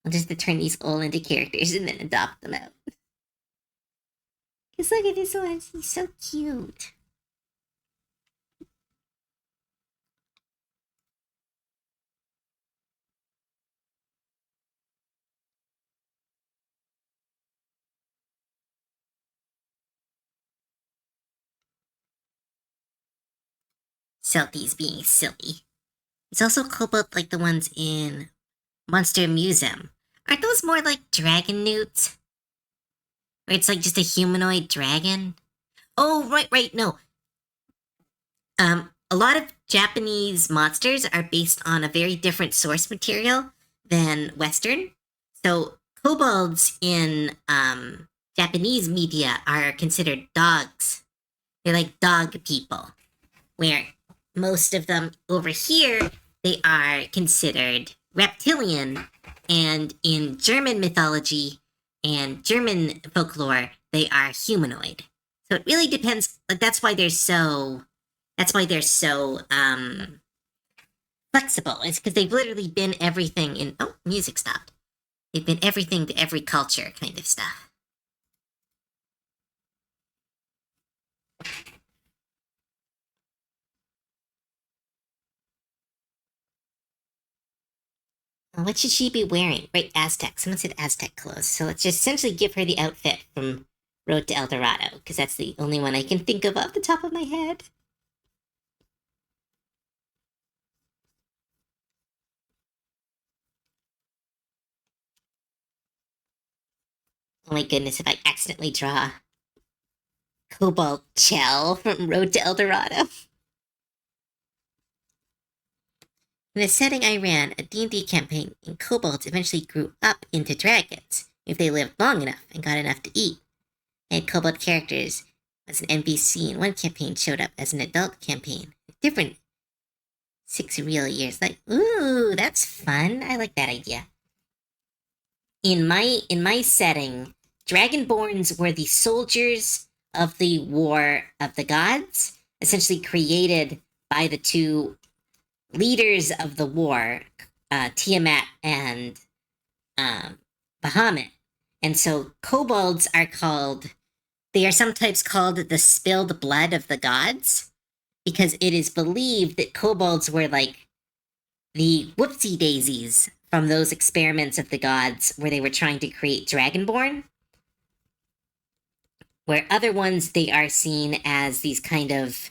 I'll just turn these all into characters and then adopt them out. Because look at this one. He's so cute. Selkies being silly. It's also kobold like the ones in Monster Museum. Aren't those more like dragon newts? Where it's like just a humanoid dragon? Oh, right, no. A lot of Japanese monsters are based on a very different source material than Western. So kobolds in Japanese media are considered dogs. They're like dog people, where most of them over here, they are considered reptilian. And in German mythology and German folklore, they are humanoid. So it really depends. Like that's why they're so flexible. It's because they've literally been everything in. Oh, music stopped. They've been everything to every culture kind of stuff. What should she be wearing? Right, Aztec. Someone said Aztec clothes. So let's just essentially give her the outfit from Road to El Dorado, because that's the only one I can think of off the top of my head. Oh my goodness, if I accidentally draw Cobalt Chell from Road to El Dorado. In the setting I ran, a D&D campaign, and kobolds eventually grew up into dragons if they lived long enough and got enough to eat. And kobold characters as an NPC in one campaign showed up as an adult campaign. Different 6 real years. Like, ooh, that's fun. I like that idea. In my setting, Dragonborns were the soldiers of the War of the Gods, essentially created by the two leaders of the war, Tiamat and Bahamut. And so kobolds are called, they are sometimes called the spilled blood of the gods, because it is believed that kobolds were like the whoopsie daisies from those experiments of the gods where they were trying to create Dragonborn. Where other ones, they are seen as these kind of,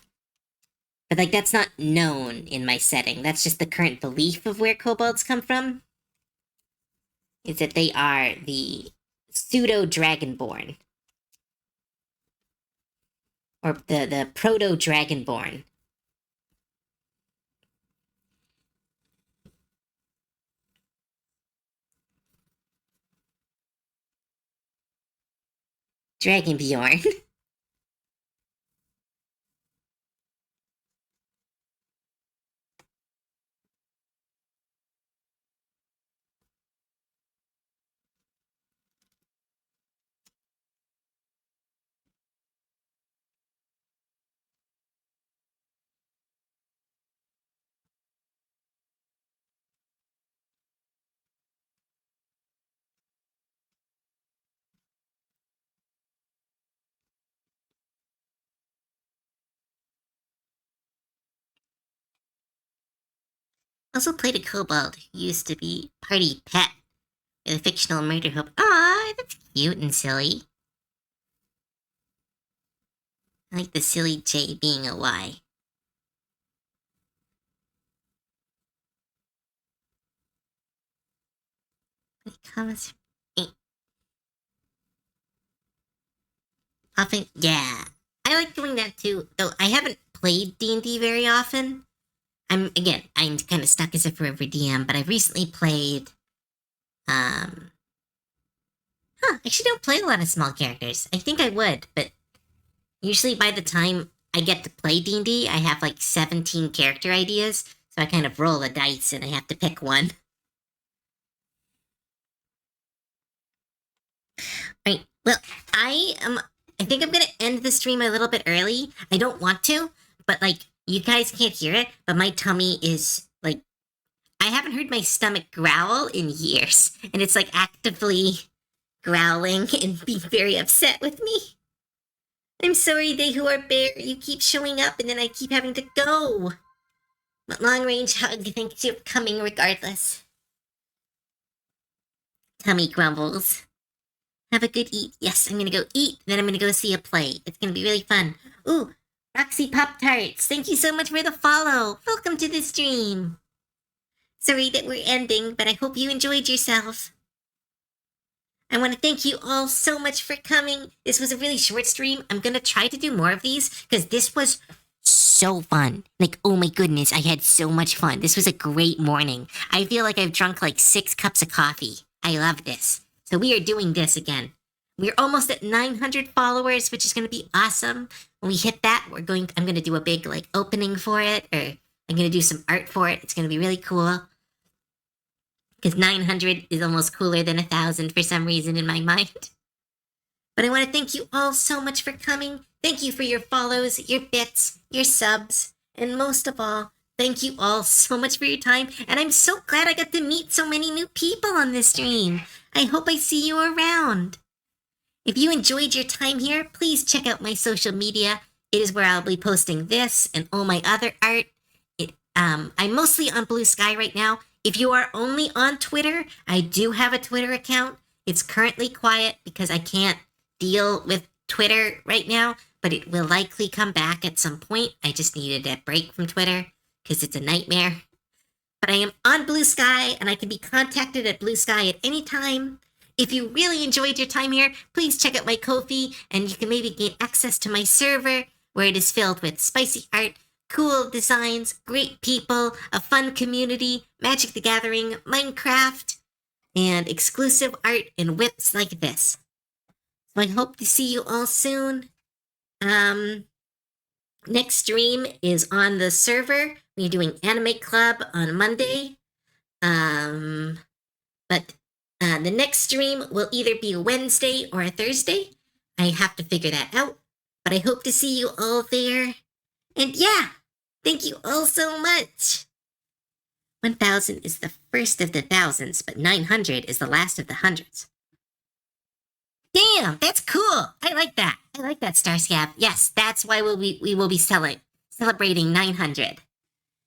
but like that's not known in my setting. That's just the current belief of where kobolds come from. Is that they are the pseudo Dragonborn. Or the proto Dragonborn. Dragonbjorn. Also played a kobold who used to be party pet with a fictional murder hope. Aw, that's cute and silly. I like the silly J being a Y. Comments. Often, yeah. I like doing that too, though I haven't played D&D very often. I'm kind of stuck as a forever DM, but I've recently played, I actually don't play a lot of small characters. I think I would, but usually by the time I get to play D&D, I have like 17 character ideas, so I kind of roll a dice and I have to pick one. Right. Well, I think I'm gonna end the stream a little bit early. I don't want to, but like you guys can't hear it, but my tummy is like, I haven't heard my stomach growl in years, and it's like actively growling and being very upset with me. I'm sorry, they who are bare, you keep showing up and then I keep having to go. But long range hug thinks you're coming regardless. Tummy grumbles. Have a good eat. Yes, I'm gonna go eat, then I'm gonna go see a play. It's gonna be really fun. Ooh, Roxy Pop Tarts, thank you so much for the follow. Welcome to the stream. Sorry that we're ending, but I hope you enjoyed yourself. I want to thank you all so much for coming. This was a really short stream. I'm going to try to do more of these because this was so fun. Like, oh my goodness, I had so much fun. This was a great morning. I feel like I've drunk like 6 cups of coffee. I love this. So we are doing this again. We're almost at 900 followers, which is going to be awesome. When we hit that, I'm going to do a big like opening for it, or I'm going to do some art for it. It's going to be really cool. Because 900 is almost cooler than 1,000 for some reason in my mind. But I want to thank you all so much for coming. Thank you for your follows, your bits, your subs, and most of all, thank you all so much for your time. And I'm so glad I got to meet so many new people on this stream. I hope I see you around. If you enjoyed your time here, please check out my social media. It is where I'll be posting this and all my other art. I'm mostly on Blue Sky right now. If you are only on Twitter, I do have a Twitter account. It's currently quiet because I can't deal with Twitter right now, but it will likely come back at some point. I just needed a break from Twitter because it's a nightmare. But I am on Blue Sky, and I can be contacted at Blue Sky at any time. If you really enjoyed your time here, please check out my Ko-fi, and you can maybe gain access to my server, where it is filled with spicy art, cool designs, great people, a fun community, Magic the Gathering, Minecraft, and exclusive art and whips like this. So I hope to see you all soon. Next stream is on the server. We're doing Anime Club on Monday. But the next stream will either be a Wednesday or a Thursday. I have to figure that out. But I hope to see you all there. And yeah, thank you all so much. 1,000 is the first of the thousands, but 900 is the last of the hundreds. Damn, that's cool. I like that. I like that, Starscab. Yes, that's why we will be celebrating 900.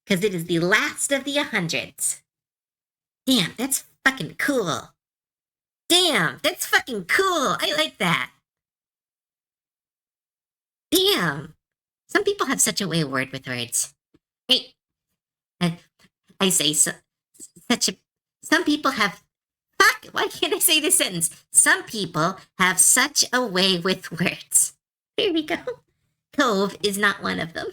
Because it is the last of the 100s. Damn, that's fucking cool. Damn, that's fucking cool. I like that. Damn. Some people have such a way of word with words. Hey, I say some people have, fuck, why can't I say this sentence? Some people have such a way with words. There we go. Cove is not one of them.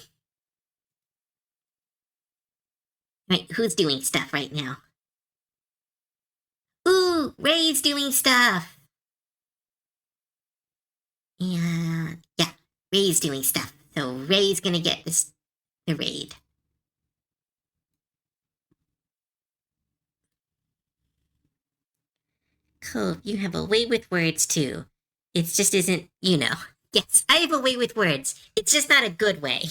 Right, who's doing stuff right now? Ooh, Ray's doing stuff. Yeah, Ray's doing stuff. So Ray's gonna get the raid. Cove, you have a way with words too. It just isn't, you know. Yes, I have a way with words. It's just not a good way.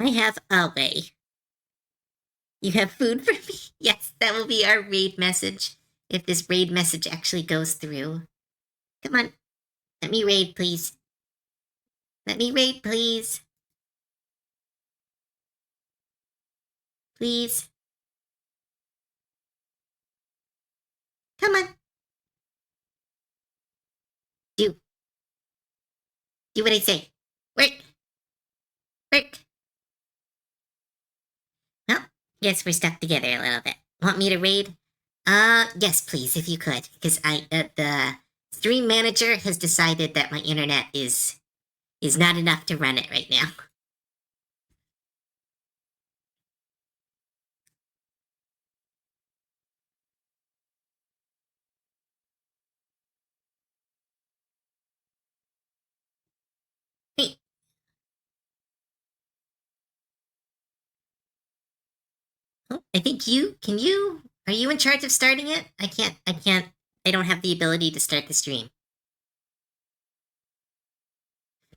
I have a way. You have food for me? Yes, that will be our raid message. If this raid message actually goes through. Come on. Let me raid, please. Let me raid, please. Please. Come on. Do what I say. Work. Work. Well, guess we're stuck together a little bit. Want me to raid? Yes, please, if you could. Because the stream manager has decided that my internet is not enough to run it right now. Hey. Oh, I think are you in charge of starting it? I don't have the ability to start the stream.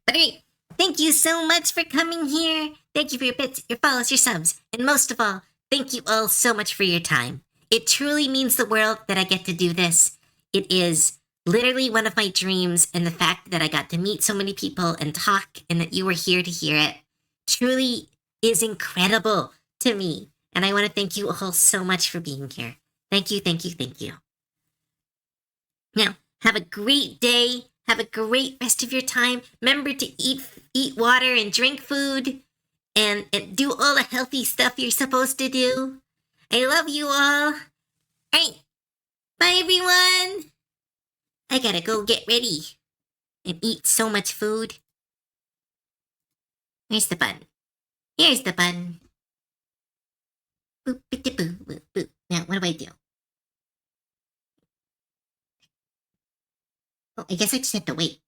But hey, thank you so much for coming here. Thank you for your bits, your follows, your subs, and most of all, thank you all so much for your time. It truly means the world that I get to do this. It is literally one of my dreams, and the fact that I got to meet so many people and talk, and that you were here to hear it, truly is incredible to me. And I want to thank you all so much for being here. Thank you, thank you, thank you. Now, have a great day, Have a great rest of your time. Remember to eat water and drink food and do all the healthy stuff you're supposed to do. I love you all. Hey, bye everyone. I gotta go get ready and eat so much food. Here's the button. Here's the button. Boop, boop, boop, boop, boop. Now, what do I do? Oh, I guess I just have to wait.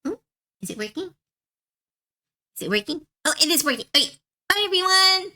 Oh, is it working? Is it working? Oh, it is working. Okay, bye everyone.